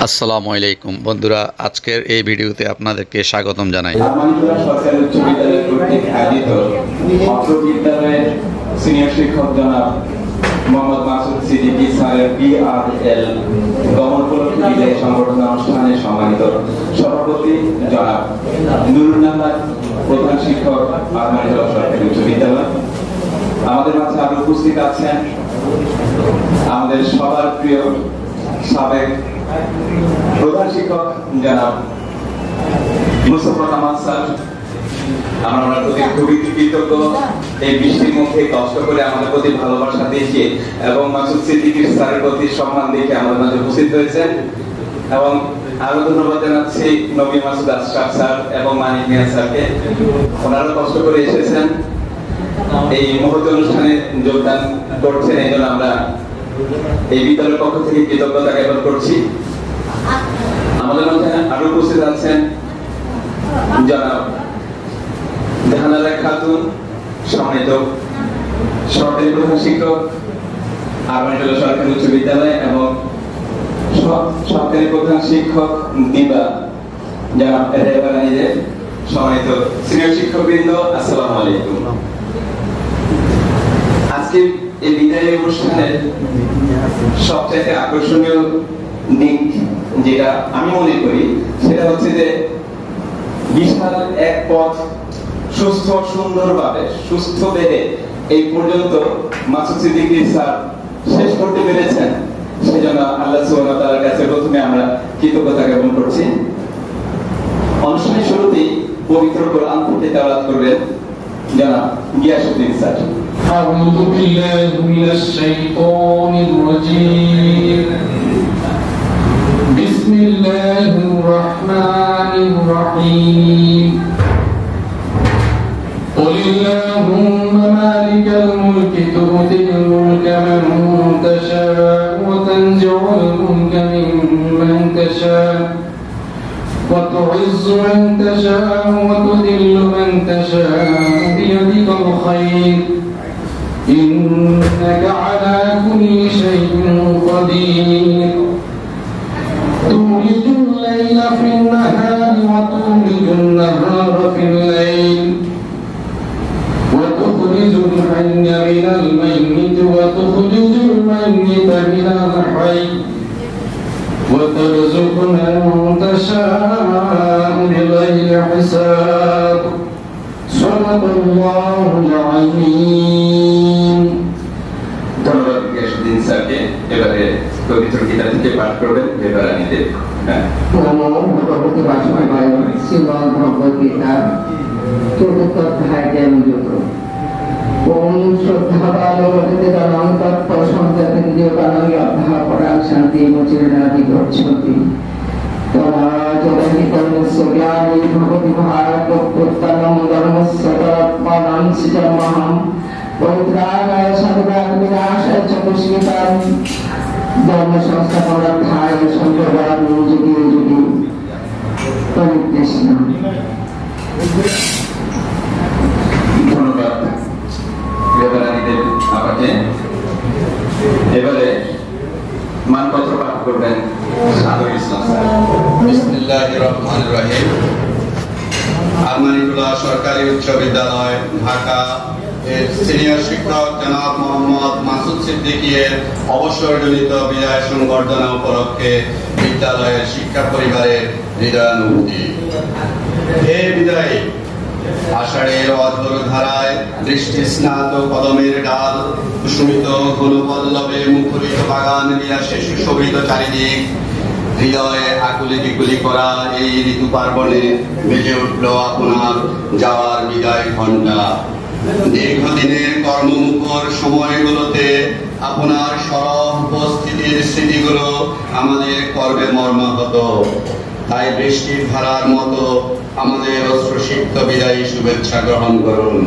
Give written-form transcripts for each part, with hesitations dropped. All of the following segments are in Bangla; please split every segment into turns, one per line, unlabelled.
আসসালামু আলাইকুম বন্ধুরা, আজকের এই ভিডিওতে আপনাদেরকে স্বাগতম জানাই।
আরমানিটোলা সরকারি উচ্চ বিদ্যালয় কর্তৃক আয়োজিত অত্র বিদ্যালয়ের সিনিয়র শিক্ষক জনাব মোহাম্মদ মাসুদ সিদ্দিকী স্যারের PRL গমন উপলক্ষে বিদায়ী সংবর্ধনা অনুষ্ঠানে সম্মানিত সভাপতি জনাব নুরুল আহমদ, প্রধান শিক্ষক আরমানিটোলা সরকারি উচ্চ বিদ্যালয়। আমাদের মাঝে আরো উপস্থিত আছেন আমাদের সবার প্রিয় সাবেক প্রধান শিক্ষক জনাব মুস্তফা কামাল স্যার। আমরা ওনার প্রতি খুবই কৃতজ্ঞ, এই বৃষ্টির মধ্যে কষ্ট করে আমাদের প্রতি ভালোবাসা দেখিয়ে এবং মাসুদ সিদ্দিকী স্যারের প্রতি সম্মান দেখিয়ে আমাদের মাঝে উপস্থিত হয়েছেন। এবং আরো ধন্যবাদ জানাচ্ছি নবী মাসুদ আশরাফ স্যার এবং মানিক মিয়া স্যারকে, ওনারা কষ্ট করে এসেছেন এই মহৎ অনুষ্ঠানে যোগদান করছেন, এই জন্য আমরা এই বিদ্যালয়ের পক্ষ থেকে কৃতজ্ঞতা জ্ঞাপন করছি। আমাদের মধ্যে আরো উপস্থিত আছেন জনাব জাহানারা খাতুন, সম্মানিত সরকারি প্রধান শিক্ষক আরমানিটোলা সরকারি উচ্চ বিদ্যালয়, এবং সরকারি প্রধান শিক্ষক দিবা জনাব রেবারানীদের, সম্মানিত সিনিয়র শিক্ষকবৃন্দ, আসসালামু আলাইকুম। আজকে এই বিদায়ী অনুষ্ঠানের সবচেয়ে আকর্ষণীয় দিক যেটা আমি মনে করি সেটা হচ্ছে যে বিশাল এক পথ সুস্থ সুন্দরভাবে সুস্থ দেহে এই পর্যন্ত মাসুদ সিদ্দিকী স্যার শেষ করতে পেরেছেন, সেজন্য আল্লাহ সুবহানাহু ওয়া তাআলার কাছে প্রথমে আমরা কৃতজ্ঞতা জ্ঞাপন করছি। অনুষ্ঠানের শুরুতেই পবিত্র কোরআন থেকে তেলাওয়াত করবেন জনাব গিয়াসউদ্দিন স্যার।
أعوذ بالله من الشيطان الرجيم بسم الله الرحمن الرحيم قل اللهم مالك الملك تؤتي الملك من تشاء وتنزع الملك ممن تشاء وتعز من تشاء وتذل من تشاء بيدك الخير إنك على كل شيء قدير تولج الليل في النهار وتولج النهار في الليل وتخرج الحي من الميت وتخرج الميت من الحي وترزق من تشاء بغير حساب صدق الله العظيم।
ধন্যবাদ গিয়াসউদ্দিন স্যারকে। এবারে পবিত্র কিতাব থেকে পাঠ করবেন রেবারানীদের।
নমো ভগবতে বাসুদেবায় শ্রীমদ্ ভগবদ গীতা চতুর্থ অধ্যায় জ্ঞানযোগ। ওম শ্রদ্ধাবান প্রতিদানং তৎপরসঞ্জাতে নিয়োগানং অধ্যাপরাং শান্তি মোচিরাদি গচ্ছতি তমাজরহি কর্মস্য জ্ঞানী ভগবতি ভারতোত্তমং ধর্মস্য তৎপরং সৃজমহং পবিত্রায় সর্বাগ বিনাশায় চ দুষ্কৃতাং ধর্ম সংস্থাপনার্থায় সম্প্রদান যুগে যুগে পরিকৃষ্ণ।
ধন্যবাদ রেবারানীদের আপনাকে। এবারে মানপত্র পাঠ করবেন সাদুল ইসলাম স্যার।
বিসমিল্লাহির রহমানির রহিম। আরমানিটোলা সরকারি উচ্চ বিদ্যালয় ঢাকা এর সিনিয়র শিক্ষক জনাব মোহাম্মদ মাসুদ সিদ্দিকী এর অবসরজনিত বিদায় সংবর্ধনা উপলক্ষে বিদ্যালয়ের শিক্ষা পরিবারের হৃদয়ানুভূতি। এই বিদায়ে আষাঢ়ের অঝোর ধারায় বৃষ্টি স্নাত কদমের ডাল, কুসুমিত গুণপল্লবে মুখরিত বাগান বিলাসে সুশোভিত চারিদিক, হৃদয়ে আকুলি বিকুলি করা এই ঋতু পার্বণে বেজে উঠল আপনার যাওয়ার বিদায় ঘণ্টা। দীর্ঘদিনের কর্মমুখর সময়গুলোতে আপনার সরব উপস্থিতির স্মৃতিগুলো আমাদের কর্মে মর্মাহত। তাই বৃষ্টির ধারার মতো আমাদের অশ্রুসিক্ত বিদায়ী শুভেচ্ছা গ্রহণ করুন।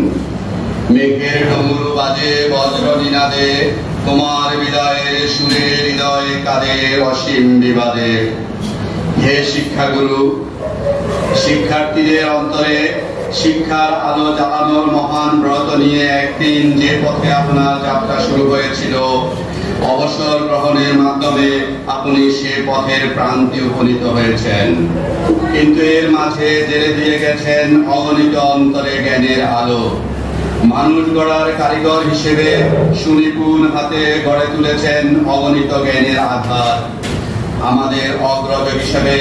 মেঘের ডমরু বাজে বজ্র নিনাদে, তোমার বিদায়ের সুরে হৃদয়ে কাঁদে অসীম বিবাদে। হে শিক্ষাগুরু, শিক্ষার্থীদের অন্তরে শিক্ষার আলো জ্বালানোর মহান ব্রত নিয়ে একদিন যে পথে আপনার যাত্রা শুরু হয়েছিল
অবসর গ্রহণের মাধ্যমে আপনি সে পথের প্রান্তে উপনীত হয়েছেন, কিন্তু এর মাঝে জেলে দিয়ে গেছেন অগণিত অন্তরে জ্ঞানের আলো। মানুষ গড়ার কারিগর হিসেবে সুনিপুণ হাতে গড়ে তুলেছেন অগণিত জ্ঞানের আধার। আমাদের অগ্রজ হিসেবে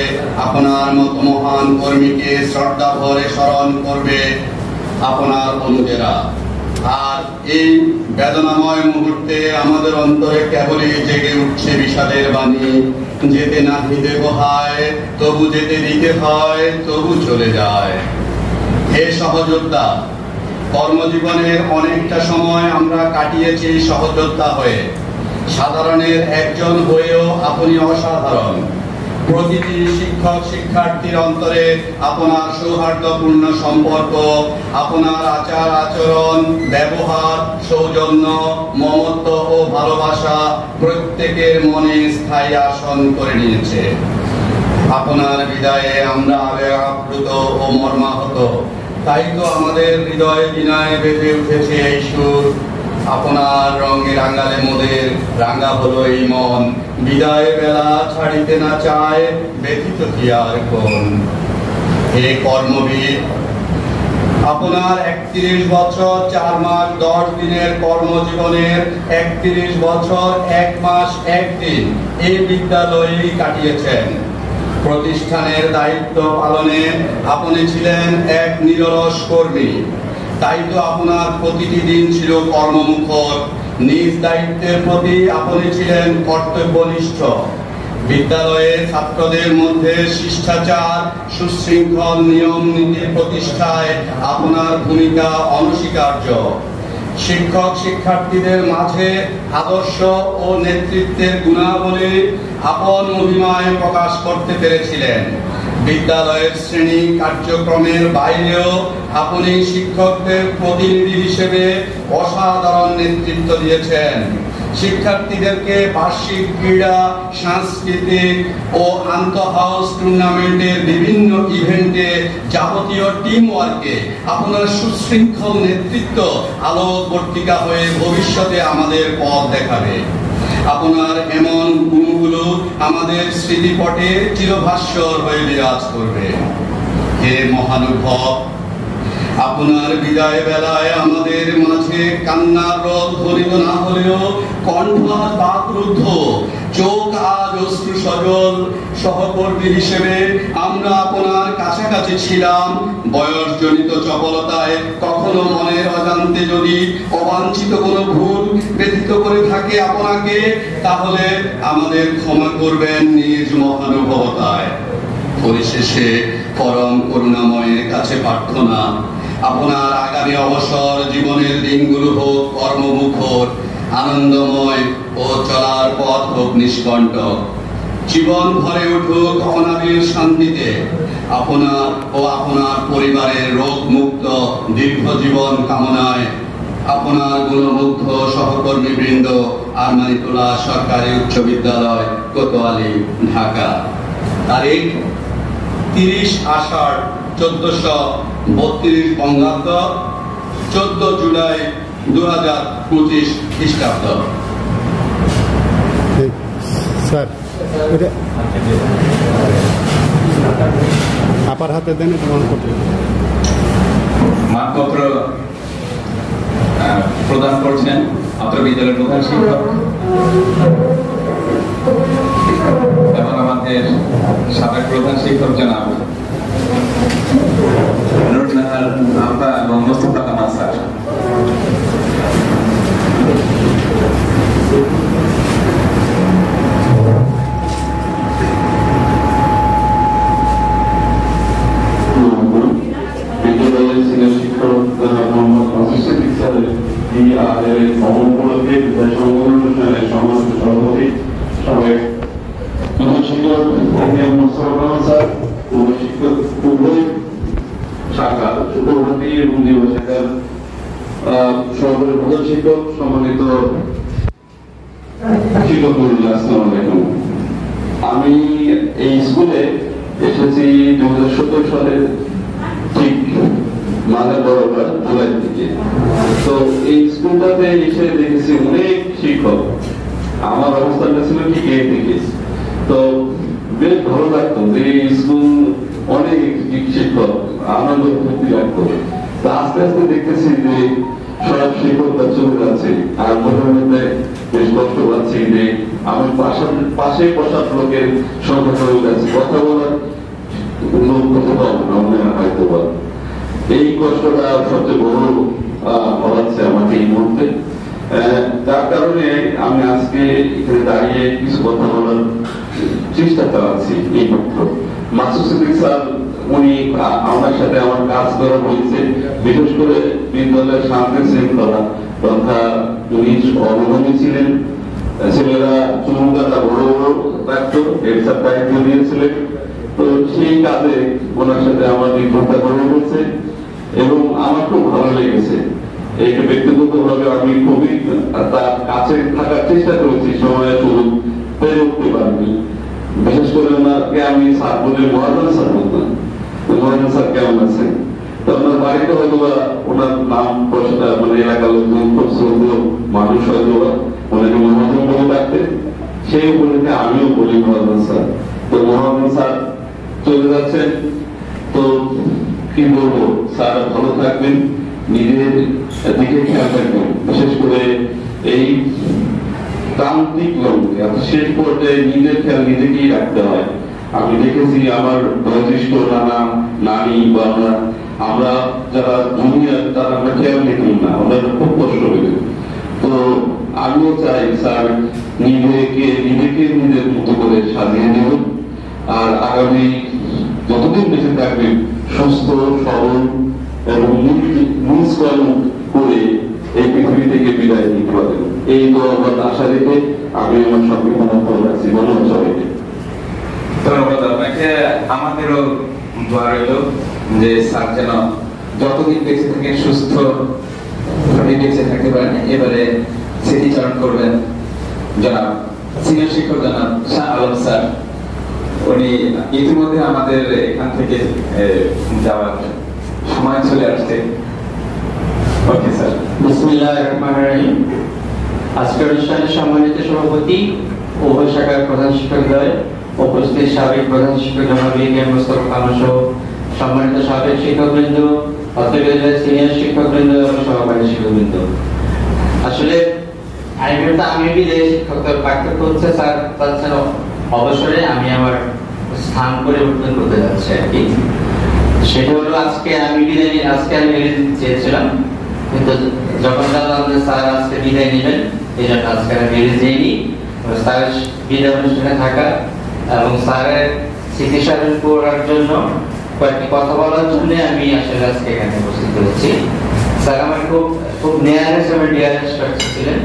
আপনার মতো মহান কর্মীকে শ্রদ্ধা ভরে স্মরণ করবে আপনার অনুজেরা। আর এই বেদনাময় মুহূর্তে আমাদের অন্তরে কেবলই জেগে উঠছে বিষাদের বাণী, যেতে না দিতে হয় তবু যেতে দিতে হয়, তবু চলে যায়। হে সহযোদ্ধা, কর্মজীবনের অনেকটা সময় আমরা কাটিয়েছি সহযোদ্ধা হয়ে। সাধারণের একজন হয়েও আপনি অসাধারণ। প্রতিটি শিক্ষক শিক্ষার্থীর অন্তরে আপনার সৌহার্দ্যপূর্ণ সম্পর্ক, আপনার আচার আচরণ, ব্যবহার, সৌজন্য, মমত্ব ও ভালোবাসা প্রত্যেকের মনে স্থায়ী আসন করে নিয়েছে। আপনার বিদায়ে আমরা আবেগ আপ্লুত ও মর্মাহত, তাই তো আমাদের হৃদয়ে বিনয়ে বেজে উঠেছে এই সুর। আপনার রঙে রাঙালে মোদের, রাঙা হলো এই মন, বিদায় বেলা ছাড়িতে না চায়, ব্যথিত কি আর কোন। হে কর্মবীর, আপনার 31 বছর 4 মাস 10 দিনের কর্মজীবনের 31 বছর 1 মাস 1 দিন এই বিদ্যালয়েই কাটিয়েছেন। প্রতিষ্ঠানের দায়িত্ব পালনে আপনি ছিলেন এক নিরলস কর্মী, তাই তো আপনার প্রতিটি দিন ছিল কর্মমুখর। নিজ দায়িত্বের প্রতি আপনি ছিলেন কর্তব্যনিষ্ঠ। বিদ্যালয়ে ছাত্রদের মধ্যে শিষ্টাচার, সুশৃঙ্খল নিয়ম নীতি প্রতিষ্ঠায় আপনার ভূমিকা অনস্বীকার্য। শিক্ষক শিক্ষার্থীদের মাঝে আদর্শ ও নেতৃত্বের গুণাবলী আপন মহিমায় প্রকাশ করতে পেরেছিলেন। বিদ্যালয়ের শ্রেণী কার্যক্রমের বাইরেও আপনি শিক্ষকদের প্রতিনিধি হিসেবে অসাধারণ নেতৃত্ব দিয়েছেন। শিক্ষার্থীদেরকে বার্ষিক ক্রীড়া, সাংস্কৃতিক ও আন্তঃহাউস টুর্নামেন্টের বিভিন্ন ইভেন্টে যাবতীয় টিম ওয়ার্কে আপনার সুশৃঙ্খল নেতৃত্ব আলোকবর্তিকা হয়ে ভবিষ্যতে আমাদের পথ দেখাবে। আপনার এমন গুণগুলো আমাদের স্মৃতিপটে চিরভাস্বর হয়ে বিরাজ করবে। হে মহানুভব, আপনার বিদায় বেলায় আমাদের মাঝে কান্নার রোল ধ্বনিত না হলেও কণ্ঠ আজ বাকরুদ্ধ, চোখ আজ অশ্রু সজল। সহকর্মী হিসেবে আমরা আপনার কাছাকাছি ছিলাম। বয়সজনিত চপলতায় কখনো মনের অজান্তে যদি অবাঞ্ছিত কোনো ভুল ব্যথিত করে থাকে আপনাকে, তাহলে আমাদের ক্ষমা করবেন নিজ মহানুভবতায়। পরিশেষে পরম করুণাময়ের কাছে প্রার্থনা, আপনার আগামী অবসর জীবনের দিনগুলো হোক কর্মমুখর, আনন্দময় ও চলার পথ হোক নিষ্কণ্টক। জীবন ভরে উঠুক অনাবিল শান্তিতে। আপনার ও আপনার পরিবারের রোগ মুক্ত দীর্ঘ জীবন কামনায় আপনার গুণমুগ্ধ সহকর্মী বৃন্দ, আরমানিটোলা সরকারি উচ্চ বিদ্যালয়, কোতোয়ালি, ঢাকা। তারিখ 30 আষাঢ় 1432 বঙ্গাব্দ, 14 জুলাই 2025 খ্রিস্টাব্দ।
স্যার, আপার হাতে দেন মানপত্র।
মানপত্র প্রদান করছেন অত্র বিদ্যালয়ের প্রধান শিক্ষক এবং আমাদের সাবেক প্রধান শিক্ষক জনাব নুরজাহান আপা এবং মোস্তফা কামাল স্যার।
বিদ্যালয়ের সিনিয়র শিক্ষক মোহাম্মদ মাসুদ সিদ্দিক স্যারের DRL ভবন উপলক্ষে বিদ্যা সংগঠন অনুষ্ঠানের সমাবেশ সভাপতি সাবেক প্রধান শিক্ষক মোস্তফা কামাল স্যার, পূর্ব শিক্ষক উভয় শাখা সুপ্রভাতী এবং যুব শাখার সহকারী প্রধান শিক্ষক, সম্মানিত শিক্ষকবৃন্দ, আসসালামু আলাইকুম। আমি এই স্কুলে এসেছি 2017 সালের ঠিক মাঝে বরাবর জুলাই থেকে। তো এই স্কুলটাতে এসে দেখেছি অনেক শিক্ষক আমার অবস্থানটা ছিল ঠিক এই দিকে। তো বেশ ভালো লাগতো যে স্কুল অনেক শিক্ষক, আনন্দ ফুর্তি লাগতো। তো আস্তে আস্তে দেখতেছি যে সব শিক্ষকরা চলে যাচ্ছে, আর মনের মধ্যে বেশ কষ্ট পাচ্ছি যে আমি পাশে বসা লোকের সংখ্যা কমে যাচ্ছে, কথা বলার লোক কথা পাবো না মনে হয়তো বা। এই কষ্টটা সবচেয়ে বড় হচ্ছে আমাকে এই মুহূর্তে। যার কারণে আমি আজকে এখানে দাঁড়িয়ে কিছু কথা বলার চেষ্টা চালাচ্ছি। এই মাত্র মাসুদ সিদ্দিক স্যার উনি আমার সাথে আমার কাজ করা হয়েছে, বিশেষ করে বিদ্যালয়ের শান্তি শৃঙ্খলা তথা উনি অনুভবী ছিলেন। ছেলেরা চুমুকাটা বড় বড় রাখতো, এর সাথে দায়িত্ব দিয়েছিলেন। তো সেই কাজে ওনার সাথে আমার নির্ভরতা গড়ে উঠেছে এবং আমার খুব ভালো লেগেছে। এইটা ব্যক্তিগত ভাবে আমি খুবই তার কাছে থাকার চেষ্টা করেছি, সময় সুযোগ পেরে উঠতে পারিনি। বিশেষ করে ওনাকে আমি স্যার বলে মহাজন স্যার বলতাম। মহাজন স্যার কেমন আছেন? তো ওনার বাড়িতে হয়তো ওনার নাম প্রশ্নটা মানে এলাকার লোকজন খুব শ্রদ্ধেয় মানুষ হয়তো ওনাকে মহাজন বলে ডাকতেন, সেই উপলক্ষে আমিও বলি মহাজন স্যার। তো মহাজন স্যার চলে যাচ্ছেন, তো কি বলবো, স্যার ভালো থাকবেন, নিজের দিকে খেয়াল রাখবেন। বিশেষ করে এই প্রান্তিক লক্ষ্যে শেষ পর্যায়ে নিজের খেয়াল নিজেকেই রাখতে হয়। আমি দেখেছি আমার বয়োজ্যেষ্ঠ নানা নানি বা আমরা যারা জুনিয়র তারা আমরা খেয়াল দেখি না, ওনারা খুব কষ্ট হবে। তো আমিও চাই স্যার নিজেকে নিজের মতো করে সাজিয়ে নেব, আর আগামী যতদিন বেঁচে থাকবেন সুস্থ সবল এবং নিষ্কলঙ্ক করে এই পৃথিবী থেকে বিদায় নিতে পারেন, এই তো আমার আশা রেখে আমি আমার সংবিধান ভালো রাখছি। ধন্যবাদ সবাইকে।
ধন্যবাদ আপনাকে। আমাদেরও দোয়া রইল যে স্যার যেন যতদিন বেঁচে থাকেন সুস্থ বেঁচে থাকতে পারেন। এবারে স্মৃতিচারণ করবেন জনাব সিনিয়র শিক্ষক জনাব শাহ আলম স্যার। উনি ইতিমধ্যে আমাদের এখান থেকে যাওয়ার সময় চলে আসছে। Okay sir.
বিসমিল্লাহির রহমানির রহিম। আজকের অনুষ্ঠানের সম্মানিত সভাপতি, উভয় শাখার প্রধান শিক্ষকদ্বয়, উপস্থিত সাবেক প্রধান শিক্ষক জনাব এ.কে.এম. মোস্তফা কামাল সহ সম্মানিত সাবেক শিক্ষকবৃন্দ, অত্র বিদ্যালয়ের সিনিয়র শিক্ষকবৃন্দ এবং সহকারী শিক্ষকবৃন্দ। আসলে আমি বিদায় শিক্ষকদের পার্থক্য হচ্ছে স্যার চাচ্ছেন অবসরে আমি আমার স্থান পরিবর্তন করতে যাচ্ছি আর কি। সেটা হলো আজকে আমি চেয়েছিলাম, কিন্তু যখন জানলাম যে স্যার আজকে বিদায় নেবেন, এই জন্য আজকে আমি রিলিজ দিইনি। স্যারের বিদায় অনুষ্ঠানে থাকা এবং স্যারের স্মৃতিচারণ করার জন্য কয়েকটি কথা বলার জন্য আমি আসলে আজকে এখানে উপস্থিত হয়েছি। স্যার আমার খুব নিয়ারেস্ট এবং ডিয়ারেস্ট পার্সন ছিলেন,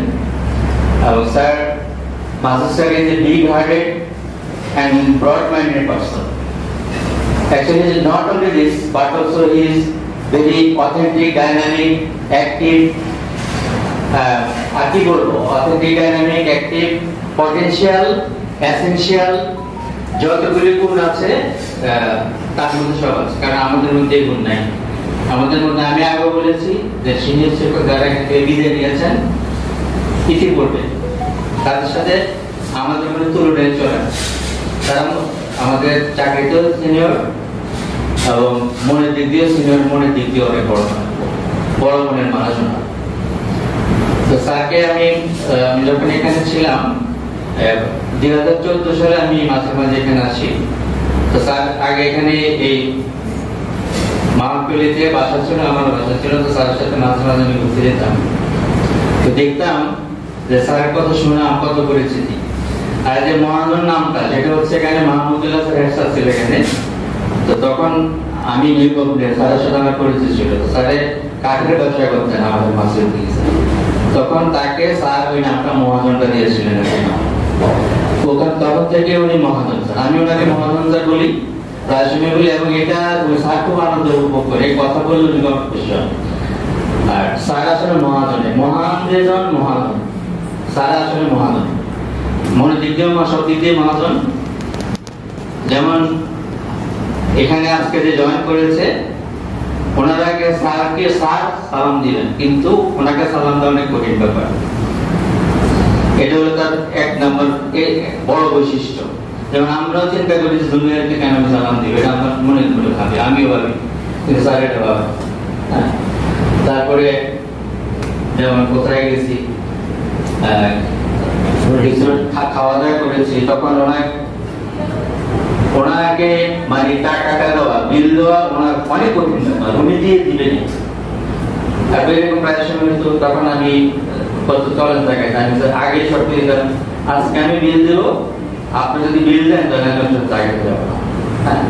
এবং sir Masud sir is a big hearted and broad-minded person. Actually, he is not only this, but also he is very authentic, dynamic, active. Authentic, dynamic, active, potential, essential. যতগুলি গুণ আছে তার মধ্যে সব আছে, কারণ আমাদের মধ্যে গুণ নাই। আমাদের মধ্যে আমি আগে বলেছি যে সিনিয়র শিক্ষক যারা বিদায় নিয়েছেন ইতিপূর্বে, তাদের সাথে আমাদের মধ্যে তুলনায় চলে। তারা আমাদের চাকরিতেও সিনিয়র এবং মনের দিক দিয়ে সিনিয়র, মনের দিক দিয়ে অনেক বড় মনের মানুষ। তো স্যারকে আমি যখন এখানে ছিলাম 2014 সালে আমি মাঝে মাঝে এখানে আসি। তো স্যার আগে এখানে এই মাহফিলিতে বাসা ছিল, আমার বাসা ছিল। তো স্যারের সাথে মাঝে মাঝে আমি ঘুরতে যেতাম। তো দেখতাম যে স্যারের কথা শুনে আমার কত পরিচিতি। আর যে মহাজন নামটা, সেটা হচ্ছে এখানে মাহমুদুল্লাহ স্যার হেড স্যার ছিল এখানে। তো তখন আমি স্যারের সাথে আমার পরিচিত ছিল। স্যারে কাঠের ব্যবসা করতেন আমাদের মাসুদ স্যার। তখন তাকে স্যার ওই নামটা মহাজনটা দিয়েছিলেন। তখন থেকে উনি মহাজন স্যার, আমি ওনাকে মহাজন স্যার বলি, প্রায় সময় বলি, এবং এটা স্যার খুব আনন্দ উপভোগ করে এই কথা বললে উনি খুশি। আর স্যার আসলে মহাজনে মহান যেজন মহাজন, স্যার আসলে মহাজন, মনের দিক দিয়ে সব দিক দিয়ে মহাজন। যেমন এখানে আজকে যে জয়েন করেছে, ওনারা স্যারকে স্যার সালাম দিলেন, কিন্তু ওনাকে সালাম দেওয়া অনেক কঠিন ব্যাপার। এটা হলো তার এক নম্বর বড় বৈশিষ্ট্য। যেমন আমরাও চিন্তা করি যে দুনিয়াতে কেন আমি সালাম দিব, এটা আমার মনে মনে ভাবি, আমিও ভাবি, কিন্তু স্যার এটা ভাবে। তারপরে যেমন কোথায় গেছি, খাওয়া দাওয়া করেছি, তখন ওনাকে মানে টাকাটা দেওয়া, বিল দেওয়া ওনার অনেক কঠিন ব্যাপার, উনি দিয়ে দিবেন। তারপরে এরকম প্রায় সময় হতো, তখন আমি কত চলেন জায়গায় আমি আগে শর্ত দিতাম, আজকে আমি বিল দেবো, আপনি যদি বিল দেন তাহলে আমি জায়গাতে যাবো না। হ্যাঁ,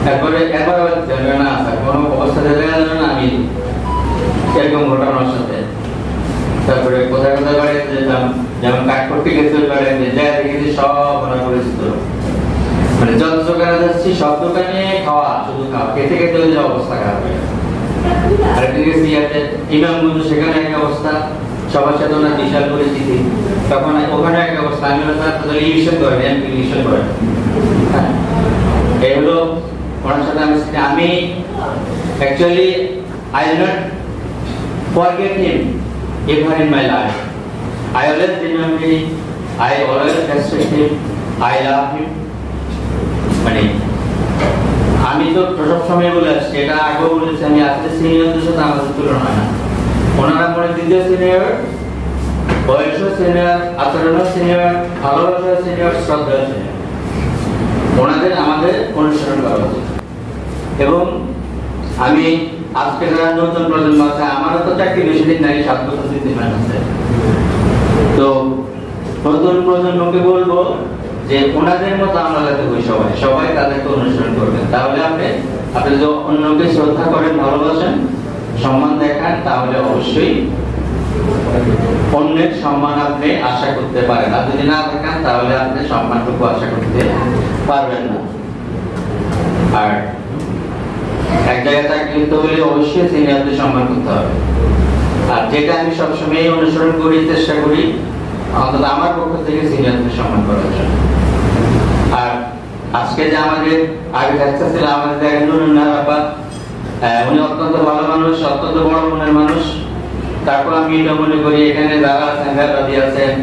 তারপরে একবার না স্যার কোনো অবস্থাতে দেখা যাবে না, আমি এরকম ঘটনার সাথে। তারপরে কোথায় কোথায় বাড়িতে যেতাম, যেমন কাঠ করতে গেছে ওই বাড়িতে যা দেখেছি সব ওনার পরিচিত, মানে যত দোকানে যাচ্ছি সব দোকানে খাওয়া, শুধু খাওয়া, খেতে খেতে ওই অবস্থা খারাপ হয়ে গেছে। আর গেছি ইমামগঞ্জ, সেখানে এক অবস্থা, সবার সাথে ওনার বিশাল পরিচিতি, তখন ওখানে এক অবস্থা। আমি ইলেকশন করেন, এমপি ইলেকশন করেন। হ্যাঁ, এই হলো ওনার সাথে আমি actually I will not forget him ever in my life. I always remember him, I always respect him, I love him. মানে আমি তো সব সময় বলে আসছি, এটা আগেও বলেছি, আমি আসলে সিনিয়রদের সাথে আমাদের তুলনা হয় না। ওনারা মনে দ্বিতীয় সিনিয়র, বয়সও সিনিয়র, আচরণও সিনিয়র, ভালোবাসাও সিনিয়র, শ্রদ্ধা সিনিয়র। ওনাদের আমাদের অনুসরণ করা উচিত। এবং আমি আজকে যারা নতুন প্রজন্ম আছে, আমারও তো চাকরি বেশি দিন নাই, 7 বছর 3 মাস আছে, তো নতুন প্রজন্মকে বলবো যে ওনাদের মতো আমরা যাতে হই, সবাই তাদেরকে অনুসরণ করবেন। তাহলে আপনি যদি অন্যকে শ্রদ্ধা করেন, ভালোবাসেন, সম্মান দেখান, তাহলে অবশ্যই অন্যের সম্মান আপনি আশা করতে পারেন। আর যদি না দেখান তাহলে আপনি সম্মানটুকু আশা করতে পারবেন না। আর এক জায়গায় চাকরি করতে হলে অবশ্যই সিনিয়রদের সম্মান করতে হবে। আর যেটা আমি সবসময় অনুসরণ করি, চেষ্টা করি অন্তত আমার পক্ষ থেকে সিনিয়রদের সম্মান করার জন্য। আর আজকে যে আমাদের আগে যাচ্ছে ছিল আমাদের উনি অত্যন্ত ভালো মানুষ, অত্যন্ত বড় মনের মানুষ। তারপর আমি এটা মনে করি এখানে যারা আছেন, দাদি আছেন,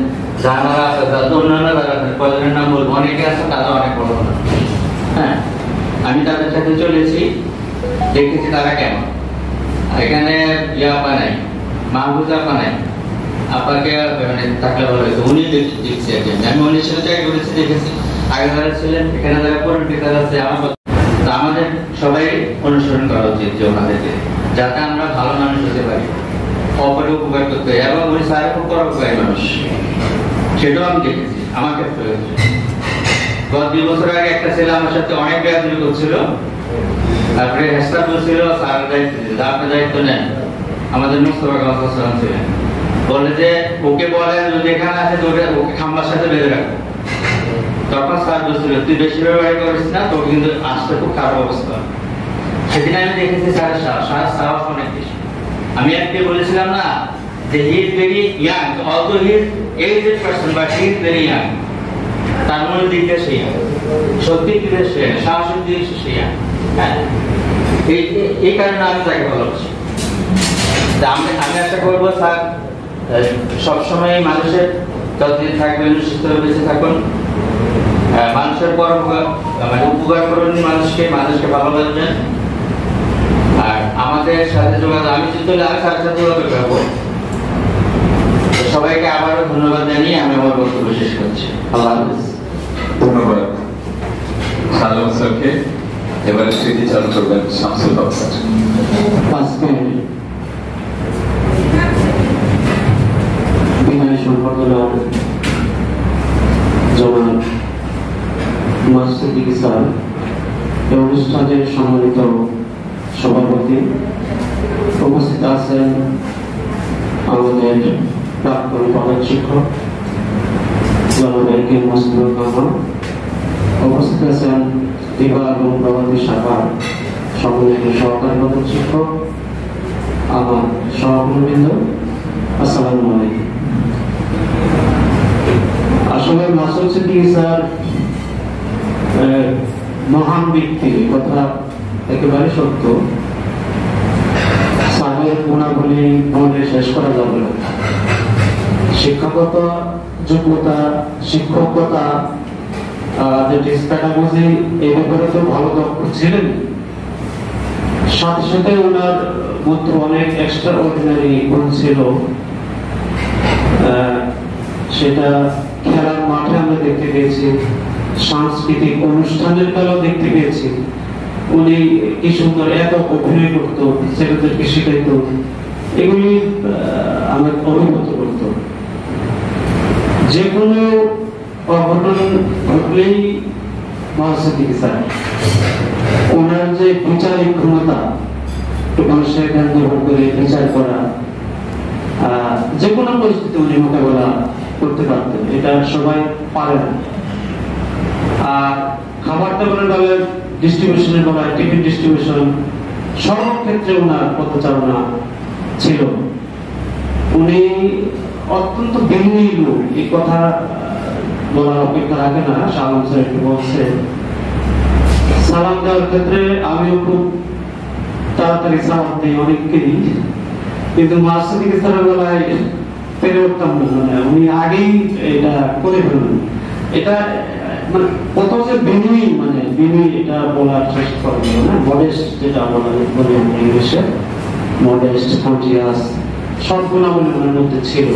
জানারা আছে, অন্যান্য যারা আছেন, কয়েকজনের নাম বলবো, অনেকে আছে তারা অনেক বড় মানুষ। হ্যাঁ, আমি তাদের সাথে চলেছি, দেখেছি তারা কেমন। এখানে আপা নাই, মাহবুজ আপা নাই, আপাকে মানে থাকলে ভালো হয়েছে, উনি দেখছি একজন, আমি উনি ছিল চাকরি করেছি, দেখেছি। আগে যারা ছিলেন এখানে যারা পরিচিত আছে, আমাদের সবাই অনুসরণ করা উচিত যে ওনাদেরকে, যাতে আমরা ভালো মানুষ হতে পারি, অপরে উপকার করতে হয়। এবং উনি স্যার খুব পরোপকারী মানুষ, সেটাও আমি দেখেছি আমার ক্ষেত্রে হয়েছে। গত 2 বছর আগে একটা ছেলে আমার সাথে অনেক বেয়াদবি করছিল, তারপরে হেস্তা বলছিল স্যার দায়িত্ব দিতে, আপনার দায়িত্ব নেন। আমাদের মুস্তফা কামাল সালাম ছিলেন, বলে যে ওকে বলেন যদি এখানে আছে ওকে খাম্বার সাথে বেঁধে রাখো। তখন স্যার বলছিল তুই বেশি ব্যবহার করিস না, তোকে কিন্তু আসতে খুব খারাপ অবস্থা। সেদিন আমি দেখেছি স্যারের সাহস অনেক বেশি। আমি আজকে বলেছিলাম না যে he is very young, although he is aged person but he is very young. তার মনে দিকে সে সত্যি দিকে সে সাহসের দিকে সে ইয়াং। এই কারণে আমি তাকে ভালোবাসি। আমি আশা করবো স্যার সবসময় মানুষের যতদিন থাকবেন সুস্থ বেঁচে থাকুন, মানুষের পর মানে উপকার করুন, মানুষকে ভালোবাসবেন। আর আমাদের সাথে যোগাযোগ, আমি যদি আমি তার সাথে যোগাযোগ করবো। সবাইকে আবারও ধন্যবাদ জানিয়ে আমি আমার বক্তব্য শেষ করছি। আল্লাহ হাফেজ।
ধন্যবাদ সালাম স্যারকে। এবারে স্মৃতিচারণ করবেন শামসুল হক স্যার।
আজকে বিনয় সম্পাদনা জনাব মাসুদ স্যার, এই অনুষ্ঠানের সম্মানিত সভাপতি, উপস্থিত আছেন আমাদের প্রাক্তন প্রধান শিক্ষক জনাব একে মুস্তফা কামাল, উপস্থিত আছেন দিবা এবং প্রগতি শাখার সম্মানিত সহকারী প্রধান শিক্ষক, আমার সহকর্মীবৃন্দ, আসসালামু আলাইকুম। আসলে মাসুদ সিদ্দিকী স্যার মহান ব্যক্তি, কথা একেবারে সত্য। স্যারের গুণাবলী বলে শেষ করা যাবে না। শিক্ষকতা যোগ্যতা, শিক্ষকতা, পেডাগজি, এই ব্যাপারে তো ভালো দক্ষ ছিলেন। সাথে সাথে ওনার মধ্যে অনেক এক্সট্রা অর্ডিনারি গুণ ছিল। সেটা খেলার মাঠে আমরা দেখতে পেয়েছি, সাংস্কৃতিক অনুষ্ঠানের বেলাও দেখতে পেয়েছি। উনি কি সুন্দর এত অভিনয় করতো, ছেলেদেরকে শিখাইতো, এগুলি আমার অভিভূত করতো। যে কোনো অঘটন ঘটলেই মহাসিদ্দিকী স্যার ওনার যে বিচারিক ক্ষমতা, মানুষের জ্ঞান গ্রহণ করে বিচার করা, যে কোনো পরিস্থিতি উনি মোকাবেলা করতে পারতেন, এটা সবাই পারে না। আর খাবার দাবারের বেলায়, ডিস্ট্রিবিউশনের বেলায়, টিফিন ডিস্ট্রিবিউশন, সর্বক্ষেত্রে ওনার পথচারণা ছিল। উনি অত্যন্ত বিনয়ী লোক, এই কথা বলার অপেক্ষা রাখে না। সালাম স্যার একটু বলছে, সালাম দেওয়ার ক্ষেত্রে আমিও খুব তাড়াতাড়ি সালাম দিই অনেককেই, কিন্তু মাসুদিকে স্যারের বেলায় পেরে উঠতাম না, উনি আগেই এটা করে ফেলবেন। এটা মানে কত যে বিনয়ী, মানে বিনয়ী এটা বলার চেষ্টা করা যাবে না। মডেস্ট যেটা বলে ইংলিশে, মডেস্ট, কন্টিয়াস, সব গুণাবলী ওনার মধ্যে ছিল।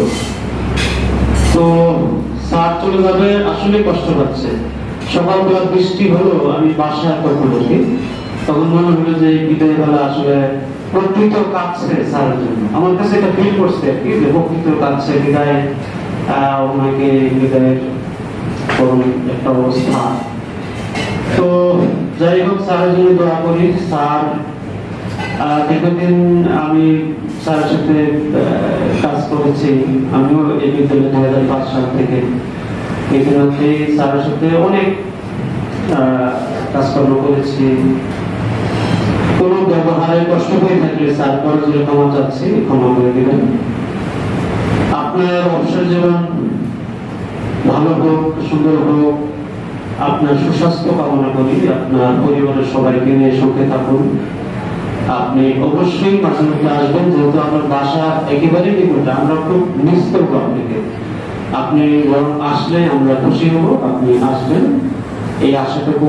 তো স্যার চলে যাবে, আসলে কষ্ট পাচ্ছে। সকালবেলা বৃষ্টি হলো, আমি বাসায় কখন উঠি, তখন মনে হলো যে বিদায় বেলা আসলে প্রকৃত কাছে স্যারের জন্য। আমার কাছে এটা ফিল করছে কি, যে প্রকৃত কাছে বিদায়, ওনাকে বিদায়ের করুন একটা অবস্থা। তো যাই হোক, স্যারের জন্য দোয়া করি। স্যার দীর্ঘদিন আমি স্যারের সাথে কাজ করেছি, আমিও এই বিদ্যালয়ে 2005 সাল থেকে। ইতিমধ্যে স্যারের সাথে অনেক কাজকর্ম করেছি। কোনো ব্যবহারে কষ্ট হয়ে থাকলে স্যার করজোরে ক্ষমা চাচ্ছি, ক্ষমা করে দিবেন। আপনার অবসর জীবন ভালো হোক, সুন্দর হোক, আপনার সুস্বাস্থ্য কামনা করি। আপনার পরিবারের সবাইকে নিয়ে সুখে থাকুন। আপনি অবশ্যই মাঝে মধ্যে আসবেন, যেহেতু আপনার বাসা একেবারে নিকটে, আমরা খুব মিস করবো আপনাকে। আপনি আসলে আমরা খুশি হব, আপনি আসবেন, এই আশাটুকু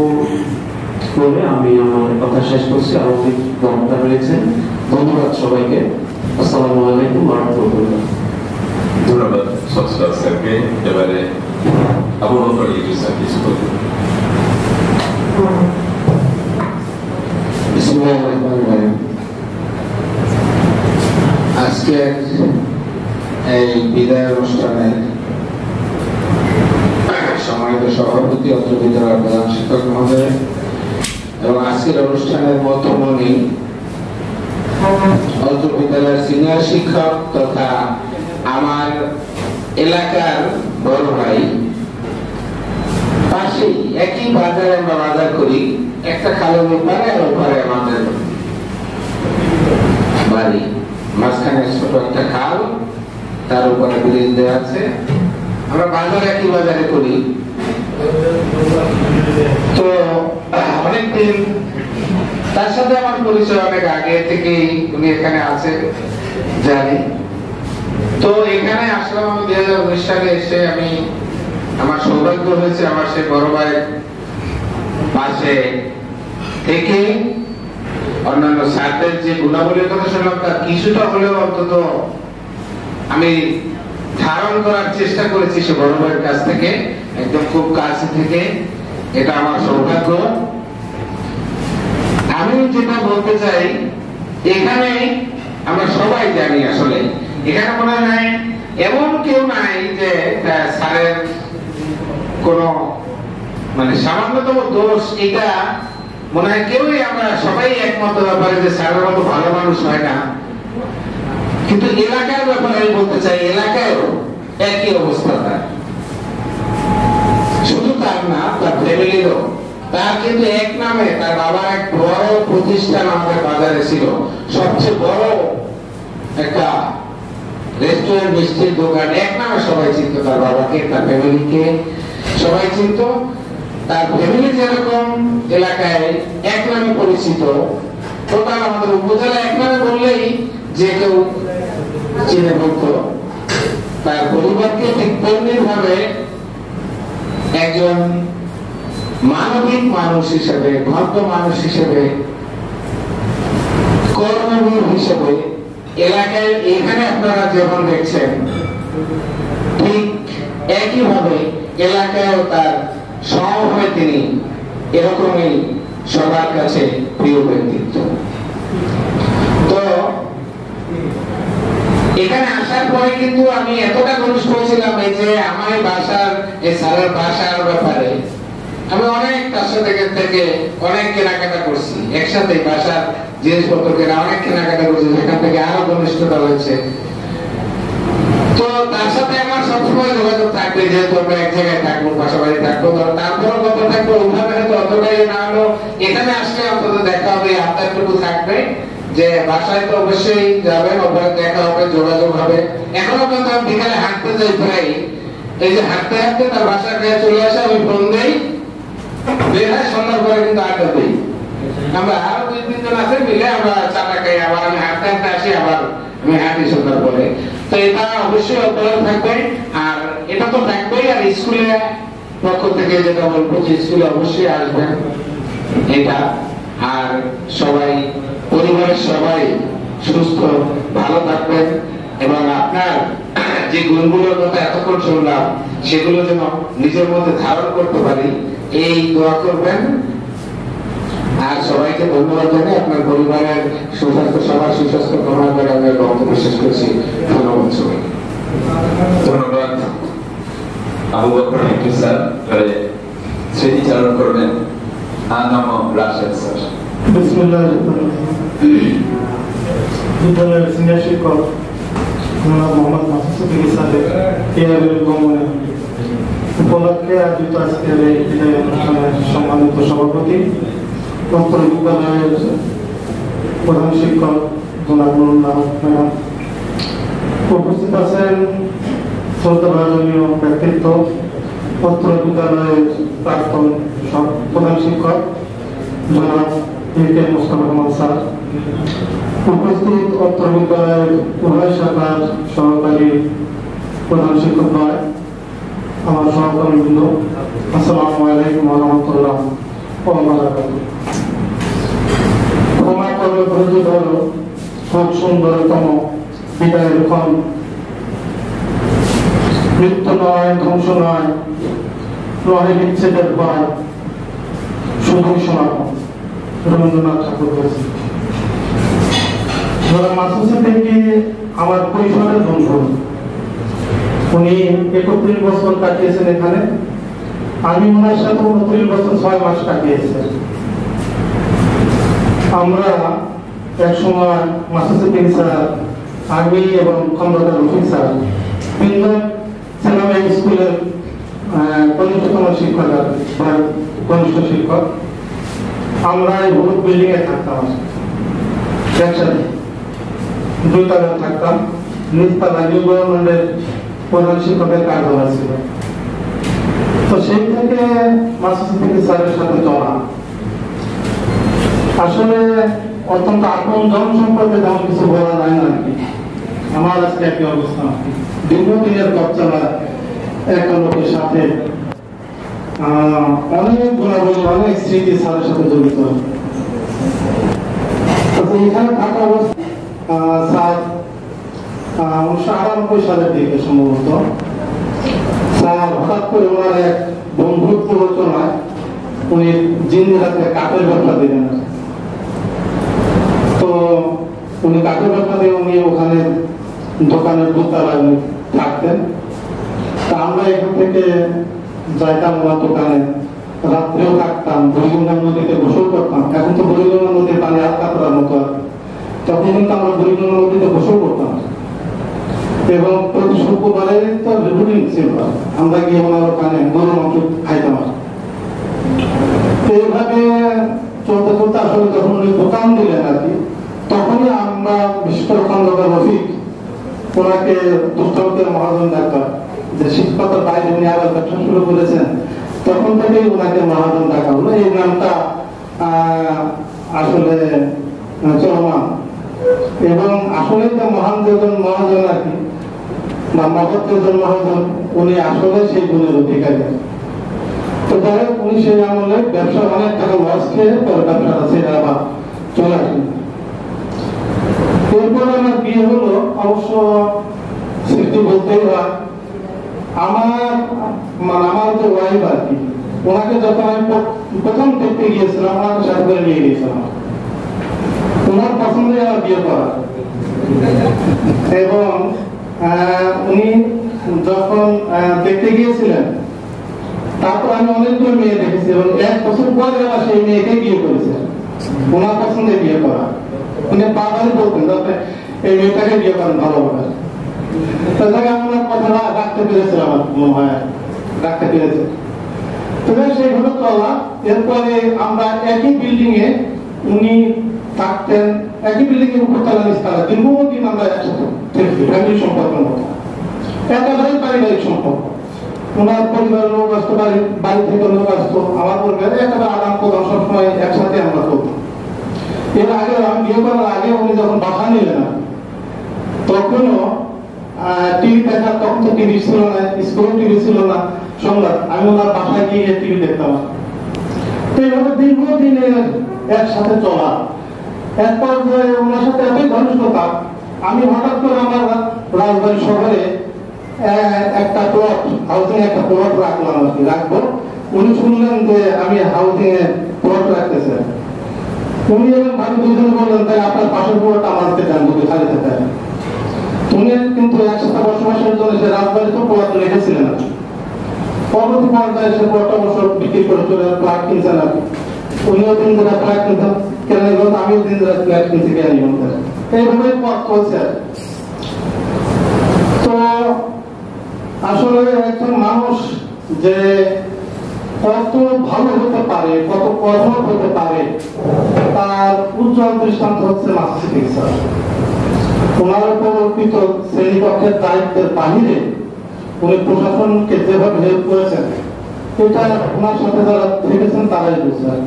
করে আমি আমার কথা শেষ করছি। আরো অনেক বক্তা রয়েছে, ধন্যবাদ সবাইকে। আসসালামু আলাইকুম ওয়া রাহমাতুল্লাহ।
ধন্যবাদ সচ্ছল স্যারকে। এবারে আবু বকর ইউসুফ স্যার কিছু বলবেন।
বিসমিল্লাহির রহমানির রহিম। আজকের এই বিদায় অনুষ্ঠানের সম্মানিত সভাপতি, অত্র বিদ্যালয়ের প্রধান শিক্ষক মহোদয় এবং আজকের অনুষ্ঠানের মধ্যমণি অত্র বিদ্যালয়ের সিনিয়র শিক্ষক তথা আমার এলাকার বড় ভাই, পাশেই একই বাজারে আমরা বাজার করি, একটা খালের ওপারে আর ওপারে আমাদের বাড়ি, মাঝখানে ছোট একটা খাল, তার উপরে ব্রিজ দেওয়া আছে। আমরা বাজার একই বাজারে করি। তো অনেকদিন তার সাথে আমার পরিচয় অনেক আগে থেকেই, উনি এখানে আছে জানি। তো এখানে আসলাম আমি 2019 সালে এসে। আমি আমার সৌভাগ্য হয়েছে আমার সেই বড় ভাইয়ের পাশে থেকে অন্যান্য স্যারদের যে গুণাবলীর কথা শুনলাম, তার কিছুটা হলেও অন্তত আমি ধারণ করার চেষ্টা করেছি সে বড় ভাইয়ের কাছ থেকে, একদম খুব কাছে থেকে। এটা আমার সৌভাগ্য। আমি যেটা বলতে চাই, এখানে আমরা সবাই জানি আসলে এখানে মনে হয় এমন কেউ নাই যে স্যারের কোন মানে সামান্যতম দোষ, এটা মনে হয় কেউই, আমরা সবাই একমত ব্যাপারে যে স্যারের মতো ভালো মানুষ হয় না। কিন্তু এলাকার ব্যাপারে আমি বলতে চাই, এলাকায়ও একই অবস্থা। তার শুধু তার না, তার ফ্যামিলিরও। তার কিন্তু এক নামে তার বাবার এক বড় প্রতিষ্ঠান আমাদের বাজারে ছিল, সবচেয়ে বড় একটা রেস্টুরেন্ট, মিষ্টির দোকান, এক নামে সবাই চিনত তার বাবাকে, তার ফ্যামিলিকে সবাই চিনত। তার ফ্যামিলি যেরকম এলাকায় এক নামে পরিচিত, টোটাল আমাদের উপজেলা এক নামে বললেই যে কেউ চিনে বলতো। তার পরিবারকে ঠিক তেমনি ভাবে একজন মানবিক মানুষ হিসেবে, ভদ্র মানুষ হিসেবে, কর্মবীর হিসেবে এলাকায় এখানে আপনারা যেমন দেখছেন ঠিক একইভাবে এলাকায়ও তার সমভাবে তিনি এরকমই সবার কাছে প্রিয় ব্যক্তিত্ব। তো এখানে আসার পরে কিন্তু আমি এতটা ঘনিষ্ঠ হয়েছিলাম এই যে আমার বাসার এই স্যারের বাসার ব্যাপারে আমি অনেক তার সাথে থেকে অনেক কেনাকাটা করছি, একসাথে বাসার জিনিসপত্র কেনা অনেক কেনাকাটা করছি, সেখান থেকে আরো ঘনিষ্ঠতা হয়েছে। তো তার সাথে আমার সবসময় যোগাযোগ থাকবে, যেহেতু আমরা এক জায়গায় থাকবো, পাশাপাশি থাকবো, তারপরেও কথা থাকবো ওইভাবে হয়তো অতটাই না হলো এখানে আসলে অন্তত দেখা হবে, আপনারটুকু থাকবে যে বাসায় তো অবশ্যই যাবেন, ওপরে দেখা হবে, যোগাযোগ হবে। এখনো কিন্তু আমি বিকালে হাঁটতে যাই প্রায়, এই যে হাঁটতে হাঁটতে তার বাসার কাছে চলে আসে, আমি ফোন দেই, বের হয়, সন্ধ্যার পরে কিন্তু আড্ডা দিই। আমরা আরো 2-3 জন আছে মিলে আমরা চাটা খাই, আবার আমি হাঁটতে হাঁটতে আসি, আবার আমি হাঁটি সন্ধ্যার পরে। তো এটা অবশ্যই অব্যাহত থাকবে, আর এটা তো থাকবেই। আর স্কুলে পক্ষ থেকে যেটা বলবো যে স্কুলে অবশ্যই আসবেন এটা, আর সবাই পরিবারের সবাই সুস্থ ভালো থাকবেন এবং আপনার যে গুণগুলোর কথা এতক্ষণ শুনলাম সেগুলো যেন নিজের মধ্যে ধারণ করতে পারি এই দোয়া করবেন। আর সবাইকে ধন্যবাদ জানাই, আপনার পরিবারের সুস্বাস্থ্য, সবার সুস্বাস্থ্য কামনা করে আমি বক্তব্য শেষ করছি। ধন্যবাদ সবাই।
ধন্যবাদ আবু বকর একটু স্যার স্মৃতিচারণ করবেন। নাম রাশেদ স্যার।
বিদ্যালয়ের সিনিয়র শিক্ষক মোহাম্মদ মাসুদ সিদ্দিকী স্যারের এআরএল গমনে উপলক্ষে আয়োজিত আজকের এই বিদায় অনুষ্ঠানের সম্মানিত সভাপতি উত্তর বিদ্যালয়ের প্রধান শিক্ষক জনাব নুরুল্লাহ ম্যাডাম, উপস্থিত আছেন শ্রদ্ধাভাজনীয় ব্যক্তিত্ব উত্তর বিদ্যালয়ের প্রাক্তন প্রধান শিক্ষক জনাব এ.কে. মোস্তফা কামাল স্যার, উপস্থিত উত্তর বিদ্যালয়ের উভয় শাখার সহকারী প্রধান শিক্ষক নয় আমার সহকর্মীবৃন্দ, আসসালামু আলাইকুম ওয়া রাহমাতুল্লাহ ওয়া বারাকাতুহু। ক্ষমা করে ধৈর্য ধরো, খুব সুন্দরতম বিদায়ের ক্ষণ, মৃত্যু নয়, ধ্বংস নয়, নয় বিচ্ছেদের ভয়, শুধুই সমাপন। রবীন্দ্রনাথ ঠাকুর বলেছেন। মাসুদ সিদ্দিকী আমার পরিবারের বন্ধু, উনি 31 বছর কাটিয়েছেন এখানে, আমি ওনার সাথে 29 বছর 6 মাস কাটিয়েছেন। আমরা এক সময় মাসুদ সিদ্দিকী স্যার, আমি এবং খন্দকার রফিক স্যার তিনজন ছিলাম এই স্কুলের কনিষ্ঠতম শিক্ষক বা কনিষ্ঠ শিক্ষক। আমরা এই হলুদ বিল্ডিং এ থাকতাম, একসাথে 2 তলায় থাকতাম। নিচতলায় নিউ গভর্নমেন্টের প্রধান শিক্ষকের কার্যালয় ছিল। তো সেই থেকে মাসুদ সিদ্দিকী স্যারের সাথে চলা আসলে অত্যন্ত আপন জন সম্পর্কে তেমন কিছু বলা যায় না। আমার আজকে একই অবস্থা, দীর্ঘদিনের পথ চলা একটা লোকের সাথে অনেক গুণাবলী, অনেক স্মৃতি স্যারের সাথে জড়িত। এখানে থাকা অবস্থা স্যার 1998 সালের দিকে সম্ভবত স্যার হঠাৎ করে ওনার এক বন্ধুত্ব রচনায় উনি জিন্দিরাতে কাঠের ব্যবসা দিলেন। তো উনি কাঠের ব্যবসা দিয়ে উনি ওখানে দোকানের দোতলায় থাকতেন। তা আমরা এখান থেকে যাইতাম ওনার দোকানে, রাত্রেও থাকতাম, বুড়িগঙ্গা নদীতে গোসল করতাম। এখন তো বুড়িগঙ্গা নদীর পানি আটকা করার মতো, তখন কিন্তু আমরা বুড়িগঙ্গা নদীতে গোসল করতাম এবং প্রতি শুক্রবারে তো রুটিন ছিল আমরা গিয়ে ওনার ওখানে গরুর মাংস খাইতাম। এইভাবে চলতে চলতে আসলে যখন উনি দোকান দিলেন আর কি, তখনই আমরা বিশেষ করে খন্দকার রফিক ওনাকে দুষ্টাউতের মহাজন ডাক্তার, যে শিক্ষকতার বাইরে উনি আবার ব্যবসা শুরু করেছেন, তখন থেকেই ওনাকে মহাজন ডাকা হলো। এই নামটা আসলে চলমান এবং আসলে তো মহান যেজন মহাজন আর কি, বা মহত্বের জন্য হয়তো উনি আসলে সেই গুণের অধিকারী। তো যাই হোক, উনি সেই আমলে ব্যবসা অনেক টাকা লস খেয়ে পরে ব্যবসাটা ছেড়ে আবার চলে আসেন। এরপরে আমার বিয়ে হলো, অবশ্য স্মৃতি বলতেই হয়, আমার যে ওয়াইফ আর কি, ওনাকে যখন আমি প্রথম দেখতে গিয়েছিলাম, ওনাকে সাথে করে নিয়ে গিয়েছিলাম। ওনার পছন্দে আমার বিয়ে করা, এবং উনি যখন দেখতে গিয়েছিলেন, তারপর আমি অনেকগুলো মেয়ে দেখেছি এবং 1 বছর পরে আবার সেই মেয়েকে বিয়ে করেছে, ওনার পছন্দে বিয়ে করা। উনি বারবারই বলতেন যাতে এই মেয়েটাকে বিয়ে করেন ভালোভাবে। তাহলে আমি ওনার কথাটা রাখতে পেরেছিলাম, আমার মনে হয় রাখতে পেরেছে। তবে সেইভাবে চলা। এরপরে আমরা একই বিল্ডিং এ, উনি থাকতেন একই বিল্ডিং এর উপরতলা নিচতলা, দীর্ঘদিন আমরা একসাথে থেকেছি, ফ্যামিলি সম্পর্কের মতো, একেবারে পারিবারিক সম্পর্ক। ওনার পরিবারের লোক আসতো, বাড়ি থেকে লোক আসতো, আমার পরিবারে একেবারে আদান প্রদান, সবসময় একসাথে আমরা করতাম। এর আগে আমি বিয়ে করার আগে উনি যখন বাসা নিলেন, তখনও টিভি দেখার, তখন তো টিভি ছিল না, স্কুলে টিভি ছিল না, সংবাদ, আমি ওনার বাসায় গিয়ে টিভি দেখতাম। তো এইভাবে দীর্ঘদিনের একসাথে চলা। এরপর ওনার সাথে এতই ঘনিষ্ঠতা, আমি হঠাৎ করে আমার রাজবাড়ী শহরে একটা প্লট, হাউজিং একটা প্লট রাখলাম আর কি, রাখবো। উনি শুনলেন যে আমি হাউজিং এ প্লট রাখতেছি। উনি এবং ভাবি দুজন বললেন, তাই আপনার পাশের প্লটটা আমাকে দেন, যদি খালি থাকে। উনি কিন্তু একসাথে বসবাসের জন্য সে রাজবাড়ি তো প্লট রেখেছিলেন। পরবর্তী পর্যায়ে সে প্লটটা অবশ্য বিক্রি করে চলে ফ্ল্যাট কিনছেন আর কি। উনিও দিন ধরে ফ্ল্যাট কিনতেন, কেন আমিও দিন ধরে ফ্ল্যাট কিনতে গিয়ে এইভাবে পথ চলছে। তো আসলে একজন মানুষ যে কত ভালো হতে পারে, কত কঠোর হতে পারে, তার উজ্জ্বল দৃষ্টান্ত হচ্ছে মাসুদ সিদ্দিকী স্যার। ওনার উপর অর্পিত শ্রেণীকক্ষের দায়িত্বের বাহিরে উনি প্রশাসনকে যেভাবে হেল্প করেছেন, এটা ওনার সাথে যারা থেকেছেন তারাই বুঝছেন।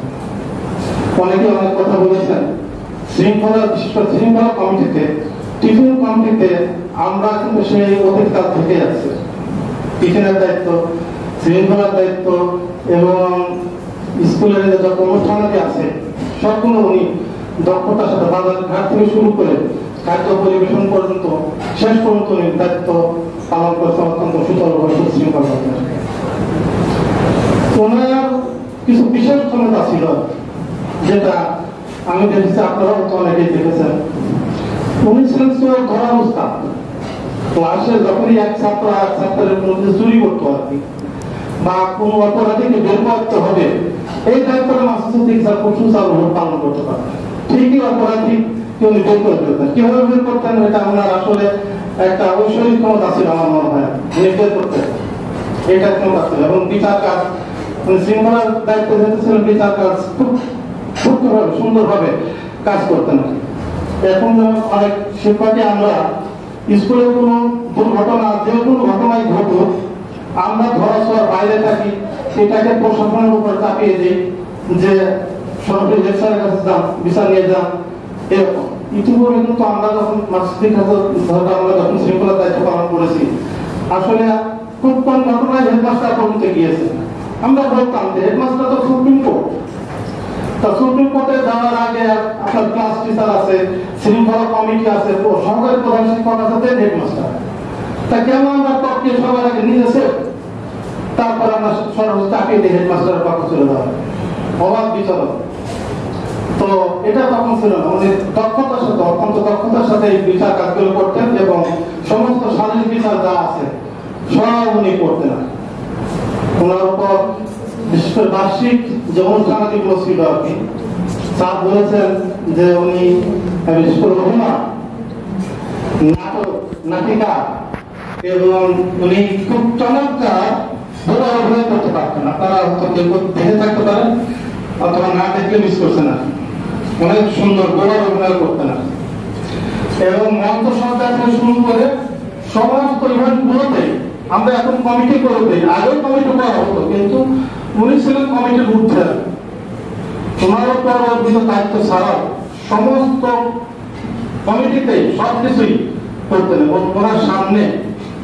অনেকে অনেক কথা বলেছেন। শৃঙ্খলা, বিশেষ করে শৃঙ্খলা কমিটিতে, টিফিন কমিটিতে আমরা কিন্তু সেই অতীত কাল থেকে আছে। টিফিনের দায়িত্ব, শৃঙ্খলার দায়িত্ব এবং স্কুলের যত অনুষ্ঠানাদি আছে সবগুলো উনি দক্ষতার সাথে, বাজার ঘাট থেকে শুরু করে খাদ্য পরিবেশন পর্যন্ত শেষ পর্যন্ত উনি দায়িত্ব পালন করছেন অত্যন্ত সুন্দরভাবে, সুশৃঙ্খলভাবে। ওনার কিছু বিশেষ ক্ষমতা ছিল, যেটা আমি দেখেছি, আপনারাও তো অনেকেই দেখেছেন। উনি ছিলেন ধরার উস্তাদ। ক্লাসে যখনই এক ছাত্র আর ছাত্রের মধ্যে চুরি করতো আর কি, বা কোন অপরাধীকে বের করতে হবে, এই দায়িত্বটা মাসুদ সিদ্দিকী স্যার খুব সুচারুভাবে পালন করতে পারতেন। ঠিকই অপরাধী উনি বের করে ফেলতেন। কিভাবে বের করতেন, এটা ওনার আসলে একটা ঐশ্বরিক ক্ষমতা ছিল আমার মনে হয়, উনি বের করতেন, এটা ক্ষমতা ছিল। এবং বিচার কাজ, শৃঙ্খলার দায়িত্ব যেহেতু ছিল, বিচার কাজ খুব সূক্ষ্মভাবে, সুন্দরভাবে কাজ করতেন। এখন যেমন অনেক শিক্ষার্থী আমরা স্কুলে কোনো দুর্ঘটনা, যে কোনো ঘটনায় ঘটুক, আমরা ধরাছোঁয়ার বাইরে থাকি, এটাকে প্রশাসনের উপর চাপিয়ে দিই যে সরাসরি লেকচারের কাছে যান, বিচার নিয়ে যান, এরকম। ইতিপূর্বে কিন্তু আমরা যখন আমরা যখন শৃঙ্খলার দায়িত্ব পালন করেছি, আসলে খুব কম ঘটনায় হেডমাস্টার পর্যন্ত গিয়েছে। আমরা বলতাম যে হেডমাস্টার তো সুপ্রিম কোর্ট, তা সুপ্রিম কোর্টে যাওয়ার আগে আপনার ক্লাস টিচার আছে, শৃঙ্খলা কমিটি আছে, সহকারী প্রধান শিক্ষক আছে, হেডমাস্টার। তা কেন আমরা পক্ষে সবার আগে নিয়েছে, তারপর আমরা সরাসরি চাপিয়ে দিই হেডমাস্টারের পক্ষে চলে যাওয়া, অবাধ বিচরণ। তো এটা তখন ছিল না। উনি দক্ষতার সাথে, অত্যন্ত দক্ষতার সাথে এই বিচার কাজগুলো করতেন এবং সমস্ত শারীরিক বিচার যা আছে সব উনি করতেন। ওনার উপর বিশেষ করে বার্ষিক যে অনুষ্ঠানাদিগুলো ছিল আর কি, স্যার বলেছেন যে উনি বিশেষ করে অভিনয়, নাটক, নাটিকা এবং উনি খুব চমৎকার ভালো অভিনয় করতে পারতেন। আপনারা হয়তো কেউ দেখে থাকতে পারেন অথবা না দেখলে মিস করছেন না, অনেক সুন্দর গোলার অভিনয় করতেন। এবং মঞ্চ সজ্জা থেকে শুরু করে সমস্ত ইভেন্টগুলোতে আমরা এখন কমিটি করে দিই, আগেও কমিটি করা হতো, কিন্তু উনি ছিলেন কমিটির ঊর্ধ্বে। ওনার উপর অর্পিত দায়িত্ব ছাড়াও সমস্ত কমিটিতে সবকিছুই করতেন এবং ওনার সামনে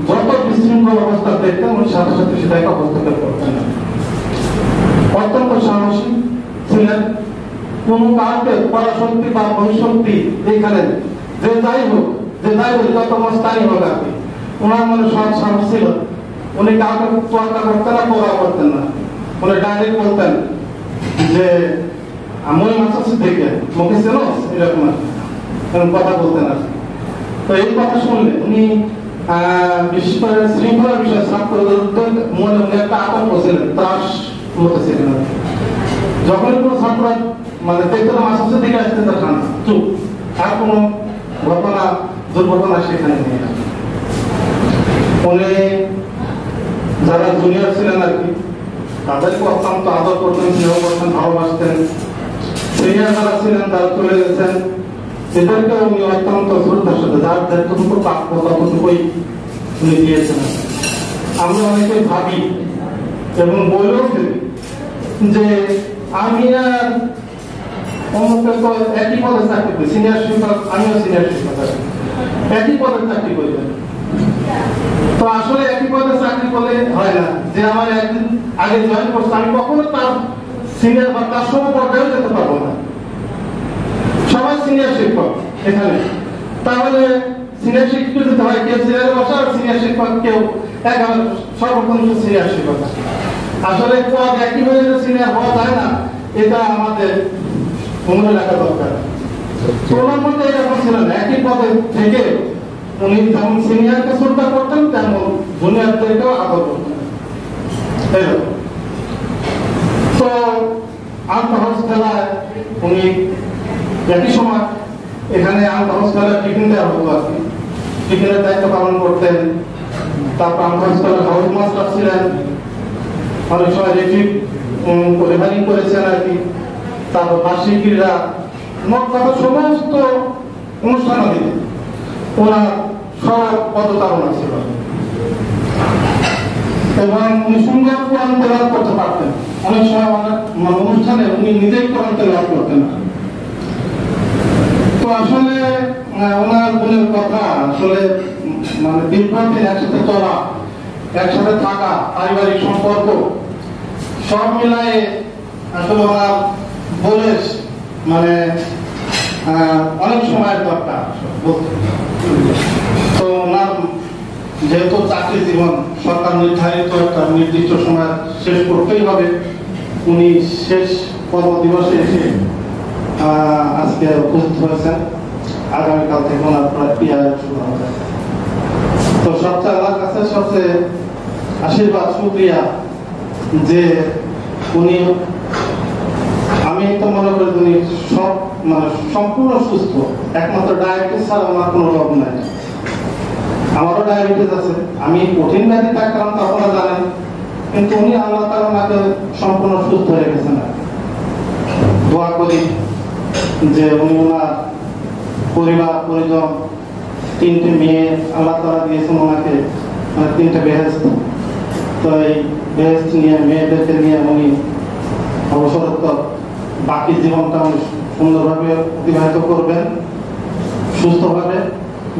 যত বিশৃঙ্খল অবস্থা দেখতেন উনি সাথে সাথে সেটাকে হস্তক্ষেপ করতেন না। অত্যন্ত সাহসী ছিলেন। কোন কাউকে পরাশক্তি বা বহিঃশক্তি এখানে যে যাই হোক যত মস্তানি হোক আর কি, ওনার মনে সৎ সাহস ছিল। উনি কাউকে তোয়াক্কা করতেন না, পোড়া করতেন না। উনি ডাইরেক্ট বলতেন যে মই মাসুদ থেকে মুখে ছিল এরকম কথা বলতেন আর। তো এই কথা শুনলে উনি বিশেষ করে শৃঙ্খলার বিষয়ে ছাত্রদের মনে উনি একটা আতঙ্ক ছিলেন, ত্রাস মতো ছিলেন। যখন কোনো ছাত্র মানে দেখতে মাসুদের দিকে আসতে দেখান চুপ, আর কোনো ঘটনা দুর্ঘটনা সেখানে নেই। উনি যারা জুনিয়র ছিলেন আর কি তাদেরকে অত্যন্ত আদর করতেন, স্নেহ করতেন, ভালোবাসতেন। সিনিয়র যারা ছিলেন তারা চলে গেছেন, এদেরকে উনি অত্যন্ত শ্রদ্ধার সাথে যার যতটুকু প্রাপ্য ততটুকুই উনি দিয়েছেন। আমরা অনেকে ভাবি এবং বলেও ফেলি যে আমি আর অমুকে তো একই পদে চাকরি করি, সিনিয়র শিক্ষক, আমিও সিনিয়র শিক্ষক আছি, একই পদে চাকরি করি। তো আসলে একই পদে চাকরি করলে হয় না। যে আমার একদিন আগে জয়েন করছে আমি কখনো তার সিনিয়র বা তার সম পর্যায়ে যেতে পারবো না। সবাই সিনিয়র শিক্ষক এখানে, তাহলে সিনিয়র শিক্ষক যেতে হয় কেউ সিনিয়র বসা আর সিনিয়র শিক্ষক কেউ একেবারে সর্বকনিষ্ঠ সিনিয়র শিক্ষক। আসলে পদ একই হয়ে যে সিনিয়র হওয়া যায় না, এটা আমাদের মনে রাখা দরকার। ওনার মধ্যে এরকম ছিল না, একই পদে থেকে উনি যেমন সিনিয়রকে শ্রদ্ধা করতেন তেমন জুনিয়রদেরকেও আদর করতেন। তো আন্তঃহজ খেলায় উনি একই সময় এখানে আন্তঃহজ খেলার টিফিন দেওয়া হতো আর কি, টিফিনের দায়িত্ব পালন করতেন। তারপর আন্তঃহজ খেলার হাউস মাস্টার ছিলেন, অনেক সময় রেফারিং করেছেন আর কি। তারপর বার্ষিক ক্রীড়া, মোট কথা সমস্ত অনুষ্ঠানাদি ওনার সব পদচারণা ছিল। এবং উনি সুন্দর কোরআন তেলাওয়াত করতে পারতেন। অনেক সময় অনেক অনুষ্ঠানে উনি নিজেই কোরআন তেলাওয়াত করতেন। তো আসলে ওনার গুণের কথা আসলে মানে দীর্ঘদিন একসাথে চলা, একসাথে থাকা, পারিবারিক সম্পর্ক সব মিলায়ে আসলে ওনার বয়স মানে অনেক সময়ের দরকার। তো ওনার যেহেতু চাকরি জীবন সরকার নির্ধারিত একটা নির্দিষ্ট সময় শেষ করতেই হবে, উনি শেষ কর্মদিবসে এসে আজকে উপস্থিত হয়েছেন। আগামীকাল থেকে ওনার ক্রিয়া শুরু হবে। তো সবচেয়ে আমার কাছে সবচেয়ে আশীর্বাদ শুকরিয়া যে উনি, আমি তো মনে করি উনি সব মানে সম্পূর্ণ সুস্থ, একমাত্র ডায়াবেটিস ছাড়া ওনার কোনো রোগ নাই। আমারও ডায়াবেটিস আছে, আমি কঠিন ব্যাধিতে আক্রান্ত আপনারা জানেন, কিন্তু উনি আল্লাহ তাআলা ওনাকে সম্পূর্ণ সুস্থ হয়ে গেছেন। দোয়া করি যে উনি ওনার পরিবার পরিজন, 3টে মেয়ে আল্লাহ তাআলা দিয়েছেন ওনাকে, মানে 3টে বেহেশত। তো এই বেহেশত নিয়ে মেয়েদেরকে নিয়ে উনি অবসরোত্তর বাকি জীবনটা উনি সুন্দরভাবে অতিবাহিত করবেন, সুস্থভাবে।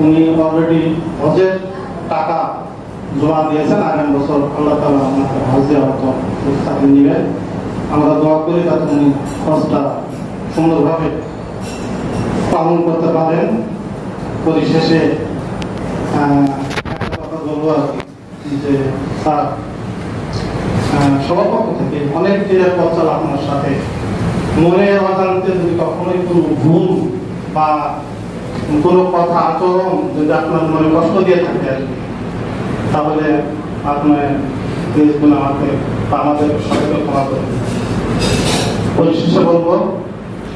উনি অলরেডি হজের টাকা জমা দিয়েছেন, আগামী বছর আল্লাহ তাআলা ওনাকে হজে হয়তো প্রস্তাবে নেবেন। আমরা দোয়া করি যাতে উনি হজটা সুন্দরভাবে পালন করতে পারেন। পরিশেষে একটা কথা বলবো আর কি, যে স্যার সবার পক্ষ থেকে অনেক দিনের পথ চলা আপনার সাথে, মনের অজান্তে যদি কখনোই কোনো ভুল বা কোনো কথা আচরণ যদি আপনার মনে কষ্ট দিয়ে থাকে আর কি, তাহলে আপনার আমাকে বা আমাদের সবাইকে ক্ষমা করবেন। পরিশেষে বলবো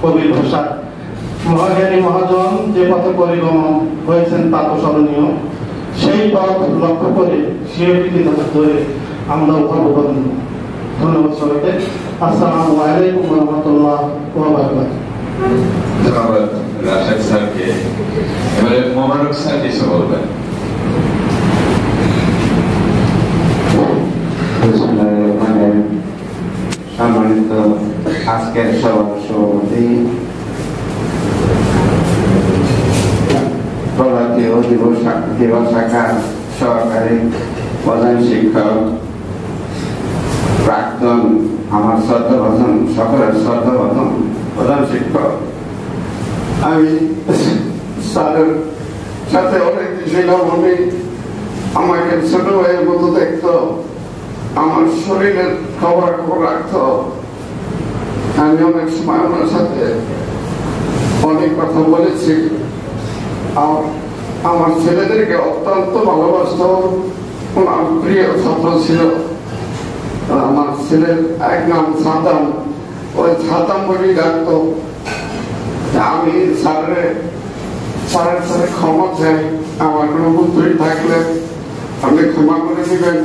কবির ভাষা, মহাজ্ঞানী মহাজন যে পথে পরিগমন হয়েছেন তা তো স্মরণীয়, সেই পথ লক্ষ্য করে শিরোপীতি ধরে আমরা অভিবাদন। ধন্যবাদ সবাইকে। আসসালামু আলাইকুম ওয়া রাহমাতুল্লাহি ওয়া বারাকাতুহু।
ধন্যবাদ রাশেদ স্যারকে। এবারে মোবারক স্যার কিছু বলবেন।
সম্মানিত আজকের সভাপতি প্রভাতী ও দিবস শাখার সহকারী প্রধান শিক্ষক, প্রাক্তন আমার শ্রদ্ধাভাজন, সকলের শ্রদ্ধাভাজন প্রধান শিক্ষক, আমি স্যারের সাথে অনেক ছিলাম। উনি আমাকে ছোট ভাইয়ের মতো দেখতো, আমার শরীরের খবর রাখতো। আমি অনেক সময় ওনার সাথে অনেক কথা বলেছি। আমার ছেলেদেরকে অত্যন্ত ভালোবাসত, ওনার প্রিয় ছাত্র ছিল। আমার ছেলের এক নাম সাদাম, ওই সাদাম বলেই ডাকতো। আমি স্যারের সাথে ক্ষমা চাই, আমার কোনো ভুল ত্রুটি থাকলে আপনি ক্ষমা করে দিবেন।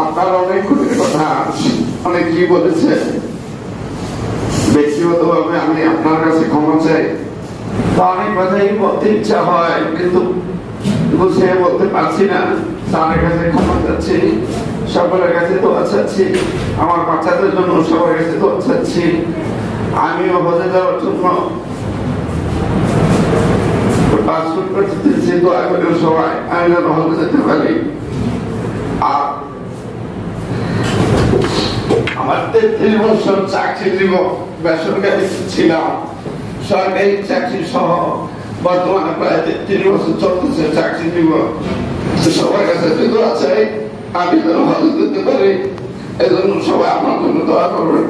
আপনার অনেকগুলির কথা অনেক কি বলেছে, ব্যক্তিগতভাবে আমি আপনার কাছে ক্ষমা চাই। অনেক কথাই বলতে ইচ্ছা হয়, কিন্তু বুঝিয়ে বলতে পারছি না। তাদের কাছে ক্ষমা চাচ্ছি, সকলের কাছে দোয়া চাচ্ছি, আমার বাচ্চাদের জন্য সবার কাছে দোয়া চাচ্ছি। আমিও হজে যাওয়ার জন্য পাসপোর্ট করতেছি, দোয়া করে সবাই আমি যেন হজে যেতে পারি। আর আমার 33 বছর চাকরি জীবন, বেসরকারি ছিলাম, সরকারি চাকরি সহ বর্তমানে প্রায় 33 বছর চলতেছে চাকরি জীবন। সবার কাছে দোয়া চাই, আমি যেন ভালো যেতে পারি। এজন্য সবাই আমার জন্য দোয়া করবেন।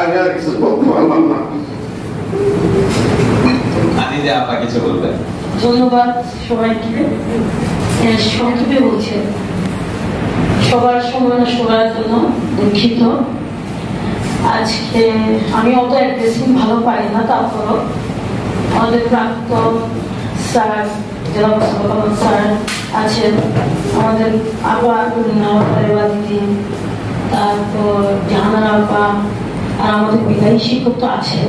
আমি আর কিছু বলতে পারলাম না।
কিছু বলবেন?
ধন্যবাদ সবাইকে। সংক্ষেপে বলছে, সবার সময় শোনার জন্য দুঃখিত। আজকে আমি অত অ্যাগ্রেসিভ ভালো পারি না, তারপরও আমাদের প্রাক্তন স্যার জেলা মোস্তফা স্যার আছেন, আমাদের আপা দিদি, তারপর জাহানারা আপা, আর আমাদের বিদায়ী শিক্ষক তো আছেন।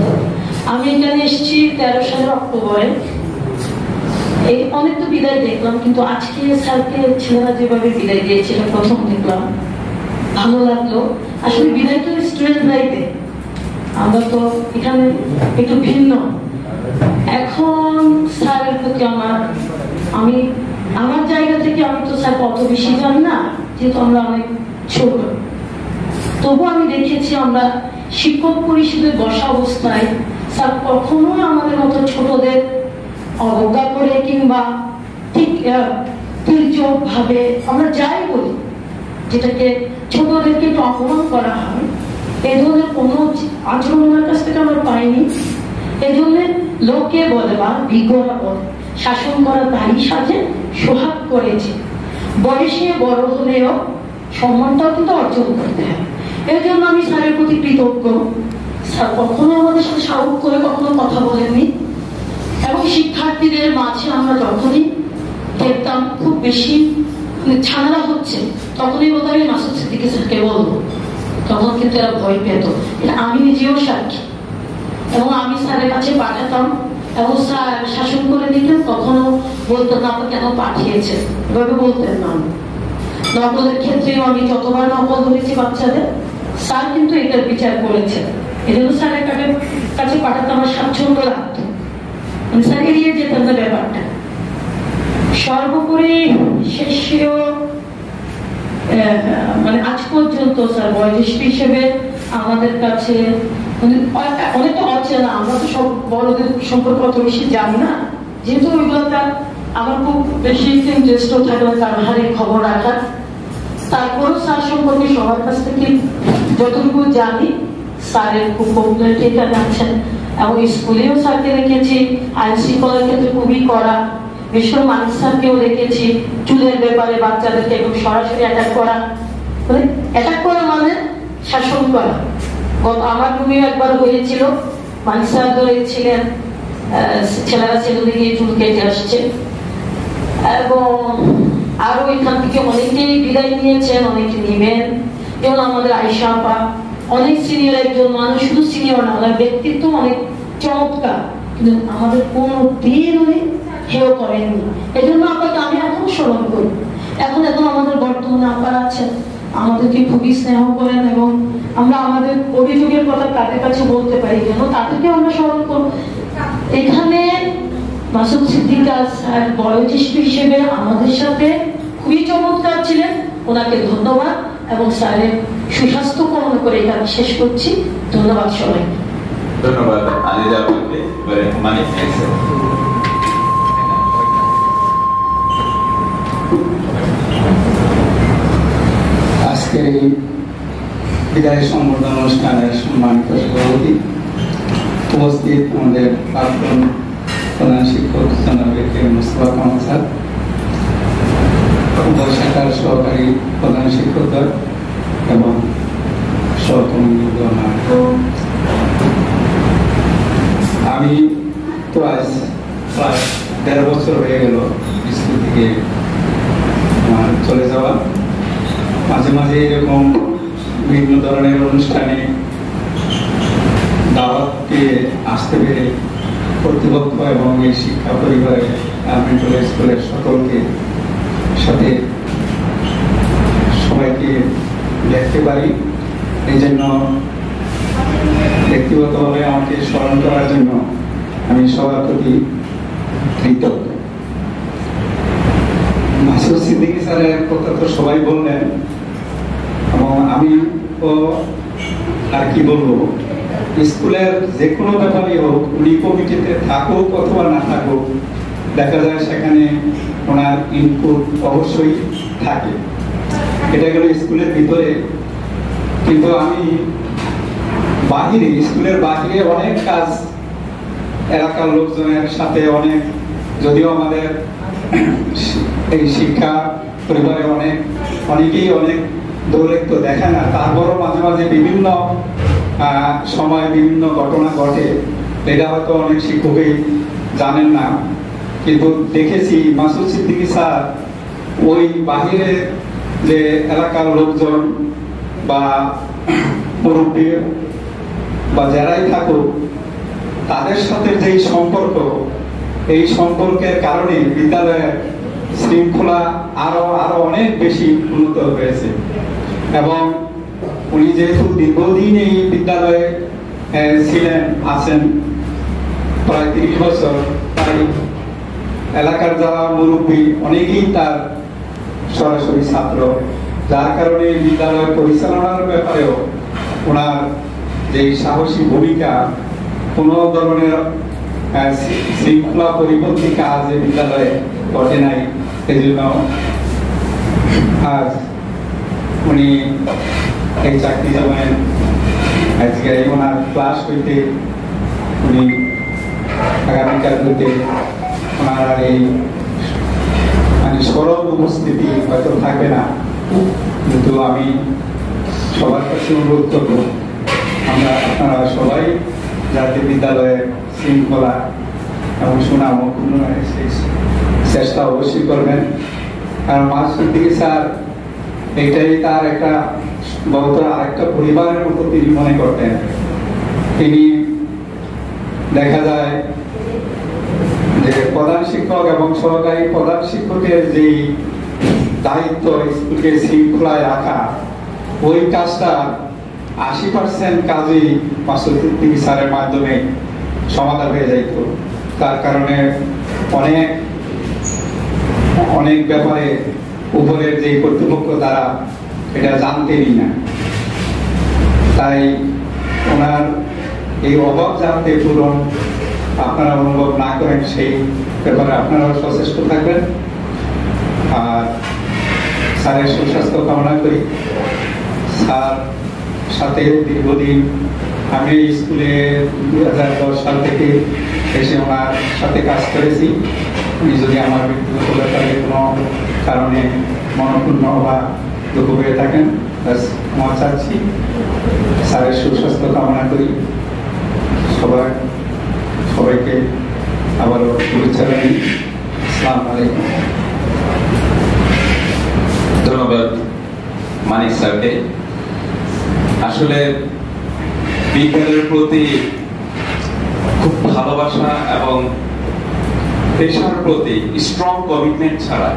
আমি এখানে এসেছি 13 সালের অক্টোবরে। এই অনেক তো বিদায় দেখলাম, কিন্তু আজকে স্যারকে ছেলেরা যেভাবে বিদায় দিয়েছিল প্রথম দেখলাম, ভালো লাগলো। আসলে বিদায় তো স্টুডেন্টরাই দেয়, আমরা তো এখানে একটু ভিন্ন। এখন স্যারের প্রতি আমি আমার জায়গা থেকে আমি তো স্যার অত বেশি জানি না, যেহেতু আমরা অনেক ছোট। তবু আমি দেখেছি আমরা শিক্ষক পরিষদে বসা অবস্থায় স্যার কখনো আমাদের মতো ছোটদের অবজ্ঞা করে কিংবা ঠিক তির্যক ভাবে আমরা যাই বলি, যেটাকে ছোটদেরকে একটু অপমান করা হয়, এই ধরনের কোনো আচরণ ওনার কাছ থেকে আমরা পাইনি। এই জন্য লোকে বলে বা বিজ্ঞরা বলে, শাসন করা তারই সাথে সোহাগ করেছে। বয়সে বড় হলেও সম্মানটাও কিন্তু অর্জন করতে হয়। এই জন্য আমি স্যারের প্রতি কৃতজ্ঞ। স্যার কখনো আমাদের সাথে সাহস করে কখনো কথা বলেননি, এবং শিক্ষার্থীদের মাঝে আমরা যখনই দেখতাম খুব বেশি ঝামেলা হচ্ছে, তখনই বলতে আমি মাসুদ সিদ্দিকী স্যারকে বলবো, তখন কিন্তু এরা ভয় পেত। এটা আমি নিজেও সাক্ষী। এবং আমি স্যারের কাছে পাঠাতাম, এবং স্যার শাসন করে দিতেন, কখনো বলতেন না আপনি কেন পাঠিয়েছেন, এভাবে বলতেন না। নকলের ক্ষেত্রেও আমি যতবার নকল ধরেছি বাচ্চাদের, স্যার কিন্তু এটার বিচার করেছেন। এই জন্য স্যারের কাছে পাঠাতে আমার স্বাচ্ছন্দ্য লাগতো, স্যার এড়িয়ে যেতেন না ব্যাপারটা। সর্বোপরি শেষেও মানে আজ পর্যন্ত স্যার বয়োজ্যেষ্ঠ হিসেবে আমাদের কাছে অনেকটা অচেনা। আমরা তো সব বড়দের সম্পর্কে অত বেশি জানি না, যেহেতু ওইগুলোটা আমার খুব বেশি ইন্টারেস্টও থাকে না তার হারে খবর রাখার। তারপরও স্যার সম্পর্কে সবার কাছ থেকে যতটুকু জানি, স্যারের খুব পপুলারিটি এখানে আছেন, এবং স্কুলেও স্যারকে রেখেছি, আইন শৃঙ্খলার ক্ষেত্রে খুবই কড়া। বিশেষ করে মানিক স্যারকেও রেখেছি চুলের ব্যাপারে বাচ্চাদেরকে একদম সরাসরি অ্যাটাক করা, মানে শাসন করা। আমার রুমেও একবার হয়েছিল, মানিক স্যার ছিলেন, ছেলেরা ছেলেদের গিয়ে চুল কেটে আসছে, এবং আরো এখান থেকে অনেকেই বিদায় নিয়েছেন, অনেকে নিবেন। যেমন আমাদের আয়েশা আপা অনেক সিনিয়র একজন মানুষ, শুধু সিনিয়র না, ওনার ব্যক্তিত্ব অনেক চমৎকার, কিন্তু আমাদের কোনো দিন উনি হেয় করেননি। এই জন্য আপাকে আমি এখন স্মরণ করি। এখন আমাদের বর্তমানে আপারা আছেন, আমাদেরকে খুবই স্নেহ করেন, এবং আমরা আমাদের অভিযোগের কথা তাদের কাছে বলতে পারি, যেন তাদেরকে আমরা স্মরণ করব। এখানে মাসুদ সিদ্দিকা স্যার বয়োজ্যেষ্ঠ হিসেবে আমাদের সাথে খুবই চমৎকার ছিলেন। ওনাকে ধন্যবাদ এবং স্যারের সুস্বাস্থ্য কামনা করে এখানে শেষ করছি। ধন্যবাদ সবাই।
ধন্যবাদ আলিজা আপনাকে। এবারে মানিক স্যার।
আজকের এই বিদায় সম্বর্ধনা অনুষ্ঠানের সম্মানিত সভাপতি, উপস্থিত আমাদের প্রাক্তন প্রধান শিক্ষক জনাব মোস্তফা কামাল স্যার, উভয় শাখার সহকারী প্রধান শিক্ষকগণ এবং সহকর্মীগণ, আমি তো আজ প্রায় ১.৫ বছর হয়ে গেল স্কুল থেকে চলে যাওয়া। মাঝে মাঝে এরকম বিভিন্ন ধরনের অনুষ্ঠানে দাওয়াত পেয়ে আসতে পেরে কর্তৃপক্ষ এবং এই শিক্ষা পরিবারের মেন্টাল স্কুলের সকলকে সাথে সবাইকে দেখতে পারি। এই জন্য ব্যক্তিগতভাবে আমাকে স্মরণ করার জন্য আমি সবার প্রতি কৃতজ্ঞ। মাসুদ সিদ্দিকী স্যারের কথা তো সবাই বললেন এবং আমি তো আর কি বলবো, স্কুলের যে কোনো ব্যাপারই হোক, উনি কমিটিতে থাকুক অথবা না থাকুক, দেখা যায় সেখানে ওনার ইনপুট অবশ্যই থাকে। এটা গেল স্কুলের ভিতরে। কিন্তু আমি বাহিরে, স্কুলের বাহিরে অনেক কাজ এলাকার লোকজনের সাথে অনেক, যদিও আমাদের এই শিক্ষা পরিবারে অনেকেই অনেক দৌড়েক্ত দেখে না, তারপরও মাঝে মাঝে বিভিন্ন সময় বিভিন্ন ঘটনা ঘটে। এটা হয়তো অনেক শিক্ষকই জানেন না, কিন্তু দেখেছি মাসুদ সিদ্দিকী স্যার ওই বাহিরে যে এলাকার লোকজন বা মুরব্বী বা যারাই থাকুক, তাদের সাথে যেই সম্পর্ক, এই সম্পর্কের কারণে বিদ্যালয়ের শৃঙ্খলা আরো অনেক বেশি উন্নত হয়েছে। এবং উনি যেহেতু দীর্ঘদিন এই বিদ্যালয়ে আছেন, প্রায় 30 বছর, তাই এলাকার যারা মুরব্বী অনেকেই তার সরাসরি ছাত্র, যার কারণে বিদ্যালয় পরিচালনার ব্যাপারেও ওনার যে সাহসী ভূমিকা, কোনো ধরনের শৃঙ্খলা পরিপন্থী কাজ বিদ্যালয়ে ঘটে নাই। এজন্য আজ উনি এই চাকরি জমায়েন, আজকে ওনার ক্লাস হইতে উনি আগামীকাল হইতে ওনার এই সরল উপস্থিতি হয়তো থাকবে না, কিন্তু আমি সবার কাছে অনুরোধ করব, আপনারা সবাই যাতে বিদ্যালয়ের শৃঙ্খলা এবং সুনাম চেষ্টা অবশ্যই করবেন। কারণ মাসুদ সিদ্দিকী স্যার এটাই তার একটা বহুত আরেকটা পরিবারের মতো তিনি মনে করতেন। তিনি দেখা যায় যে প্রধান শিক্ষক এবং সহকারী প্রধান শিক্ষকের যে দায়িত্ব স্কুলকে শৃঙ্খলায় রাখা, ওই কাজটা 80% কাজই মাসুদ সিদ্দিকী স্যারের মাধ্যমে সমাধান হয়ে যাইত। তার কারণে অনেক ব্যাপারে উপরের যে কর্তৃপক্ষ তারা এটা জানতেনই না। তাই ওনার এই অভাব যাতে পূরণ আপনারা অনুভব না করেন, সেই ব্যাপারে আপনারাও সচেষ্ট থাকবেন। আর স্যারের সুস্বাস্থ্য কামনা করি। স্যার সাথে দীর্ঘদিন আমি স্কুলে 2010 সাল থেকে এসে ওনার সাথে কাজ করেছি। উনি যদি আমার ব্যক্তিগত ব্যাপারে কোনো কারণে মনক্ষুণ্ণ বা দুঃখ পেয়ে থাকেন, ক্ষমা চাচ্ছি। স্যারের সুস্বাস্থ্য কামনা করি। সবাইকে আবারও শুভেচ্ছা জানাই। আসসালামু আলাইকুম।
ধন্যবাদ মানিক স্যারকে। আসলে বিজ্ঞানের প্রতি খুব ভালোবাসা এবং পেশার প্রতি স্ট্রং কমিটমেন্ট ছাড়া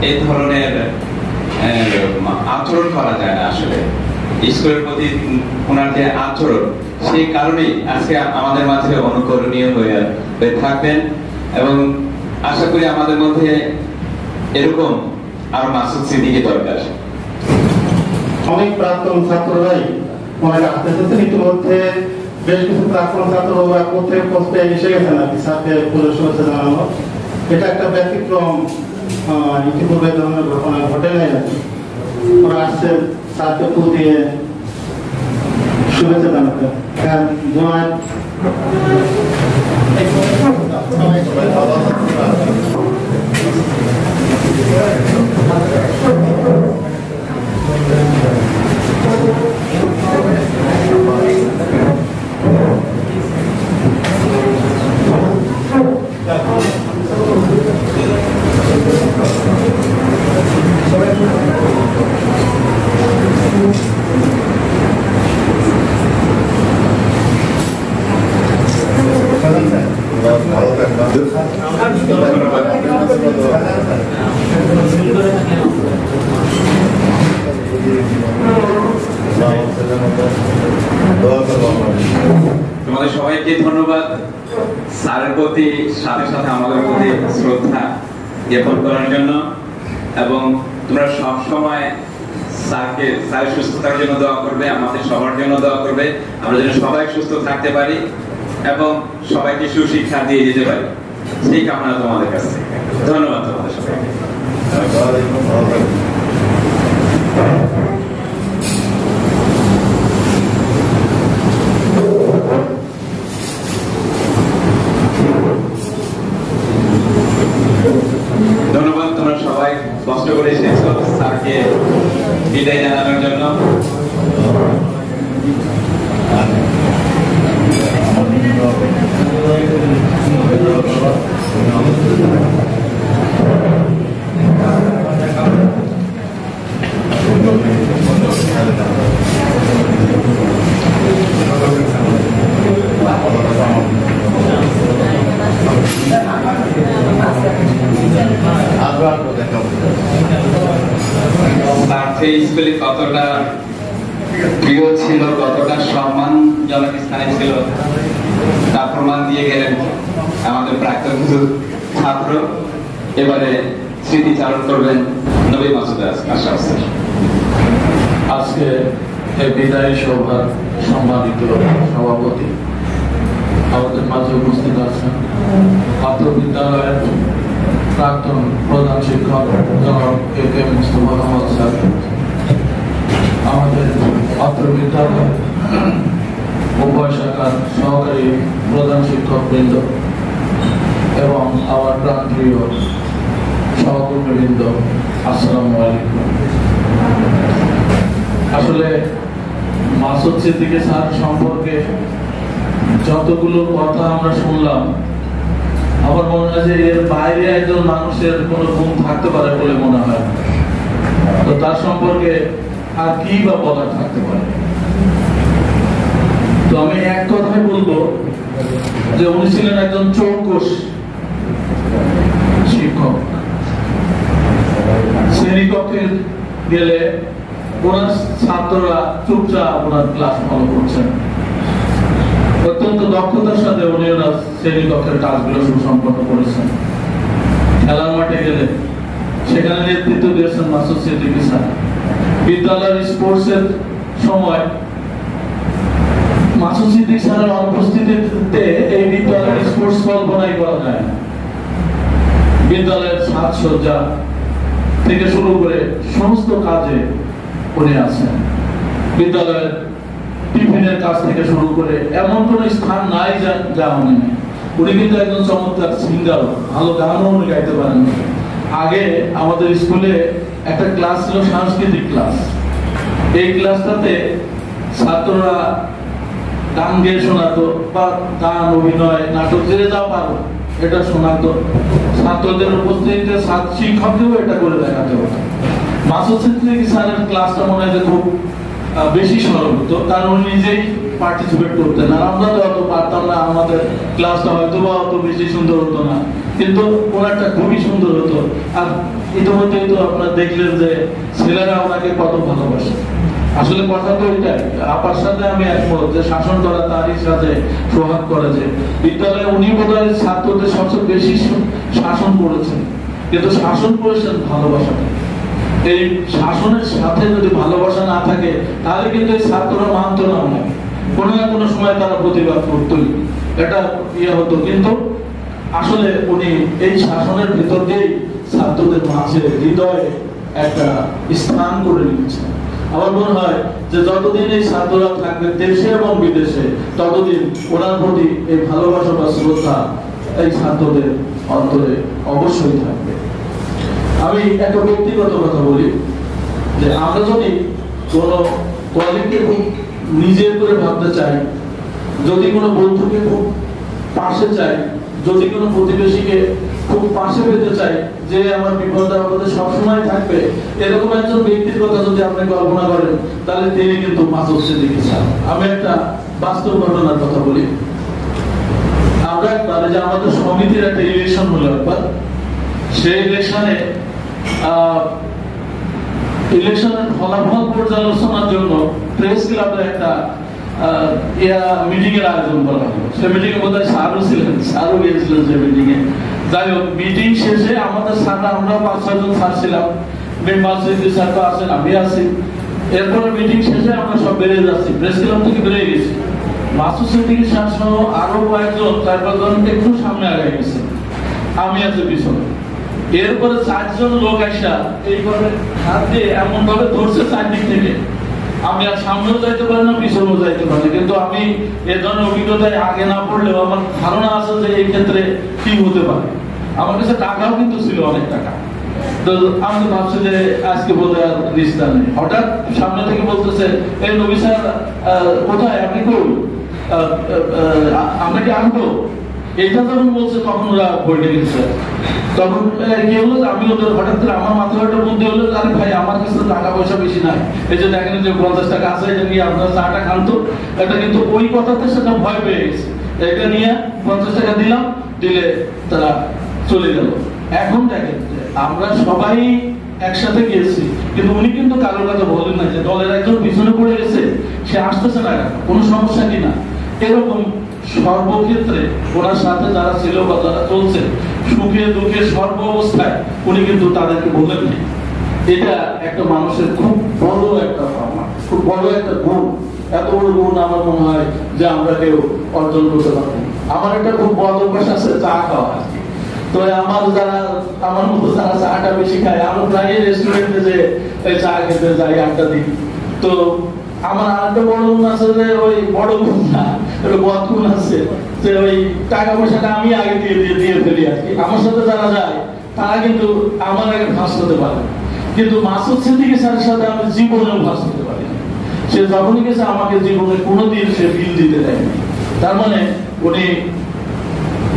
এই ধরনের আচরণ করা যায় না। আসলে স্কুলের প্রতি ওনার যে আচরণ, সেই কারণেই আজকে আমাদের মাঝে অনুকরণীয় হয়ে থাকবেন। এবং আশা করি আমাদের মধ্যে এরকম আরো মাসুদ সিদ্দিকী দরকার।
অনেক প্রাক্তন ছাত্ররাই মনে রাখতে চাচ্ছেন, ইতিমধ্যে বেশ কিছু প্রাক্তন ছাত্র বা প্রত্যেক পোস্টে এসে গেছেন আর কি স্যারকে শুভেচ্ছা জানানো। এটা একটা ব্যতিক্রম, ইতিপূর্বে ধরনের ঘটনা ঘটে নাই আর কি। ওরা আসছে স্যারকে ফুল দিয়ে শুভেচ্ছা জানাতে।
তোমাদের সবাইকে ধন্যবাদ স্যারের প্রতি, সাথে সাথে আমাদের প্রতি শ্রদ্ধা জ্ঞাপন করার জন্য। এবং তোমরা সব সময় স্যারের সুস্থতার জন্য দোয়া করবে, আমাদের সবার জন্য দোয়া করবে, আমরা যেন সবাই সুস্থ থাকতে পারি এবং সবাইকে সুশিক্ষা দিয়ে যেতে পারি, সেই কামনা তোমাদের কাছে। ধন্যবাদ তোমাদের সবাইকে। ধন্যবাদ, তোমরা সবাই কষ্ট করে এসেছো স্যারকে বিদায় জানানোর জন্য। স্কুলে কতটা প্রিয় ছিল, কতটা সম্মানজনক স্থানে ছিল তার প্রমাণ দিয়ে গেলেন আমাদের প্রাক্তন কিছু ছাত্র। এবারে স্মৃতিচারণ করবেন নবী মাসুদ আশরাফ স্যার।
আজকে এই বিদায়ী সভার সম্মানিত সভাপতি আমাদের মাঝে উপস্থিত আছেন আত্ম বিদ্যালয়ের প্রাক্তন প্রধান শিক্ষক জনাব কে মুস্তফা আহমদ স্যার, আমাদের আত্ম বিদ্যালয় উভয় শাখার সহকারী প্রধান শিক্ষক বৃন্দ এবং আমার প্রাণপ্রিয় সহকর্মী বৃন্দ, আসসালামু আলাইকুম। আসলে মাসুদ সিদ্দিকী স্যার সম্পর্কে যতগুলো কথা আমরা শুনলাম, আমার মনে হয় যে এর বাইরে একজন মানুষের কোনো গুণ থাকতে পারে বলে মনে হয়। তো তার সম্পর্কে আর কি বা বলার থাকতে পারে। তো আমি এক কথাই বলবো যে উনি ছিলেন একজন চৌকস শিক্ষক। শ্রেণীকক্ষে গেলে ওনার ছাত্ররা চুপচাপ ওনার ক্লাস ফলো করছেন। অত্যন্ত দক্ষতার সাথে উনি ওনার শ্রেণীকক্ষের কাজগুলো সুসম্পন্ন করেছেন। খেলার মাঠে গেলে সেখানে নেতৃত্ব দিয়েছেন মাসুদ সিদ্দিকী স্যার। বিদ্যালয়ের স্পোর্টসের সময় মাসুদ সিদ্দিকী স্যারের অনুপস্থিতিতে এই বিদ্যালয়ের স্পোর্টস কল্পনাই করা যায় না। বিদ্যালয়ের সাজসজ্জা থেকে শুরু করে সমস্ত কাজে উনি আছেন। বিদ্যালয়ের টিফিনের কাজ থেকে শুরু করে এমন কোন স্থান নাই যা উনি নেই। উনি কিন্তু একজন চমৎকার সিঙ্গার, ভালো গানও উনি গাইতে পারেন। আগে আমাদের স্কুলে একটা ক্লাস ছিল সাংস্কৃতিক ক্লাস। এই ক্লাসটাতে ছাত্ররা গান গেয়ে শোনাতো বা গান, অভিনয়, নাটক যে যা পারো এটা শোনাতো। ছাত্রদের উপস্থিতিতে শিক্ষককেও এটা করে দেখাতে হতো। মাসুদ সিদ্দিকী স্যারের ক্লাসটা মনে হয় যে খুব বেশি সরল হতো, কারণ উনি নিজেই পার্টিসিপেট করতেন। আর আমরা তো অত পারতাম না, আমাদের ক্লাসটা হয়তো বা অত বেশি সুন্দর হতো না, কিন্তু ওনারটা খুবই সুন্দর হতো। আর ইতিমধ্যেই তো আপনারা দেখলেন যে ছেলেরা ওনাকে কত ভালোবাসে। আসলে কথা তো এটাই, আপার সাথে আমি একমত যে শাসন করা তারই সাথে সোহাগ করে। যে বিদ্যালয়ে উনি বোধহয় ছাত্রদের সবচেয়ে বেশি শাসন করেছেন, কিন্তু শাসন করেছেন ভালোবাসা। এই শাসনের সাথে যদি ভালোবাসা না থাকে তাহলে কিন্তু এই ছাত্ররা মানত না, কোনো না কোনো সময় তারা প্রতিবাদ করতোই, এটা ইয়ে হতো। কিন্তু আসলে উনি এই শাসনের ভিতর দিয়েই ছাত্রদের মাঝে হৃদয়ে একটা স্থান করে নিয়েছেন। আমার মনে হয় যে যতদিন এই ছাত্ররা থাকবে দেশে এবং বিদেশে, ততদিন ওনার প্রতি এই ভালোবাসা বা শ্রদ্ধা এই ছাত্রদের অন্তরে অবশ্যই থাকবে। আমি একটা ব্যক্তিগত কথা বলি যে আমরা যদি কোনো কলিগকে খুব নিজের করে ভাবতে চাই, যদি কোনো বন্ধুকে খুব পাশে চাই, যদি কোনো প্রতিবেশীকে খুব পাশে পেতে চাই, যে আমার বিপদ আপদে সবসময় থাকবে, এরকম একজন ব্যক্তির কথা যদি আপনি কল্পনা করেন, তাহলে তিনি কিন্তু মাসুদ সিদ্দিকী স্যার। আমি একটা বাস্তব ঘটনার কথা বলি। আমরা একবার যে আমাদের সমিতির একটা ইলেকশন হলো একবার, সেই ইলেকশনের ফলাফল পর্যালোচনার জন্য প্রেস ক্লাবে একটা মিটিং এর আয়োজন করা হলো। সেই মিটিং এ বোধহয় স্যারও ছিলেন, স্যারও গিয়েছিলেন সেই মিটিং এ। যাই হোক, মিটিং শেষে আমাদের স্যাররা, আমরা 5-6 জন স্যার ছিলাম, মাসুদ স্যার তো আছেন, আমি আছি। এরপরে মিটিং শেষে আমরা সব বেরিয়ে যাচ্ছি, প্রেস ক্লাব থেকে বেরিয়ে গেছি। মাসুদ সিদ্দিকী স্যার সহ আরো কয়েকজন 4-5 জন একটু সামনে আগে গেছে, আমি আছি পিছনে। এরপরে 4 জন লোক আসা এইভাবে হাত দিয়ে এমন ভাবে ধরছে চারদিক থেকে, আমি আর সামনেও যাইতে পারি না, পিছনেও যাইতে পারি না। কিন্তু আমি এ ধরনের অভিজ্ঞতায় আগে না পড়লেও আমার ধারণা আছে যে এই ক্ষেত্রে কি হতে পারে। আমার কাছে টাকাও কিন্তু ছিল, অনেক টাকা। তো আমি তো ভাবছি যে আজকে বোধহয় আর রিস্তা নেই। হঠাৎ সামনে থেকে বলতেছে, এই নবী স্যার কোথায়, আপনি কই, আমরা কি আনবো? এটা যখন বলছে তখন ওরা বইটা কিনছে। তখন কি হলো, আমি ওদের হঠাৎ করে আমার মাথায় একটা বুদ্ধি হলো, আরে ভাই আমার কাছে টাকা পয়সা বেশি নাই, এই যে দেখেন যে 50 টাকা আছে, এটা নিয়ে আপনারা চাটা খান তো। এটা কিন্তু ওই কথাতে সেটা ভয় পেয়ে গেছে। এটা নিয়ে 50 টাকা দিলাম, দিলে তারা চলে গেল। এখন দেখেন আমরা সবাই একসাথে গিয়েছি, কিন্তু উনি কিন্তু কারোর কথা বলেন না যে দলের একজন পিছনে পড়ে গেছে, সে আসতেছে না, কোনো সমস্যা কিনা। এরকম সর্বক্ষেত্রে ওনার সাথে যারা ছিল বা যারা চলছে, সুখে দুঃখে সর্ব অবস্থায় উনি কিন্তু তাদেরকে বলেন না। এটা একটা মানুষের খুব বড় একটা পাওনা, খুব বড় একটা গুণ। এত বড় গুণ আমার মনে হয় যে আমরা কেউ অর্জন করতে পারবো। আমার একটা খুব বড় অভ্যাস আছে, চা খাওয়া। তো আমার মতো যারা চাটা বেশি খায়, আমরা প্রায় রেস্টুরেন্টে যে চা খেতে যাই, আড্ডা দিই। তো আমার আরেকটা বড় গুণ আছে যে ওই বড় গুণ না, বদ গুণ আছে যে ওই টাকা পয়সাটা আমি আগে দিয়ে ফেলি আর কি। আমার সাথে যারা যায় তারা কিন্তু আমার আগে ফাঁস হতে পারে, কিন্তু মাসুদ সিদ্দিকী স্যারের সাথে আমি জীবনেও ফাঁস হতে পারি। সে যখনই গেছে আমাকে জীবনে কোনোদিন সে বিল দিতে দেয়নি। তার মানে উনি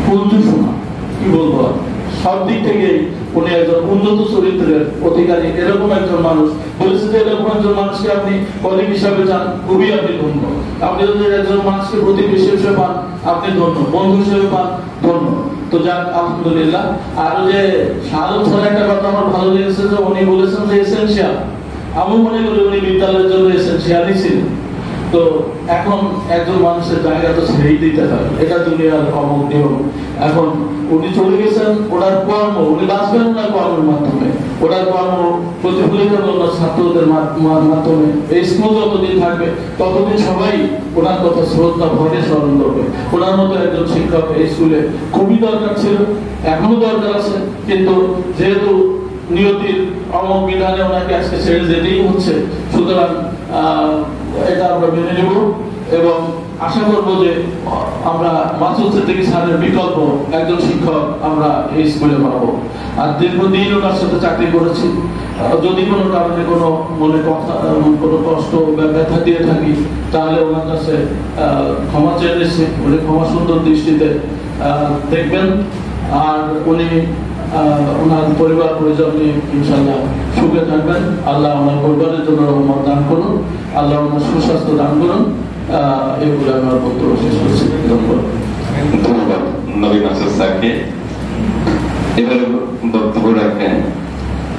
কঞ্জুস না, কি বলবো, সব দিক থেকে উনি একজন উন্নত চরিত্রের অধিকারী। এরকম একজন মানুষ বলেছে যে এরকম একজন মানুষকে আপনি কলিগ হিসাবে চান, খুবই আপনি ধন্য। আপনি যদি একজন মানুষকে প্রতিবেশী হিসেবে পান, আপনি ধন্য, বন্ধু হিসেবে পান, ধন্য। তো যাক, আলহামদুলিল্লাহ। আর যে শাহরুখ স্যার একটা কথা আমার ভালো লেগেছে যে উনি বলেছেন যে এসেনশিয়াল, আমি মনে করি উনি বিদ্যালয়ের জন্য এসেনশিয়ালই ছিলেন। তো এখন একজন মানুষের জায়গা তো ছেড়েই দিতে হয়, এটা দুনিয়ার অমুক নিয়ম। এখন উনি চলে গেছেন, ওনার কর্ম, উনি বাঁচবেন ওনার কর্মের মাধ্যমে, ওনার কর্ম প্রতিফলিত হবে ছাত্রদের মাধ্যমে। এই স্কুল যতদিন থাকবে ততদিন সবাই ওনার কথা শ্রদ্ধা ভরে স্মরণ করবে। ওনার মতো একজন শিক্ষক এই স্কুলে খুবই দরকার ছিল, এখনো দরকার আছে। কিন্তু যেহেতু নিয়তির অমুক বিধানে ওনাকে আজকে ছেড়ে যেতেই হচ্ছে, সুতরাং এটা আমরা মেনে নেব এবং আশা করবো যে আমরা মাসুদ সিদ্দিকী স্যারের বিকল্প একজন শিক্ষক আমরা এই স্কুলে পাবো। আর দীর্ঘদিন ওনার সাথে চাকরি করেছি, যদি কোনো কারণে কোনো মনে কথা, কোনো কষ্ট ব্যথা দিয়ে থাকি, তাহলে ওনার কাছে ক্ষমা চেয়ে এসেছি। উনি ক্ষমা সুন্দর দৃষ্টিতে দেখবেন। আর উনি ওনার পরিবার পরিজন নিয়ে ইনশাআল্লাহ সুখে থাকবেন। আল্লাহ ওনার পরিবারের জন্য রহমত দান করুন, আল্লাহ ওনার সুস্বাস্থ্য দান করুন। এগুলো আমার বক্তব্য শেষ করছি।
ধন্যবাদ নবী মাসুদ স্যারকে। এবারে বক্তব্য রাখবেন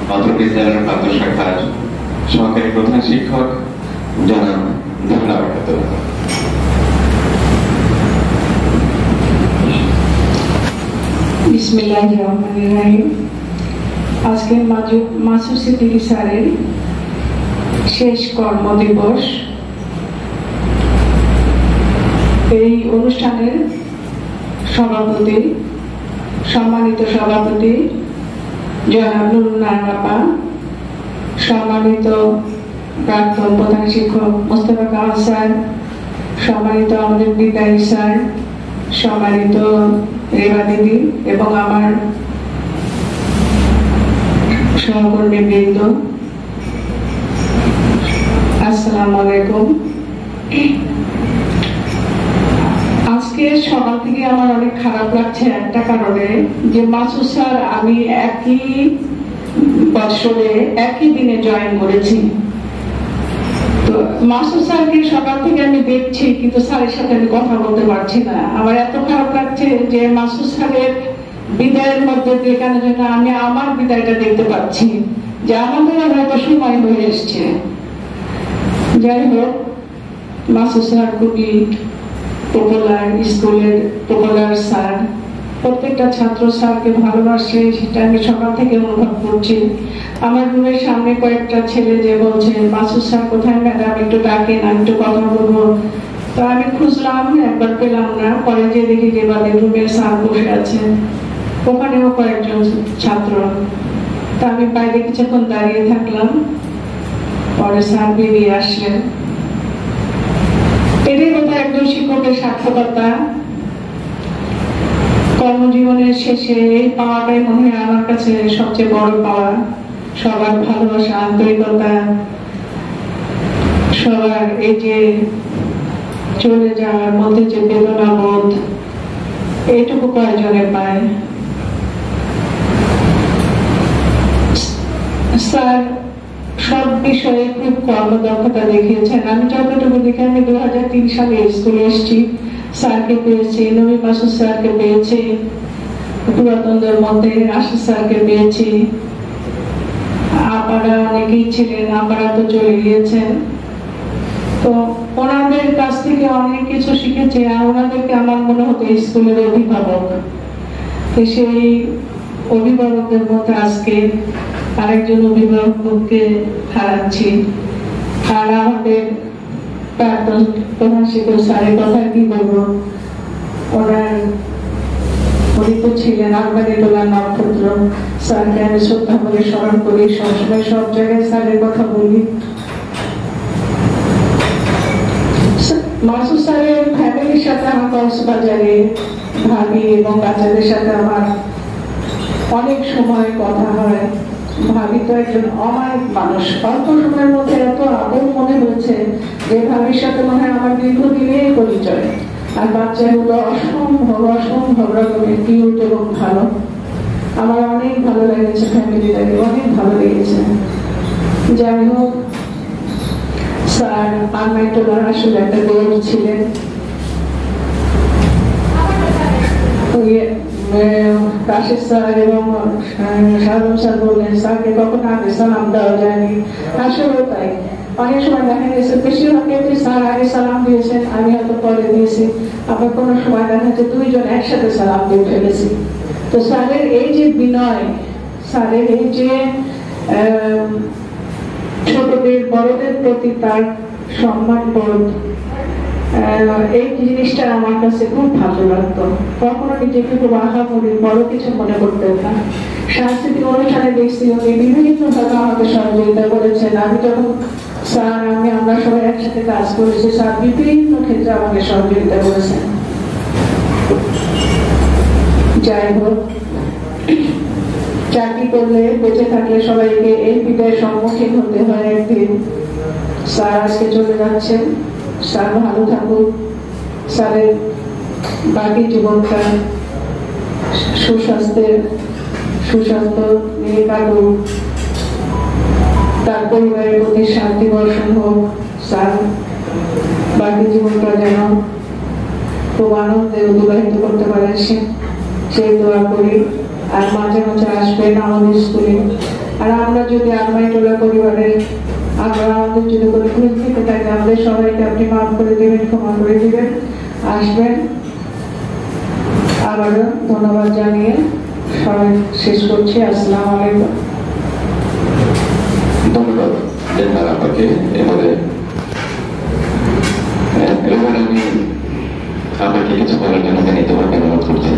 মাতৃ বিদ্যালয়ের প্রান্ত শাখার সহকারী প্রধান শিক্ষক জনাব ধন্যবাদ।
বিসমিল্লাহির রহমানির রহিম। আজকে মাসুদ সিদ্দিকী স্যারের শেষ কর্মদিবস। এই অনুষ্ঠানের সভাপতি, সম্মানিত সভাপতি জনাব নুরুন নারায়ণ আপা, সম্মানিত প্রাক্তন প্রধান শিক্ষক মোস্তফা কামাল স্যার, সম্মানিত আমাদের বিদায়ী স্যার, সম্মানিত রেবা দিদি এবং আমার সহকর্মী বৃন্দ, আসসালামু আলাইকুম। আজকে সকাল থেকে আমার অনেক খারাপ লাগছে একটা কারণে, যে মাসুদ স্যার আমি একই বছরে একই দিনে জয়েন করেছি। তো মাসুদ স্যারকে সকাল থেকে আমি দেখছি, কিন্তু স্যারের সাথে আমি কথা বলতে পারছি না। আমার এত খারাপ লাগছে যে মাসুদ স্যারের বিদায়ের মধ্যে দিয়ে কেন যেন আমি আমার বিদায়টা দেখতে পাচ্ছি, যে আমাদের হয়তো সময় হয়ে এসছে। যাই হোক, মাসুদ স্যার খুবই পপুলার, স্কুলের পপুলার স্যার, প্রত্যেকটা ছাত্র স্যারকে ভালোবাসে, সেটা আমি সকাল থেকে অনুভব করছি। আমার রুমের সামনে কয়েকটা ছেলে যে বলছে মাসুদ স্যার কোথায় ম্যাডাম, একটু ডাকেন, আমি একটু কথা বলবো। তো আমি খুঁজলাম, একবার পেলাম না, পরে যে দেখি যে বাদের রুমের স্যার বসে আছেন, ওখানেও কয়েকজন ছাত্র। তা আমি বাইরে কিছুক্ষণ দাঁড়িয়ে থাকলাম, পরে স্যার বেরিয়ে আসলেন। এটাই বোধহয় একজন শিক্ষকের সার্থকতা। কর্মজীবনের শেষে এই পাওয়াটাই মনে হয় আমার কাছে সবচেয়ে বড় পাওয়া। সবার ভালোবাসা, আন্তরিকতা, সবার এই যে চলে যাওয়ার মধ্যে যে বেদনা বোধ, এইটুকু কয়েকজনে পায়। স্যার সব বিষয়ে খুব কর্মদক্ষতা দেখিয়েছেন। আমি যতটুকু দেখি, আমি 2003 সালে স্কুলে এসেছি, স্যারকে পেয়েছি, নবী মাসুদ স্যারকে পেয়েছি, পুরাতনদের মধ্যে আশিস স্যারকে পেয়েছি, আপারা অনেকেই ছিলেন, আপারা তো চলে গিয়েছেন। তো ওনাদের কাছ থেকে অনেক কিছু শিখেছি, আর ওনাদেরকে আমার মনে হতো স্কুলের অভিভাবক। তো সেই অভিভাবকদের মধ্যে আজকে আরেকজন অভিভাবককে হারাচ্ছি। আর আমাদের প্রাক্তন প্রধান শিক্ষক স্যারের কথা কি বলবো, উনি তো ছিলেন আলমারিটোলা নক্ষত্র। স্যারকে আমি শ্রদ্ধা করে স্মরণ করি, সবসময় সব জায়গায় স্যারের কথা বলি। মাসুদ স্যারের ফ্যামিলির সাথে আমার কক্সবাজারে ভাবি এবং বাচ্চাদের সাথে আমার অনেক সময় কথা হয়। ভাবি তো একজন অমায়িক মানুষ, অল্প সময়ের মধ্যে এত আপন মনে হয়েছে যে ভাবির সাথে মনে হয় আমার দীর্ঘদিনের পরিচয়। আর বাচ্চাগুলো অসম্ভব অসম্ভব রকমের কিউট এবং ভালো। আমার অনেক ভালো লেগেছে, ফ্যামিলিটাকে অনেক ভালো লেগেছে। যাই হোক, স্যার আলমারিটোলার আসলে একটা দেব ছিলেন। কাশিস স্যার এবং শাহরুম স্যার বললেন স্যারকে কখনো আগে সালাম দেওয়া যায়নি। আসলে তাই, অনেক সময় দেখা গেছে বেশিরভাগ ক্ষেত্রে স্যার আগে সালাম দিয়েছেন, আমি হয়তো পরে দিয়েছি। আবার কোনো সময় দেখা যাচ্ছে দুইজন একসাথে সালাম দিয়ে ফেলেছি। তো স্যারের এই যে বিনয়, স্যারের এই যে ছোটদের বড়দের প্রতি তার সম্মান বোধ, এই জিনিসটা আমার কাছে খুব ভালো লাগতো। কখনো নিজেকে খুব আহামরি বড় কিছু মনে করতেন না। সাংস্কৃতিক অনুষ্ঠানে দেখছি উনি বিভিন্ন ভাবে আমাকে সহযোগিতা করেছেন। আমি যখন স্যার আমরা সবাই একসাথে কাজ করেছি, স্যার বিভিন্ন ক্ষেত্রে আমাকে সহযোগিতা করেছেন। যাই হোক, চাকরি করলে বেঁচে থাকলে সবাইকে এই বিদায়ের সম্মুখীন হতে হয় একদিন। স্যার আজকে চলে যাচ্ছেন, স্যার ভালো থাকুক, স্যারের বাকি জীবনটা সুস্বাস্থ্য নিয়ে কাটুক, তার পরিবারের প্রতি শান্তি বর্ষণ হোক, স্যার বাকি জীবনটা যেন খুব আনন্দে অতিবাহিত করতে পারে সেই দোয়া করি। আর মাঝে মাঝে আসবেন আমাদের স্কুলে। আর আমরা যদি আলমারিটোলা পরিবারের আমরা আমাদের যদি কোনো ভুল থেকে থাকে আমাদের সবাইকে আপনি মাফ করে দেবেন, ক্ষমা করে দিবেন, আসবেন। আবারও ধন্যবাদ জানিয়ে সবাই শেষ করছি। আসসালামু আলাইকুম।
ধন্যবাদ আপনাকে। এবারে আমি আপনাকে কিছু বলার জন্য নিতে পারবেন অনুরোধ করছি।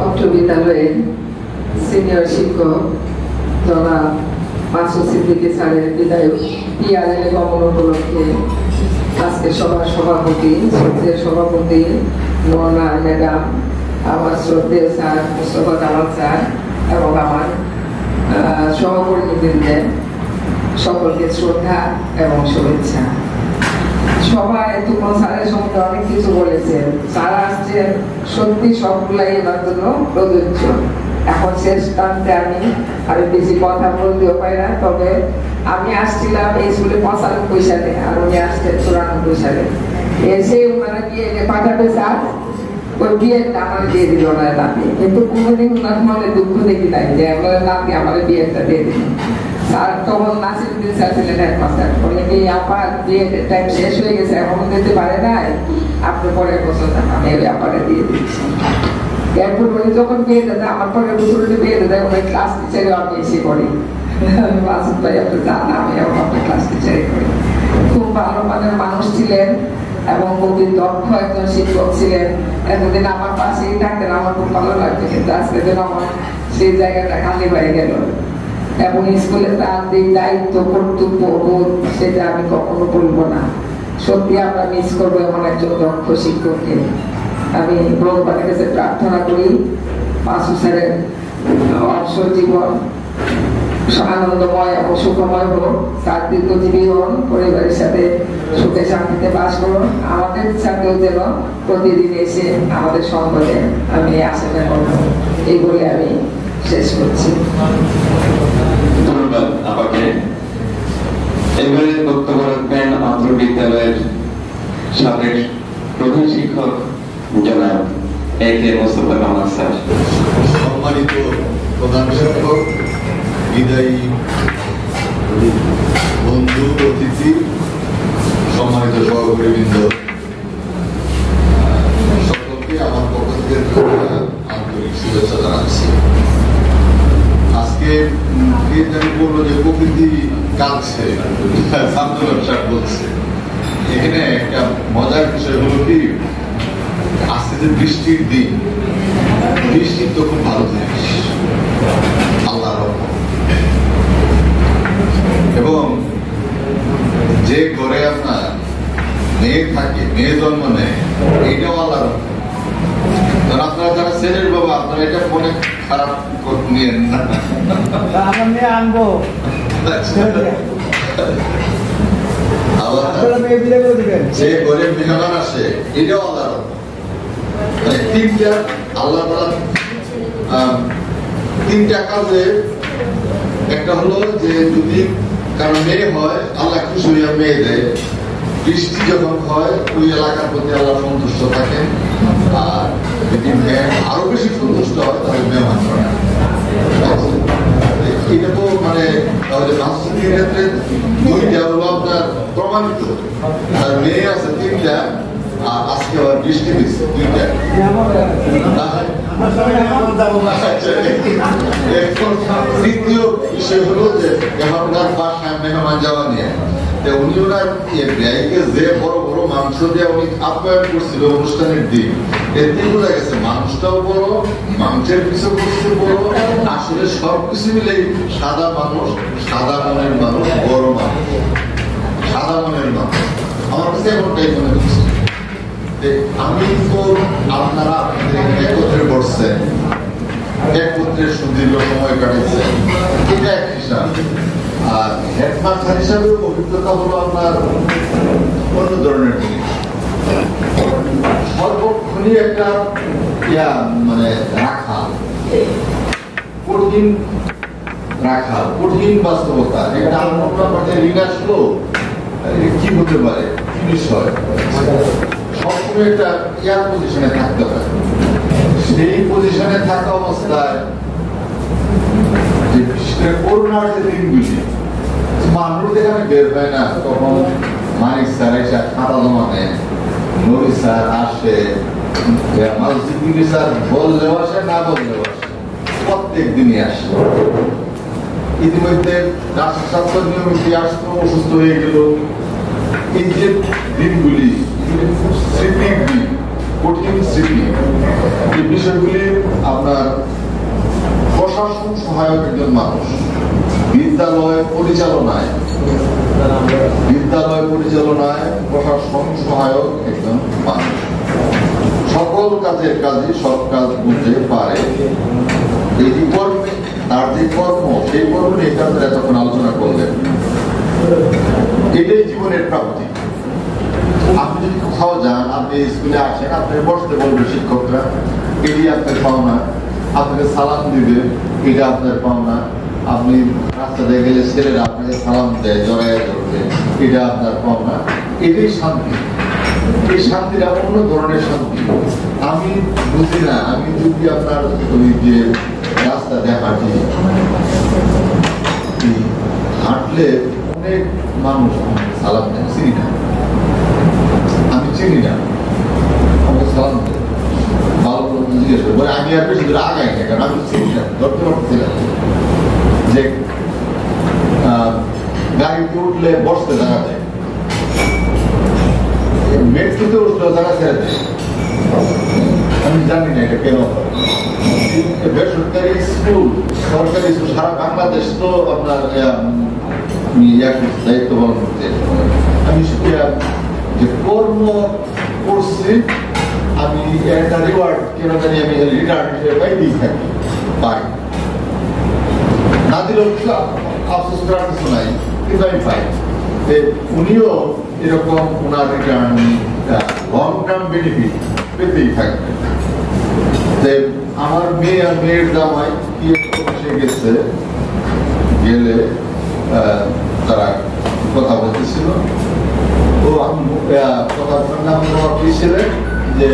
অত্র বিদ্যালয়ের সিনিয়র শিক্ষক জনাব মাসুদ সিদ্দিকী স্যারের বিদায় পিআরএল গমন উপলক্ষে আজকে সভার সভাপতি, শ্রদ্ধেয় সভাপতি নোনা ম্যাডাম, আমার শ্রদ্ধেয় স্যার মোস্তফা জামাল স্যার এবং আমার সহকর্মীদের সকলকে শ্রদ্ধা এবং শুভেচ্ছা। সবাই এতক্ষণ স্যারের সম্বন্ধে অনেক কিছু বলেছেন। স্যার আসছেন সত্যি সবগুলাই ওনার জন্য প্রযোজ্য। এখন শেষ প্রান্তে আমি আরো বেশি কথা বলতেও পারি না, তবে আমি আসছিলাম এই স্কুলে 95 সালে আর উনি আসছেন 94 সালে। এসে ওনারা বিয়ে পাঠাবে স্যার, ওই বিয়েটা আমার দিয়ে দিল ওনার নামে, কিন্তু কোনোদিন ওনার মনে দুঃখ দেখি নাই যে ওনার নামে আমার বিয়েটা দিয়ে দিল। স্যার তখন নাসিরুদ্দিন স্যার ছিলেন হেডমাস্টার, বলে কি আপার বিয়ের টাইম শেষ হয়ে গেছে, এখনো দিতে পারে নাই, আপনি পরের বছর আমি ওই আপারে দিয়ে দিচ্ছি। এরপর উনি যখন বিয়ে দেয় আমার পরের বছর বিয়ে দেয়, ওই ক্লাস টিচারে আমি এসে করি। মাসুদ ভাই আপনি জান আমি এখন আপনার ক্লাস টিচারে করি। খুব ভালো মানের মানুষ ছিলেন এবং খুবই দক্ষ একজন শিক্ষক ছিলেন। এতদিন আমার পাশেই থাকতেন, আমার খুব ভালো লাগতো, কিন্তু আজকে যেন আমার সেই জায়গাটা খালি হয়ে গেল। এবং স্কুলে তার দিক দায়িত্ব কর্তব্য বোধ সেটা আমি কখনো বলবো না। সত্যি আমরা মিস করবো এমন একজন দক্ষ শিক্ষককে। আমি ভগবানের কাছে প্রার্থনা করি মাসুদ স্যারের অবসর জীবন আনন্দময় এবং সুখময় হোক, তার দীর্ঘজীবী হন, পরিবারের সাথে সুখে শান্তিতে বাস করুন। আমাদের সাথেও যেন প্রতিদিন এসে আমাদের সঙ্গ দেন, আমি আশা করব। এই বলে আমি শেষ করছি।
ধন্যবাদ আপনাকে। এবারে বক্তব্য রাখবেন অত্র বিদ্যালয়ের সাবেক প্রধান শিক্ষক জনাব এ.কে. মোস্তফা কামাল স্যার।
সম্মানিত প্রধান শিক্ষক, বিদায়ী বন্ধু, অতিথি, সম্মানিত সহকর্মীবৃন্দ, সকলকে আমার পক্ষ থেকে আন্তরিক শুভেচ্ছা জানাচ্ছি। আজকে আমি বলবো যে প্রকৃতি কাঁদছে, ছাত্র ব্যবসা বলছে। এখানে একটা মজার বিষয় হলো কি, আজকে যে বৃষ্টির দিন, বৃষ্টি তো খুব ভালো জিনিস, আল্লাহর রহমত। এবং যে ঘরে আপনার মেয়ে থাকে, মেয়ে জন্ম নেয়, এইটাও আল্লাহর রহমত। কারণ আপনারা যারা ছেলের বাবা, আপনারা এটা মনে খারাপ নিয়েন না,
আমার মেয়ে আনবো,
যে ঘরে মেহমান আসে এটাও আল্লাহর রহমত। মানে তিনটা আল্লাহ তিনটা কাজে, একটা হলো যে যদি কারণ মেয়ে হয় আল্লাহ খুশি হইয়া মেয়ে দেয়, বৃষ্টি যখন হয় ওই এলাকার প্রতি আল্লাহ সন্তুষ্ট থাকেন, আর যদি মেয়ে আরো বেশি সন্তুষ্ট হয় তাহলে মেহমান করে। এটা তো মানে বাস্তবিক ক্ষেত্রে দুইটা হলো আপনার প্রমাণিত, আর মেয়ে আছে তিনটা, আর আজকে আবার বৃষ্টি দিচ্ছে দুইটা। তৃতীয় বিষয় হলো যে এখনকার বাসায় মেহমান যাওয়া নিয়ে উনি ওনার যে বড় বড় মাংস দিয়ে উনি আপ্যায়ন করছিল অনুষ্ঠানের দিন, এতে বোঝা গেছে মানুষটাও বড়, মাংসের কিছু বস্তু বড়, আসলে সবকিছু মিলে সাদা মানুষ, সাদা মনের মানুষ, বড় মানুষ, সাদা মনের মানুষ। আমার কাছে এমনটাই মনে হচ্ছে। আমি তো আপনারা একত্রে পড়ছেন, একত্রে সুদীর্ঘ সময় কাটাইছেন, এটা এক হিসাব। আর হেডমাস্টার হিসাবে অভিজ্ঞতা হলো আপনার অন্য ধরনের জিনিস। সর্বক্ষণই একটা মানে রাখা, কঠিন রাখা, কঠিন বাস্তবতা। একটা আমরা মানে ঋণ আসলো কি হতে পারে, কি বিষয়, সবসময় একটা এয়ার পজিশনে থাকতে হয়। সেই পজিশনে থাকা অবস্থায় যে বিশেষ করে করোনার যে দিনগুলি মানুষ যেখানে বের হয় না, তখন মানিক স্যার এসে খাতা জমা নেয়, নবী স্যার আসে, মালসিদ্দিকি স্যার বললেও আসে, না বললেও আসে, প্রত্যেক দিনই আসে। ইতিমধ্যে রাষ্ট্র স্বাস্থ্য নিয়মিত আসতো, অসুস্থ হয়ে গেল। এই যে দিনগুলি স্মৃতির দিন, কঠিন স্মৃতি, এই বিষয়গুলি আপনার প্রশাসন সহায়ক একজন মানুষ, বিদ্যালয় পরিচালনায় প্রশাসন সহায়ক একজন মানুষ, সকল কাজের কাজে সব কাজ বুঝতে পারে। এই কর্মে তার যে কর্ম, সেই কর্ম নিয়ে আপনারা এতক্ষণ আলোচনা করলেন, এটাই জীবনের প্রাপ্তি। আপনি যদি কোথাও যান, আপনি স্কুলে আসেন, আপনার বসতে বলবে শিক্ষকরা, এটি আপনার পাওনা, আপনাকে সালাম দিবে, এটা আপনার পাওনা। আপনি রাস্তা দিয়ে গেলে ছেলেরা আপনাকে সালাম দেয়, জড়াইয়া ধরবে, এটা আপনার পাওনা। এটাই শান্তি। এই শান্তিটা অন্য ধরনের শান্তি। আমি বুঝি না, আমি যদি আপনার ওই যে রাস্তা দিয়ে হাঁটলে অনেক মানুষ সালাম দেয়, চিনি না, আমি চিনি না, আমাকে সালাম দেয়, ভালো করে জিজ্ঞেস করে, আমি আর বেশি দূরে আগাই না, কারণ আমি চিনি না, ধরতে পারছিলাম যে গাড়িতে উঠলে বসতে জায়গা দেয়, মেট্রোতে উঠলেও জায়গা ছেড়ে দেয়। আমি জানি না এটা কেন। বেসরকারি স্কুল, সরকারি স্কুল সারা বাংলাদেশ তো আপনার দায়িত্ব পালন করতে, আমি যে কর্ম করছি, আমি একটা রিওয়ার্ড কেন জানি আমি রিটার্ন হিসেবে পাইতেই থাকি, পাই না দিলেও আফসোস করার কিছু নাই, কিন্তু আমি পাই। উনিও এরকম ওনার রিটার্ন লং টার্ম বেনিফিট পেতেই থাকবে। আমার মেয়ে আর মেয়ের জামাই কি এসে গেছে, গেলে তারা কথা বলতেছিল, তো আমি কথা বললাম কি ছিলেন যে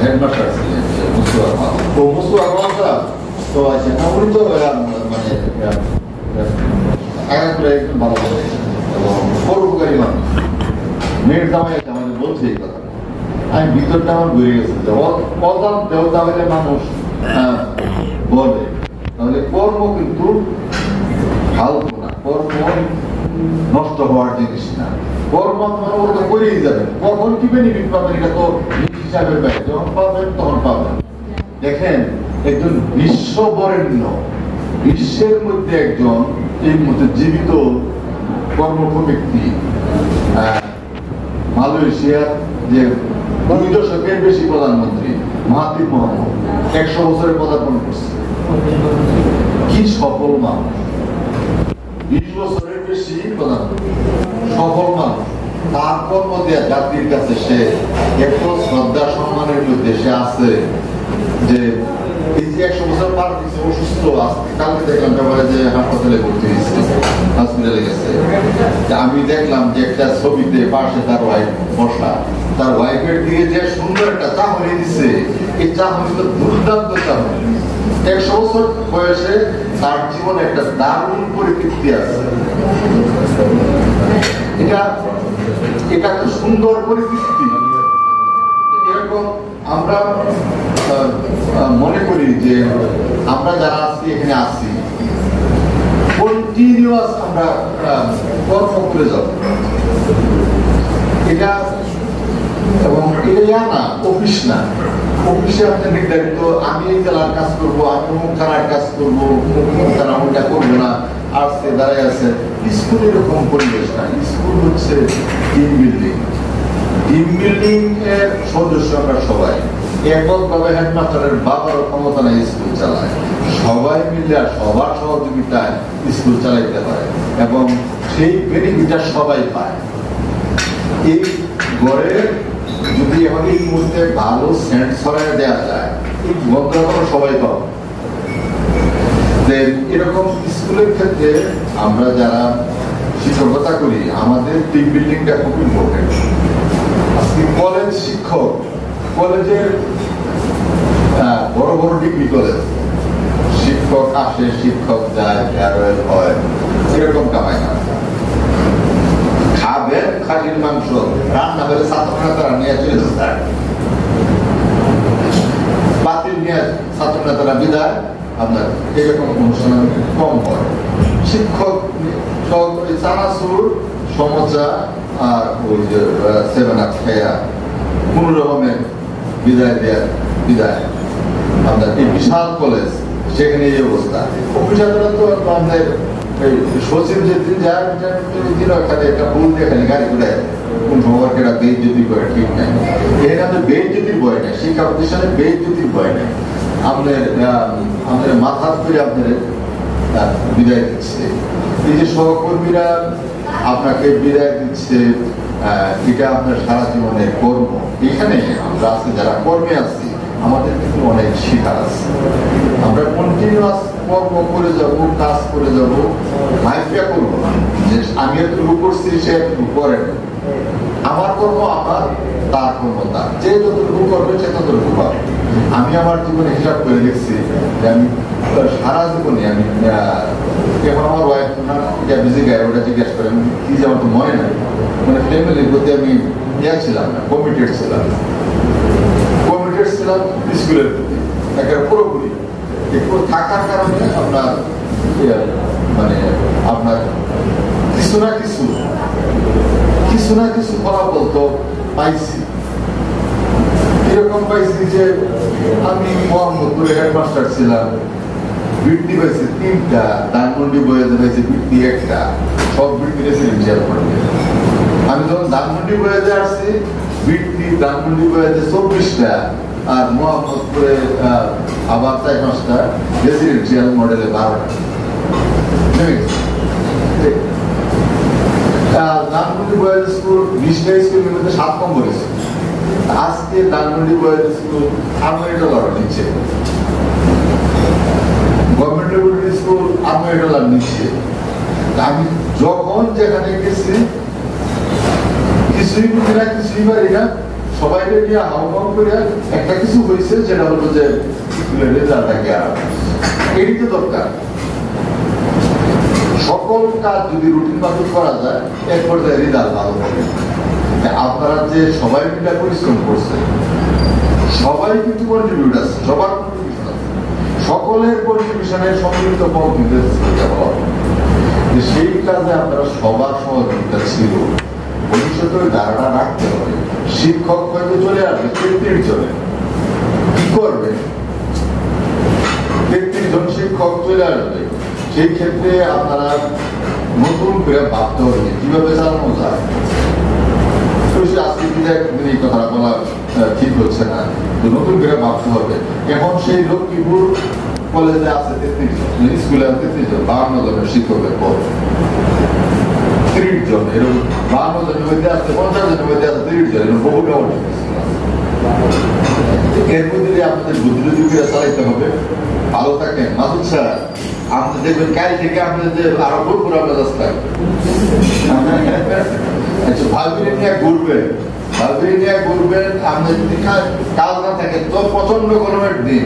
হেডমাস্টার ছিলেন মুস্তুফা রহমান, তো আছে না, উনি তো মানে একজন ভালো এবং পরোপকারী মানুষ। মেয়ের জামাই আমাদের বলছে এই কথা, আমি ভিতরটা আমার ঘুরে গেছে যে অজান দেবতা হলে মানুষ বলে, তাহলে কর্ম কিন্তু ফালতু না, কর্ম নষ্ট হওয়ার জিনিস না, কর্ম ওরা তো করেই যাবেন, কখন কি বেনিফিট পাবেন এটা তো হিসাবের বাইরে, যখন পাবেন তখন পাবেন। দেখেন একজন বিশ্ববরেণ্য, বিশ্বের মধ্যে একজন এই মধ্যে জীবিত কর্মঠ ব্যক্তি, মালয়েশিয়ার যে 2 দশকের বেশি প্রধানমন্ত্রী মাহাথির মোহাম্মদ 100 বছরে পদার্পণ করছে। কি সফল মানুষ, 20 বছরের বেশি প্রধানমন্ত্রী, সফল মানুষ। তার কর্ম দেয়া জাতির কাছে সে এত শ্রদ্ধা সম্মানের মধ্যে সে আছে যে এই যে 100 বছর পার হয়েছে, অসুস্থ, কালকে দেখলাম ব্যাপারে যে হাসপাতালে ভর্তি হয়েছে, হসপিটালে গেছে। আমি দেখলাম যে একটা ছবিতে পাশে তার ওয়াইফ বসা, তার ওয়াইফের দিকে যে সুন্দর একটা চাহনি দিচ্ছে, এই চাহনি তো দুর্দান্ত চাহনি। 100 বছর বয়সে তার জীবনে একটা দারুণ পরিতৃপ্তি আছে। এটা একটা সুন্দর পরিতৃপ্তি। এরকম আমরা মনে করি যে আমরা যারা আছি এখানে আছি, কন্টিনিউয়াস আমরা কর্ম করে যাব, এটা এবং এটা না অফিস না, অফিসে আপনার নির্ধারিত আমি এই জেলার কাজ করবো, আমি অমুক থানার কাজ করবো, অমুক থানা ওটা করবো না, আসছে দাঁড়ায় আছে। স্কুল এরকম পরিবেশ না, স্কুল হচ্ছে টিম বিল্ডিং। টিম বিল্ডিং এর সদস্য আমরা সবাই, এককভাবে হেডমাস্টারের বাবারও ক্ষমতা নেই স্কুল চালায়, সবাই মিলে সবার সহযোগিতায় স্কুল চালাইতে পারে এবং সেই বেনিফিটটা সবাই পায়। এই গড়ে যদি এখন এই মুহূর্তে ভালো সেন্ট ছড়ায় দেওয়া যায়, এই গন্ধটা সবাই পাবো। এরকম স্কুলের ক্ষেত্রে আমরা যারা শিক্ষকতা করি, আমাদের টিম বিল্ডিংটা খুব ইম্পর্টেন্ট। আজকে কলেজ শিক্ষক, কলেজের বড় বড় ডিগ্রি কলেজ, শিক্ষক আসে, শিক্ষক যায়, ফেয়ারওয়েল হয়, এরকম কামাই না। খাবেন খাসির মাংস, রান্না করে ছাত্ররা তারা নিয়ে চলে যায়, বাতিল নিয়ে ছাত্ররা তারা বিদায়। আপনার এরকম অনুষ্ঠান কম হয়। শিক্ষক সহকারী চানাচুর, সমোসা আর ওই যে 7 আপ খেয়া কোন রকমের বিদায় দেওয়ার বিদায়। আপনার এই বিশাল কলেজ, সেখানে এই অবস্থা। অফিসাররা তো আপনাদের সচিব যেদিন যায় একটা ফুল দিয়ে খালি গাড়ি করে কোন খবরকে বেইজ্জতি করে, ঠিক নাই। এখানে আমাদের বেইজ্জতির ভয় নেই, শিক্ষা প্রতিষ্ঠানে বেইজ্জতির ভয় নেই। আমাদের মাথা করে আপনাদের বিদায় দিচ্ছে। এই যে সহকর্মীরা আপনাকে বিদায় দিচ্ছে, এটা আপনার সারা জীবনের কর্ম। এখানে আমরা আছি যারা কর্মে আছি, আমাদের কিন্তু অনেক শিকার আছে। আমরা কন্টিনিউয়াস কর্ম করে যাবো, কাজ করে যাবো, মাইফিয়া করবো না যে আমি এতটুকু করছি সে এতটুকু করেন। আমার কর্ম আমার, তার কর্ম তার। যে যতটুকু করবে সে ততটুকু পাবে। আমি আমার জীবনে হিসাব করে দেখছি যে আমি সারা জীবনে আমি এখন আমার ওয়াইফ ওটা বিজি গায়ে ওটা জিজ্ঞেস করে আমি কি যে আমার তো মনে নাই, মানে ফ্যামিলির প্রতি আমি ছিলাম না, কমিটেড ছিলাম স্কুলের প্রতি একটা পুরোপুরি। একটু থাকার কারণে আপনার মানে আপনার কিছু না কিছু ফলাফল তো পাইছি। এরকম পাইছি যে আমি মোহাম্মদপুরে হেডমাস্টার ছিলাম, বৃত্তি পাইছি 3টা, ধানমন্ডি বইয়েতে পাইছি বৃত্তি 1টা, সব বৃত্তি রেসিডেন্সিয়াল পড়বে। আমি যখন ধানমন্ডি বইয়েতে আসছি, বৃত্তি ধানমন্ডি বইয়েতে 24টা, আর মোহাম্মদপুরে আবার 4-5টা, রেসিডেন্সিয়াল মডেলে 12টা। ধানমন্ডি বয়েজ স্কুল 20টা স্কুলের মধ্যে 7 নম্বর স্কুল। আজকে ধানমন্ডি বয়েজ স্কুল $8 নিচ্ছে, গভর্নমেন্ট স্কুল $8 নিচ্ছে। আমি যখন যেখানে গেছি কিছুই বুঝি না, কিছুই পারি না, সবাইকে নিয়ে হাউমাউ করে একটা কিছু হয়েছে, যেটা হলো যে স্কুলের রেজাল্টটাকে আর এটি তো দরকার। সকল কাজ যদি রুটিন মাফিক করা যায়, এক পর্যায়ে রেজাল্ট ভালো হবে। আপনারা যে সবাই মিলে পরিশ্রম করছে, সবাই কিন্তু কন্ট্রিবিউট আছে, সবার কন্ট্রিবিউশন আছে, সকলের কন্ট্রিবিউশনের সম্মিলিত ফল কিন্তু সেই কাজে আপনারা সবার সহযোগিতা ছিল। ভবিষ্যতে ধারণা রাখতে হবে। শিক্ষক হয়তো চলে আসবে 33 জনে, কি করবে? 33 জন শিক্ষক চলে আসবে, সেই ক্ষেত্রে আপনারা নতুন করে ভাবতে হবে কিভাবে চালানো যায়। আজকে এই কথাটা বলা ঠিক হচ্ছে না, নতুন করে ভাবতে হবে। এখন সেই লক্ষ্মীপুর কলেজে আছে 33 জন, স্কুলে আছে 33 জন, 52 জনের শিক্ষকের পদ 30 জন, এরকম 52 জনের মধ্যে আছে 50 জনের মধ্যে আছে 30 জন, এরকম বহু ব্যবস্থা। এর মধ্যে আপনাদের বুদ্ধি করে চালাইতে হবে। ভালো থাকেন। মাসুদ স্যার, আপনি দেখবেন কাল থেকে আপনাদের আরো ভরপুর আপনার রাস্তায় ভালবিরি নিয়ে ঘুরবেন, আপনার যদি কাজ না থাকে তো প্রচন্ড গরমের দিন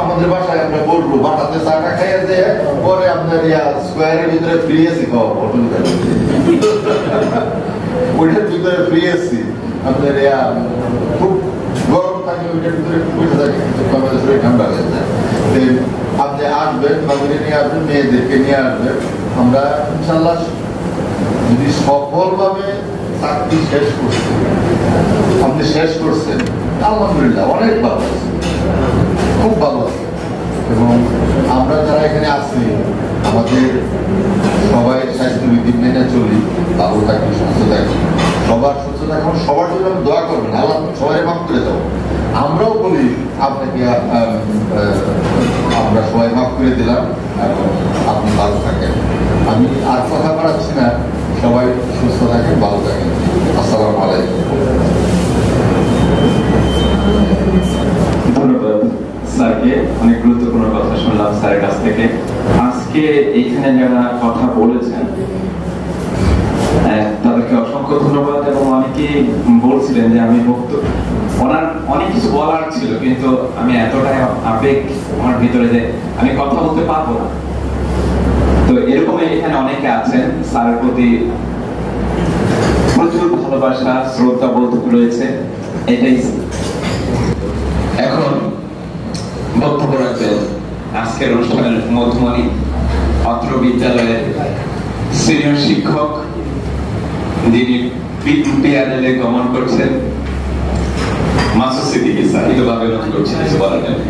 আমাদের বাসায় আমরা বলবো, বাসাতে চাটা খাইয়ে দিয়ে পরে আপনার স্কোয়ারের ভিতরে ফ্রি এসি খাওয়া, ওইটার ভিতরে ফ্রি এসি আপনার খুব গরম থাকে, ওইটার ভিতরে বসে থাকে, শরীর ঠান্ডা হয়ে যায়। আপনি আসবেন, ফ্যামিলি নিয়ে আসবেন, মেয়েদেরকে নিয়ে আসবেন। আমরা ইনশাল্লাহ যদি সফলভাবে চাকরি শেষ করছেন, আপনি শেষ করছেন, আলহামদুলিল্লাহ অনেক ভালো আছে, খুব ভালো আছে। এবং আমরা যারা এখানে আছি, আমাদের সবাই স্বাস্থ্যবিধি মেনে চলি, ভালো থাকি, সুস্থ থাকি, সবার সুস্থ থাকি, সবার জন্য দোয়া করবেন, আল্লাহ সবাই মাফ করে দেবো। আমরাও বলি আপনাকে, আমরা সবাই মাফ করে দিলাম এবং আপনি ভালো থাকেন। আমি আর কথা বাড়াচ্ছি না, সবাই সুস্থ থাকেন, ভালো থাকেন। আসসালামু আলাইকুম।
ধন্যবাদ স্যারকে, অনেক গুরুত্বপূর্ণ কথা শুনলাম স্যারের কাছ থেকে। আজকে এইখানে যারা কথা বলেছেন তাদেরকে অসংখ্য ধন্যবাদ। এবং অনেকেই বলছিলেন যে আমি বক্তব্য ওনার অনেক কিছু বলার ছিল, কিন্তু আমি এতটাই আবেগ আমার ভিতরে যে আমি কথা বলতে পারবো না। তো এরকম এখানে অনেকে আছেন, স্যারের প্রতি প্রচুর ভালোবাসা, শ্রদ্ধা বোধ রয়েছে। এটাই এখন বক্তব্য রাখবেন আজকের অনুষ্ঠানের মধ্যমণি, অত্র বিদ্যালয়ের সিনিয়র শিক্ষক, যিনি PRL এ গমন করছেন, মাসুদ সিদ্দিকী স্যার। ভাবে অনুরোধ করছি কিছু বলার জন্য।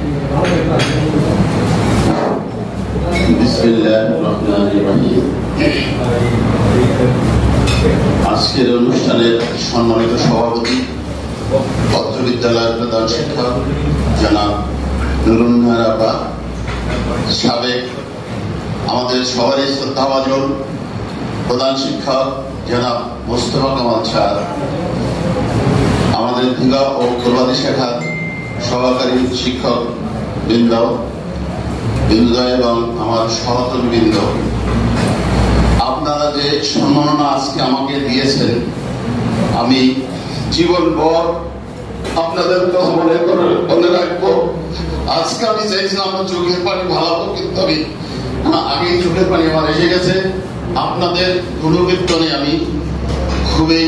বিসমিল্লাহির রহমানির রহিম। আজকের অনুষ্ঠানের সম্মানিত সভাপতি, অত্র বিদ্যালয়ের প্রধান শিক্ষক জনাব নুরুন্নাহার আপা, সাবেক আমাদের সবারই শ্রদ্ধাভাজন প্রধান শিক্ষক জনাব মোস্তফা কামাল স্যার, আমাদের দিঘা ও কোরবানি শাখার সহকারী শিক্ষক বৃন্দ এবং আমার সহকর্মী বৃন্দ, আপনারা যে সম্মাননা আজকে আমাকে দিয়েছেন, আমি জীবনভর আপনাদের কথা মনে রাখবো। আজকে আমি চাইছিলাম আমার চোখের পানি ভালাবো, কিন্তু আমি আগেই চোখের পানি আমার এসে গেছে। আপনাদের গুণকীর্তনে আমি খুবই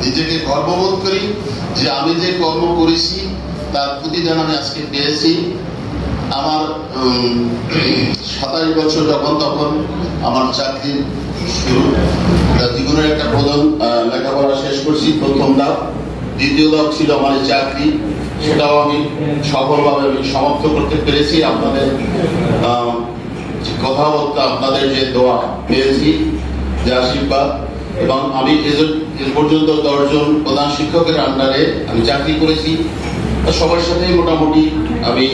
নিজেকে গর্ববোধ করি যে আমি যে কর্ম করেছি তার প্রতিদান আমি আজকে পেয়েছি। আমার 27 বছর যখন তখন আমার চাকরি শুরু, জীবনের একটা প্রধান লেখাপড়া শেষ করছি, প্রথম ধাপ। দ্বিতীয় ধাপ ছিল আমার চাকরি, সেটাও আমি সফলভাবে সমাপ্ত করতে পেরেছি। আপনাদের কথাবার্তা, আপনাদের যে দোয়া পেয়েছি, যে আশীর্বাদ, এবং আমি এ পর্যন্ত 10 জন প্রধান শিক্ষকের আন্ডারে আমি চাকরি করেছি। সবার সাথে মোটামুটি আমি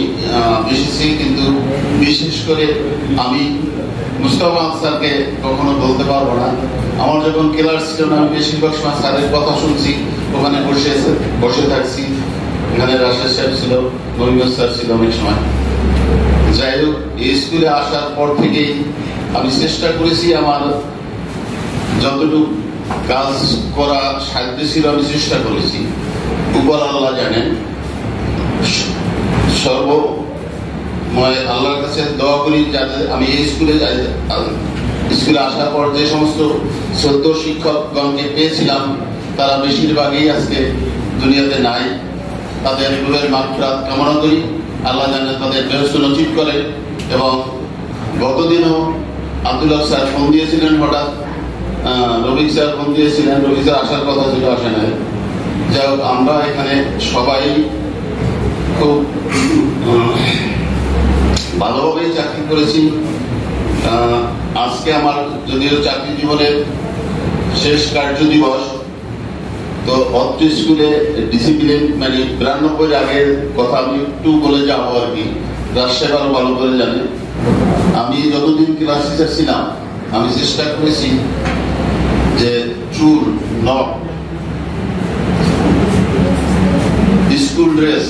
মিশেছি, কিন্তু বিশেষ করে আমি মুস্তাফা স্যারকে কখনো বলতে পারবো না। আমার যখন ক্লাস ছিল না, আমি বেশিরভাগ সময় স্যারের কথা শুনছি, ওখানে বসে থাকছি। এখানে রাশেদ সাহেব ছিল, মহিমুদ স্যার ছিল অনেক সময়। যাই হোক, এই স্কুলে আসার পর থেকেই আমি চেষ্টা করেছি আমার যতটুকু কাজ করা সাধ্য ছিল আমি চেষ্টা করেছি। উপর আল্লাহ জানেন, সর্বময় আল্লাহর কাছে দোয়া করি যাতে আমি এই স্কুলে আসার পর যে সমস্ত শ্রদ্ধ শিক্ষকগণকে পেয়েছিলাম তারা বেশিরভাগই আজকে দুনিয়াতে নাই। তাদের রূহের মাগফিরাত কামনা করি, আল্লাহ জানে তাদের বেহেশত নসিব করে। এবং গতদিনও আব্দুল্লাহ স্যার ফোন দিয়েছিলেন, হঠাৎ রফিক স্যার ফোন দিয়েছিলেন, রফিক স্যার আসার কথা ছিল, আসে নাই। যাই হোক, আমরা এখানে সবাই খুব ভালোভাবেই চাকরি করেছি। আজকে আমার যদিও চাকরি জীবনের শেষ কার্য দিবস, তো অত্র স্কুলে ডিসিপ্লিন 92 আগের কথা আমি একটু বলে যাবো আর কি। রাজশাহী আরো ভালো করে জানে, আমি যতদিন ক্লাস টিচার ছিলাম আমি চেষ্টা করেছি যে চুল, নখ, স্কুল ড্রেস,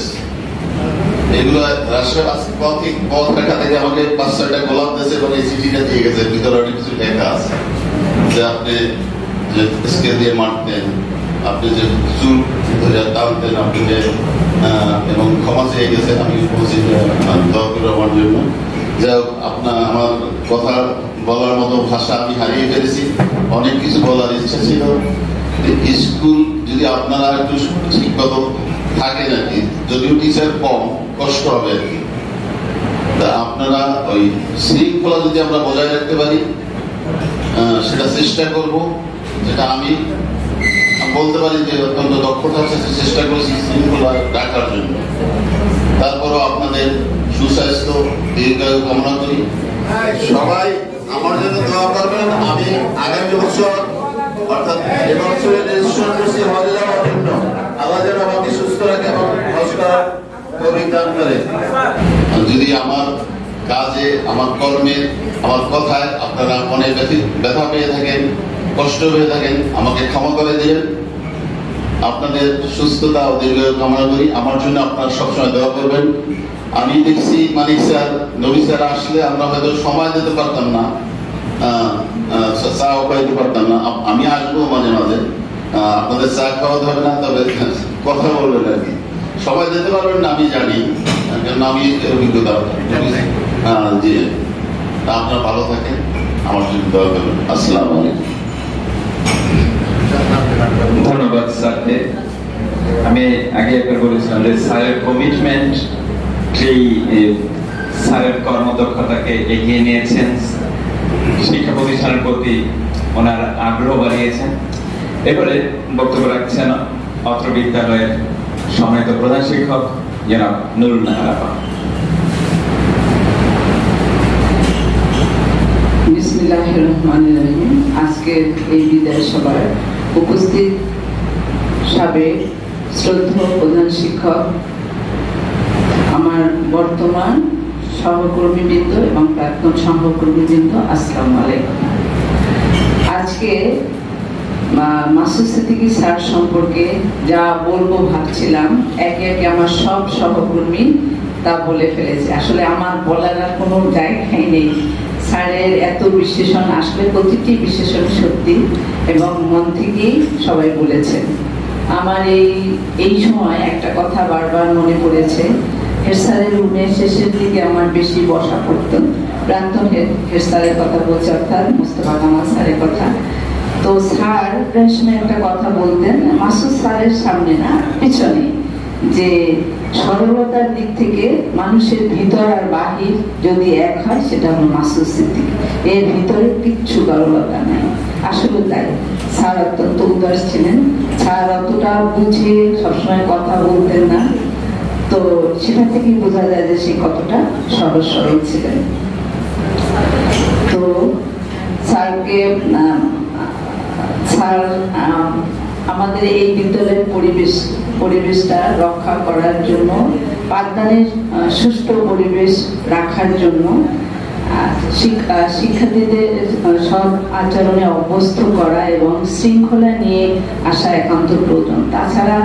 এগুলো রাজশাহী পথ লেখা থেকে আমাকে 5-6টা গোলাপ দিয়েছে এবং এই চিঠিটা দিয়ে গেছে, ভিতরে অনেক কিছু লেখা আছে যে আপনি যে স্কেল দিয়ে মারতেন, আপনি যে চুল ধরে টানতেন, আপনি যে এবং ক্ষমা চেয়ে গেছেন। আমি বলছি দোয়া করে আমার জন্য। যাই হোক, আমার কথা বলার মতো ভাষা আমি হারিয়ে ফেলেছি। অনেক কিছু বলার ইচ্ছা ছিল। স্কুল যদি আপনারা একটু ঠিকমতো থাকেন আর কি, যদিও টিচার কম, কষ্ট হবে আর কি। আপনারা ওই শৃঙ্খলা যদি আমরা বজায় রাখতে পারি, সেটা চেষ্টা করব। যেটা আমি বলতে পারি যে অত্যন্ত দক্ষতার সাথে চেষ্টা করেছি শৃঙ্খলা রাখার জন্য। তারপরও আপনাদের সুস্বাস্থ্য দীর্ঘায়ু কামনা করি।
সবাই আমার জন্য দোয়া করবেন। আমি আগামী বছর, অর্থাৎ এবছরের রেজিস্ট্রেশন করছি হজে যাওয়ার জন্য। আল্লাহ যেন আমাকে সুস্থ রাখে এবং হজ করার তৌফিক দান করে।
যদি আমার কাজে, আমার কর্মে, আমার কথায় আপনারা মনে ব্যথা পেয়ে থাকেন, কষ্ট হয়ে থাকেন, আমাকে ক্ষমা করে দিলেন। আপনাদের সুস্থতা ও দীর্ঘায়ু কামনা করি। আমার জন্য আপনারা সবসময় দোয়া করবেন। আমি দেখছি মানিক স্যার, নবী স্যার আসলে আমরা হয়তো সময় দিতে পারতাম না, চাও পাইতে পারতাম না। আমি আসবো মাঝে মাঝে, আপনাদের চা খাওয়াতে হবে না, তবে কথা বলবেন আর কি। সবাই যেতে পারবেন না আমি জানি, কারণ আমি অভিজ্ঞতা। জি, আপনারা ভালো থাকেন, আমার জন্য দোয়া করবেন। আসসালামু আলাইকুম।
ধন্যবাদ স্যারকে। আমি আগে একবার বলেছিলাম যে স্যারের কমিটমেন্ট সেই স্যারের কর্মদক্ষতাকে এগিয়ে নিয়েছেন, শিক্ষা প্রতিষ্ঠানের প্রতি ওনার আগ্রহ বাড়িয়েছেন। এবারে বক্তব্য রাখছেন অত্র বিদ্যালয়ের সম্মানিত প্রধান শিক্ষক জনাব নুরুল নাহার আপা।
বিসমিল্লাহির রহমানির রহিম। আজকের এই বিদায় সভায় উপস্থিত সাবেক শ্রদ্ধেয় প্রধান শিক্ষক, আমার বর্তমান সহকর্মীবৃন্দ এবং প্রাক্তন সহকর্মীবৃন্দ, আসসালামু আলাইকুম। আজকে মাসুদ সিদ্দিকী স্যার সম্পর্কে যা বলবো ভাবছিলাম, একে একে আমার সব সহকর্মী তা বলে ফেলেছে। আসলে আমার বলার আর কোনো জায়গায় নেই। স্যারের এত বিশ্লেষণ, আসলে প্রতিটি বিশ্লেষণ সত্যি এবং মন থেকেই সবাই বলেছেন। আমার এই সময় একটা কথা বারবার মনে পড়েছে। হেড স্যারের রুমের শেষের দিকে আমার বেশি বসা পড়তো। প্রাক্তন হেড স্যারের কথা বলছে, অর্থাৎ মোস্তফা কামাল স্যারের কথা। তো স্যার প্রায় সময় একটা কথা বলতেন, মাসুদ স্যারের সামনে না পিছনে, যে সরলতার দিক থেকে মানুষের ভিতর আর বাহির যদি এক হয় সেটা হলো মাসুদ সিদ্দিকী। এর ভিতরে কিচ্ছু গরলতা নাই। আসলে তাই স্যার অত্যন্ত উদাস ছিলেন। স্যার অতটা বুঝে সবসময় কথা বলতেন না, তো সেটা থেকেই বোঝা যায় যে সে কতটা সহজ সরল ছিলেন। তো স্যারকে স্যার আমাদের এই বিদ্যালয়ের পরিবেশটা রক্ষা করার জন্য, পাঠদানের সুষ্ঠু পরিবেশ রাখার জন্য শিক্ষার্থীদের সব আচরণে অভ্যস্ত করা এবং শৃঙ্খলা নিয়ে আসা একান্ত প্রয়োজন। তাছাড়া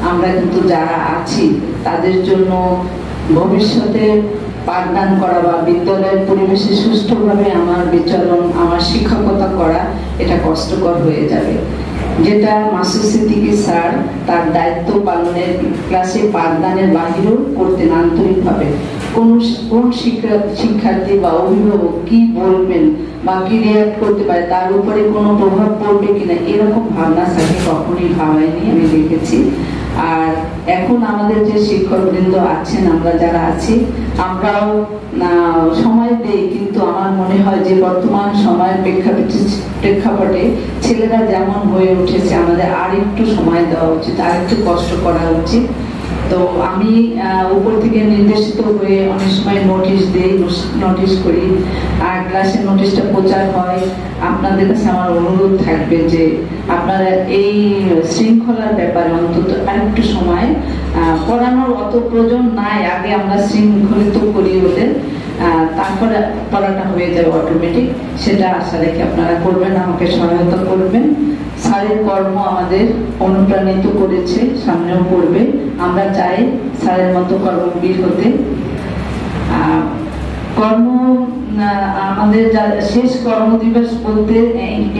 আমরা কিন্তু যারা আছি তাদের জন্য ভবিষ্যতে পাঠদান করা বা বিদ্যালয়ের পরিবেশে সুষ্ঠুভাবে আমার বিচরণ, আমার শিক্ষকতা করা এটা কষ্টকর হয়ে যাবে। যেটা মাসুদ সিদ্দিকী স্যার তার দায়িত্ব পালনের, ক্লাসে পাঠদানের বাহিরেও করতেন আন্তরিকভাবে। কোন শিক্ষার্থী বা অভিভাবক কি বলবেন বা কি রিয়াক্ট করতে পারে, তার উপরে কোনো প্রভাব পড়বে কিনা, এরকম ভাবনা স্যারকে কখনোই ভাবায়নি, আমি দেখেছি। আর এখন আমাদের যে শিক্ষকবৃন্দ আছেন, আমরা যারা আছি, আমরাও সময় দেই, কিন্তু আমার মনে হয় যে বর্তমান সময়ের প্রেক্ষাপটে ছেলেরা যেমন হয়ে উঠেছে, আমাদের আর একটু সময় দেওয়া উচিত, আর একটু কষ্ট করা উচিত। তো আমি উপর থেকে নির্দেশিত হয়ে অনেক সময় নোটিশ দিই, নোটিশ করি, আর ক্লাসের নোটিশটা প্রচার হয়। আপনাদের কাছে আমার অনুরোধ থাকবে যে আপনারা এই শৃঙ্খলার ব্যাপারে অন্তত আরেকটু সময়, পড়ানোর অত প্রয়োজন নাই, আগে আমরা শৃঙ্খলিত করি ওদের, তারপরে পড়াটা হয়ে যাবে অটোমেটিক। সেটা আশা রেখে আপনারা করবেন, আমাকে সহায়তা করবেন। স্যারের কর্ম আমাদের অনুপ্রাণিত করেছে, সামনেও করবে। আমরা চাই স্যারের মতো কর্মবীর হতে। আমাদের শেষ কর্মদিবস বলতে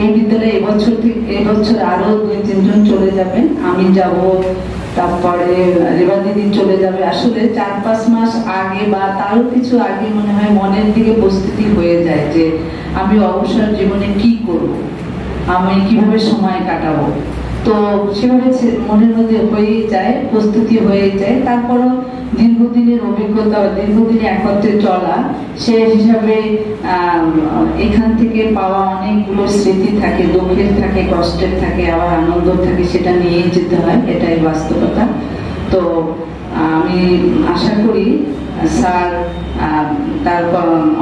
এই বিদ্যালয়ে এবছর আরো 2-3 জন চলে যাবেন, আমি যাব, তারপরে রেবা দিদি চলে যাবে। আসলে 4-5 মাস আগে বা তারও কিছু আগে মনে হয় মনের দিকে প্রস্তুতি হয়ে যায় যে আমি অবসর জীবনে কি করব, আমি কিভাবে সময় কাটাবো। তো সেভাবে মনের মধ্যে হয়ে যায়, প্রস্তুতি হয়ে যায়। তারপরও দীর্ঘদিনের অভিজ্ঞতা, দীর্ঘদিনে একত্রে চলা, সে হিসাবে এখান থেকে পাওয়া অনেকগুলো স্মৃতি থাকে, দুঃখের থাকে, কষ্টের থাকে, আবার আনন্দ থাকে, সেটা নিয়ে যেতে হয়, এটাই বাস্তবতা। তো আমি আশা করি স্যার তার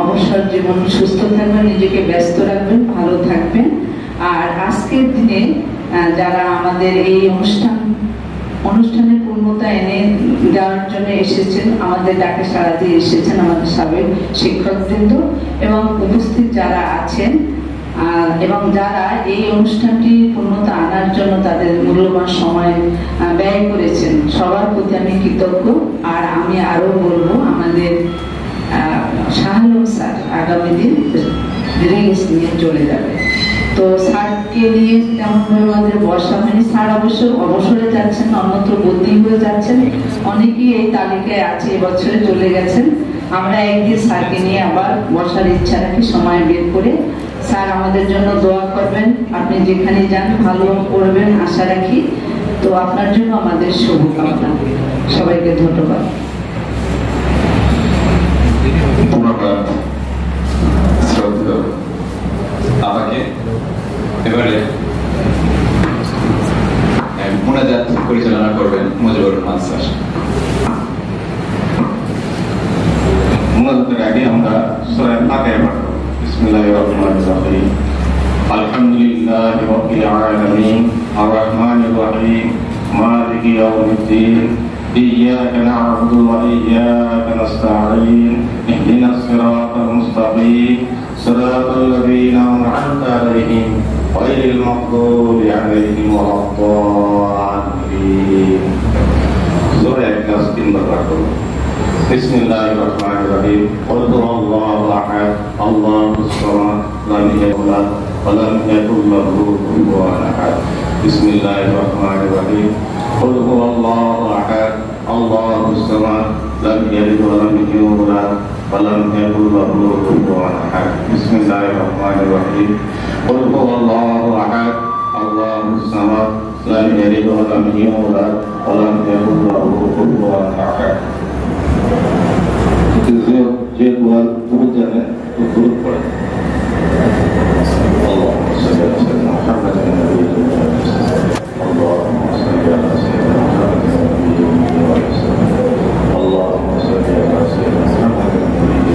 অবসর জীবন সুস্থ থাকবেন, নিজেকে ব্যস্ত রাখবেন, ভালো থাকবেন। আর আজকের দিনে যারা আমাদের এই অনুষ্ঠানের পূর্ণতা এনে দেওয়ার জন্য এসেছেন, আমাদের ডাকে সাড়া দিয়ে এসেছেন আমাদের সাবেক শিক্ষকবৃন্দ এবং উপস্থিত যারা আছেন, এবং যারা এই অনুষ্ঠানটি পূর্ণতা আনার জন্য তাদের মূল্যবান সময় ব্যয় করেছেন, সবার প্রতি আমি কৃতজ্ঞ। আর আমি আরো বলবো, আমাদের শাহ আলম স্যার আগামী দিন রিলিজ নিয়ে চলে যাবে।
তো স্যারকে নিয়ে তেমনভাবে আমাদের বর্ষা হয়নি। স্যার অবশ্য অবসরে যাচ্ছেন, অন্যত্র বদলি হয়ে যাচ্ছেন, অনেকেই এই তালিকায় আছে, এবছরে চলে গেছেন। আমরা একদিন স্যারকে নিয়ে আবার বসার ইচ্ছা রাখি, সময় বের করে। স্যার আমাদের জন্য দোয়া করবেন, আপনি যেখানে যান ভালো করবেন আশা রাখি। তো আপনার জন্য আমাদের শুভকামনা। সবাইকে ধন্যবাদ।
ধন্যবাদ শ্রদ্ধেয় আমাকে। এবারে মোনাজাত পরিচালনা করবেন মুজিবুর রহমান স্যার।
মোনাজাতের আগে আমরা সূরা ফাতিহা পাঠ করব। বিসমিল্লাহির রহমানির রহিম। আলহামদুলিল্লাহি রাব্বিল আলামিন আর রহমানির রহিম মালিকি ইয়াউমিদ্দিন ইয়্যাকা না'বুদু ওয়া ইয়্যাকা নাস্তাঈন ইহদিনাস সিরাতাল মুস্তাকিম সিরাতাল লাযীনা আন'আমতা আলাইহিম গায়রিল মাগদুবি আলাইহিম ওয়ালাদ-দাল্লিন। সূরা ইখলাস 3 বার পাঠ করব। Bismillahirrahmanirrahim. Qul huwallahu ahad, Allahus samad, lam yalid wa lam yakul lahu kufuwan ahad. Bismillahirrahmanirrahim. Qul huwallahu ahad, Allahus samad, lam yalid wa lam yulad wa lam yakul lahu kufuwan ahad. Bismillahirrahmanirrahim. Qul huwallahu ahad, Allahus samad, lam yalid wa lam yulad wa lam yakul lahu kufuwan ahad. যে দোয়ার বহুত জানে ও দূর পড়ে আল্লাহুম্মা সাল্লি আলা সাইয়্যিদিনা মুহাম্মাদিন নাবিয়্যিল আল্লাহুম্মা সাল্লি আলা সাইয়্যিদিনা মুহাম্মাদিন নাবিয়্যিল আল্লাহুম্মা সাল্লি আলা সাইয়্যিদিনা মুহাম্মাদিন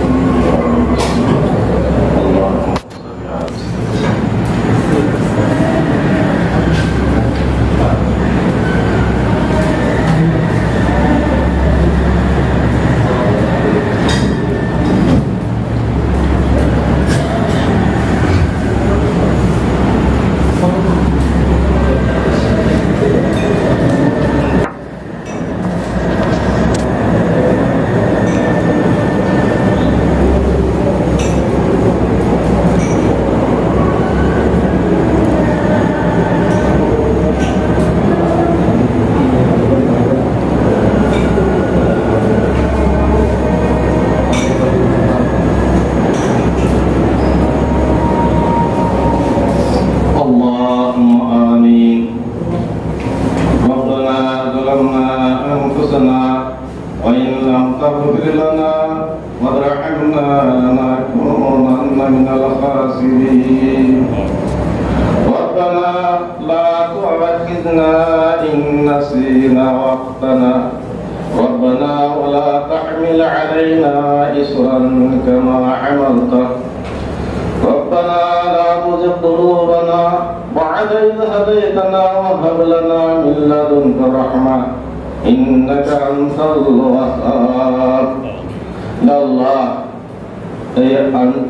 নাবিয়্যিল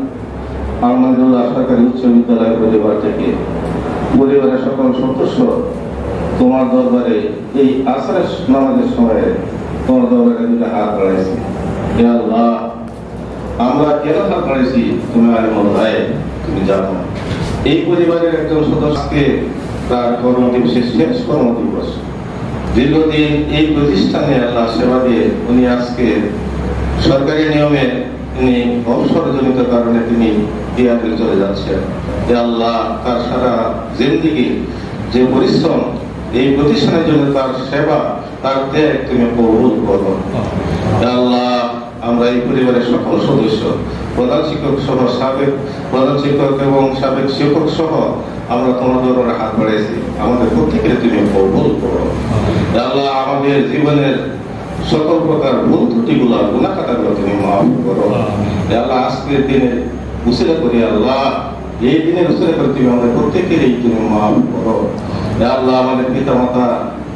আল্লাহুম্মা সাল্লি আলা সরকারি উচ্চ বিদ্যালয় পরিবার থেকে পরিবারের সকল সদস্য তোমার দরবারে এই আসরের নামাজের সময় তোমার দরবারে দুটো হাত বাড়াইছি। হে আল্লাহ, আমরা কেন হাত বাড়াইছি তুমি আলিমুল গায়ব, তুমি জানো। এই পরিবারের একজন সদস্যকে তার কর্মদিবসের শেষ কর্মদিবস, দীর্ঘদিন এই প্রতিষ্ঠানে আল্লাহ সেবা দিয়ে উনি আজকে সরকারি নিয়মে তিনি অবসরজনিত কারণে তিনি ইয়াতে চলে যাচ্ছেন। হে আল্লাহ, তার সারা জিন্দেগি যে পরিশ্রম, এই প্রতিষ্ঠানের জন্য তার সেবা, তার ত্যাগ তুমি কবুল করো। হে আল্লাহ, আমরা এই পরিবারের সকল সদস্য, প্রধান শিক্ষক সহ সাবেক প্রধান শিক্ষক এবং সাবেক শিক্ষক সহ আমরা তোমার দরবারে হাত বাড়াইছি, আমাদের প্রত্যেকের তুমি কবুল করো। হে আল্লাহ, আমাদের জীবনের সকল প্রকার ভুল ত্রুটিগুলো, গুনাহ খাতাগুলো তুমি মাফ করো। হে আল্লাহ, আজকের দিনে উসিলা করি আল্লাহ, এই দিনের উসিলা করে তুমি আমাদের প্রত্যেকেরই তুমি মাফ করো। হে আল্লাহ, আমাদের পিতা মাতা,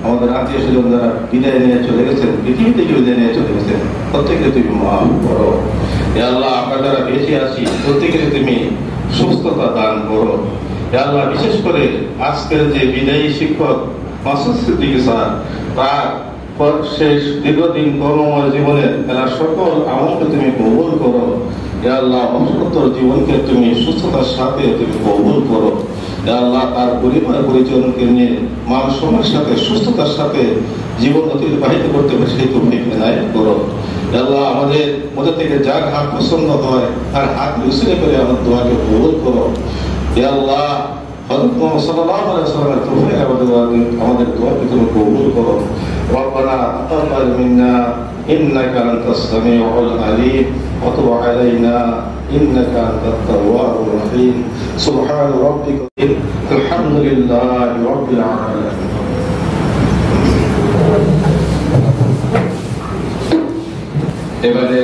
আমাদের আত্মীয় স্বজন যারা বিদায় নিয়ে চলে গেছেন, পৃথিবী থেকে বিদায় নিয়ে চলে গেছেন, প্রত্যেকে তুমি মাফ করো। হে আল্লাহ, আমরা যারা বেঁচে আছি প্রত্যেকে তুমি সুস্থতা দান করো। হে আল্লাহ, বিশেষ করে আজকের যে বিদায়ী শিক্ষক মাসুদ সিদ্দিক স্যার, তার শেষ দীর্ঘদিন কর্মময় জীবনের এরা সকল আমলকে তুমি কবুল করো। হে আল্লাহ, অবসরোত্তর জীবনকে তুমি সুস্থতার সাথে তুমি কবুল করো।
আল্লাহ তার পরিবার পরিজনকে নিয়ে মান সম্মানের সাথে সুস্থতার সাথে জীবন অতিবাহিত করতে পারে সেই তৌফিক এনায়েত করো। আল্লাহ আমাদের মধ্যে থেকে যার হাত পছন্দ হয় তার হাত উসিলা করে আমার দোয়াকে কবুল করো। ইয়া আল্লাহ হযরত মুহাম্মদ সাল্লাল্লাহু আলাইহি ওয়াসাল্লামের তৌফিক আমাদের দোয়াকে তুমি কবুল করো। রব্বানা তাকাব্বাল মিন্না ইন্নাকা আনতাস সামিউল আলিম ওয়া তুব আলাইনা ইন্নাকা আনতাত তাওয়াবুর রহিম। সুবহান রাব্বিকা আলহামদুলিল্লাহি রাব্বিল আলামিন।
এবারে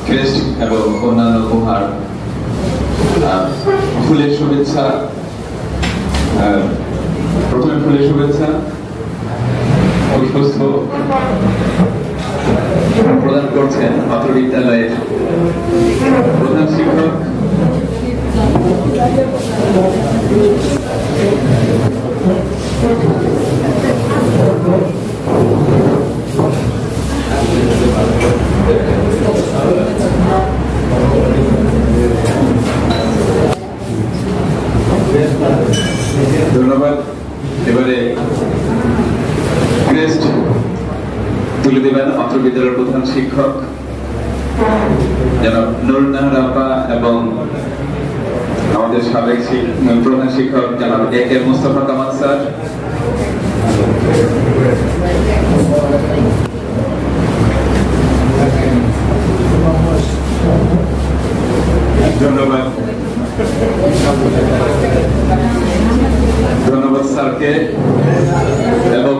ক্রেস্ট এবং অন্যান্য উপহার, ফুলের শুভেচ্ছা, প্রথমে ফুলের শুভেচ্ছা পুষ্প প্রদান করছেন অত্র বিদ্যালয়ের প্রধান শিক্ষক ধন্যবাদ। এবারে ক্রেস্ট তুলে দেবেন অত্র বিদ্যালয়ের প্রধান শিক্ষক জনাব নুরুন নাহার আপা এবং আমাদের সাবেক প্রধান শিক্ষক জনাব এ.কে. মুস্তাফা কামাল স্যার। ধন্যবাদ ধন্যবাদ স্যারকে এবং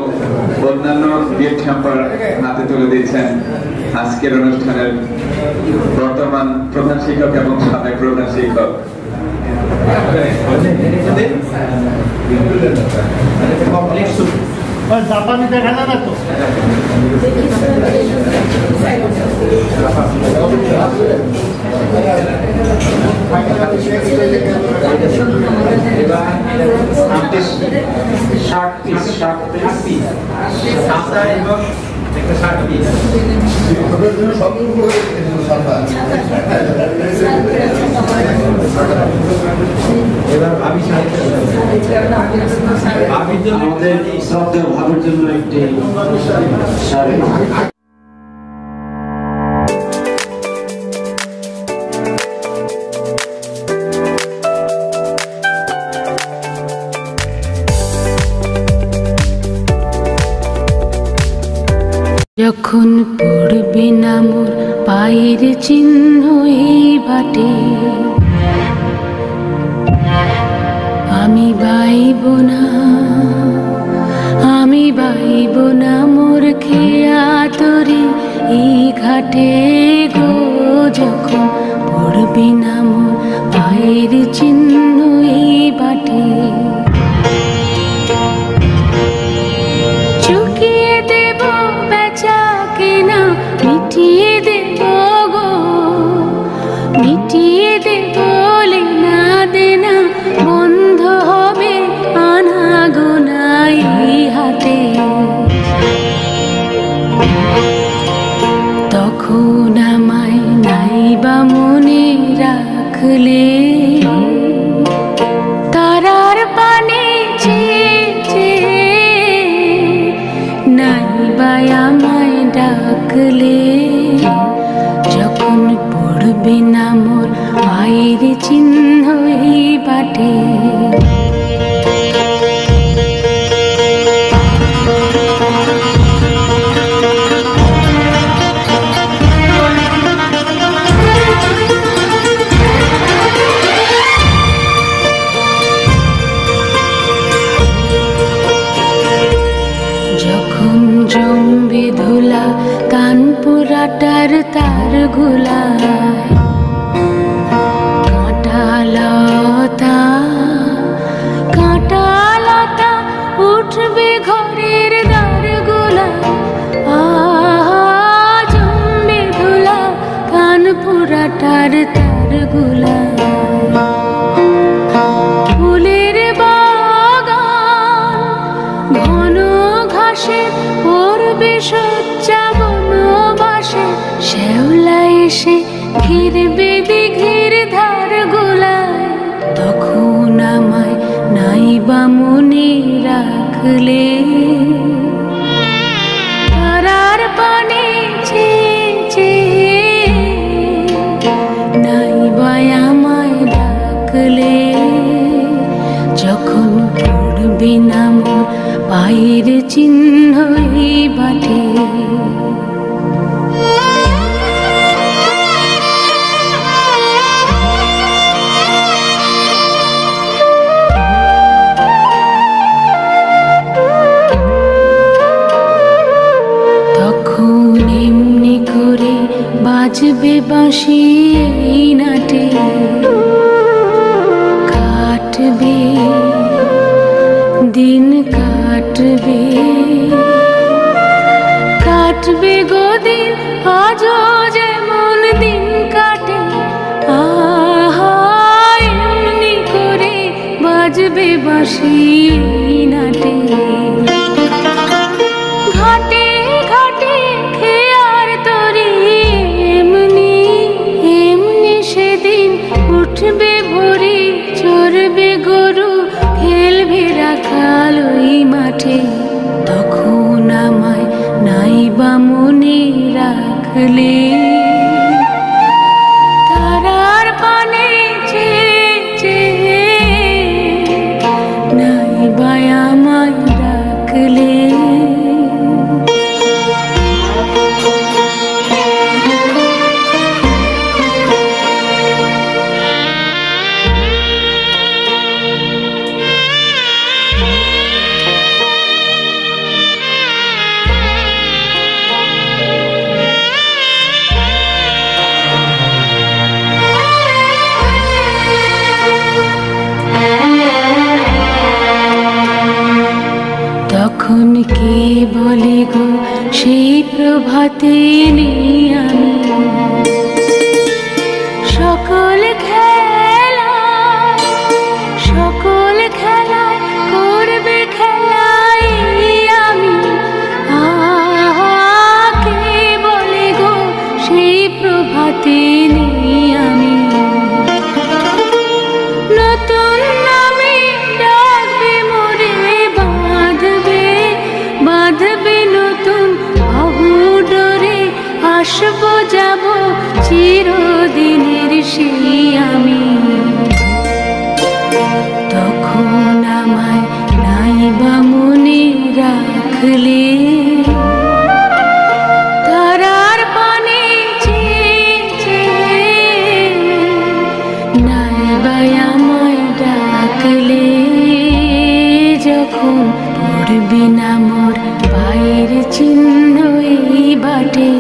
অন্যান্য গিফট হ্যাম্পার হাতে তুলে দিচ্ছেন আজকের অনুষ্ঠানের বর্তমান প্রধান শিক্ষক এবং সাবেক প্রধান শিক্ষক।
জাপানি দেখা যায় না তো
আমাদের শ্রদ্ধা ভাবের জন্য একটি শাড়ি।
যখন পড়বে না মোর পায়ের চিহ্ন এই বাটে, আমি বাইব না মোর খেয়া তরি এই ঘাটে গো। যখন পড়বে না মোর পায়ের চিহ্ন এই বাটে, চুকিয়ে দেব বেচা কেনা, মিটিয়ে দেব গো, মিটিয়ে দেব লেনা দেনা, বন্ধ হবে আনা গোনা এই হাতে। তখন আমায় নাইবা মনে রাখলে, তারার পানে চেয়ে নাইবা আমায় ডাকলে। যখন পড়বে না মোর পায়ের চিহ্ন এই বাটে, যখন জমবে ধুলা কানপুরাটার তার গুলায়, কাঁটা লতা উঠবে ঘরের দ্বার গুলায়। জমবে ধুলা কানপুরাটার তার গুলায়, ফুলের বাগান ঘন ঘাসে পড়বে সজ্জা বনবাসে। শ্যাওলা এসে ঘিরবে দিঘির ধার গুলায়, তখন আমায় না মনে রাখলে তারার পানে নাই বা আমায় ডাকলে যখন পড়বে না মোর পায়ের চিহ্ন এই বাটে বাজবে বাঁশি এই নাটে কাটবে দিন কাটবে কাটবে গো দিন আজও যেমন দিন কাটে আহা এমনি করে বাজবে বাঁশি এই নাটে ঘাটে ঘাটে খেয়ার তরি সেদিন উঠবে ভোরে চড়বে গরু খেলবে রাখাল ওই মাঠে তখন আমায় নাই বা মনে রাখলে তারার পানে নাই বা আমায় ডাকলে তখন কে বলে গো সেই প্রভাতে নেই আমি সকল খেলায় করবে খেলায় আমি কে বলে গো সেই প্রভাতে নেই আমি নতুন নামে ডাকবে মোরে বাঁধবে নতুন বাহু ডোরে আসবো যাব চিরদিনের সেই আমি তখন আমায় নাই বা মনে রাখলে তারার পানে নাই বা আমায় ডাকলে যখন পড়বি না মোর পায়ের চিহ্ন এই বাটে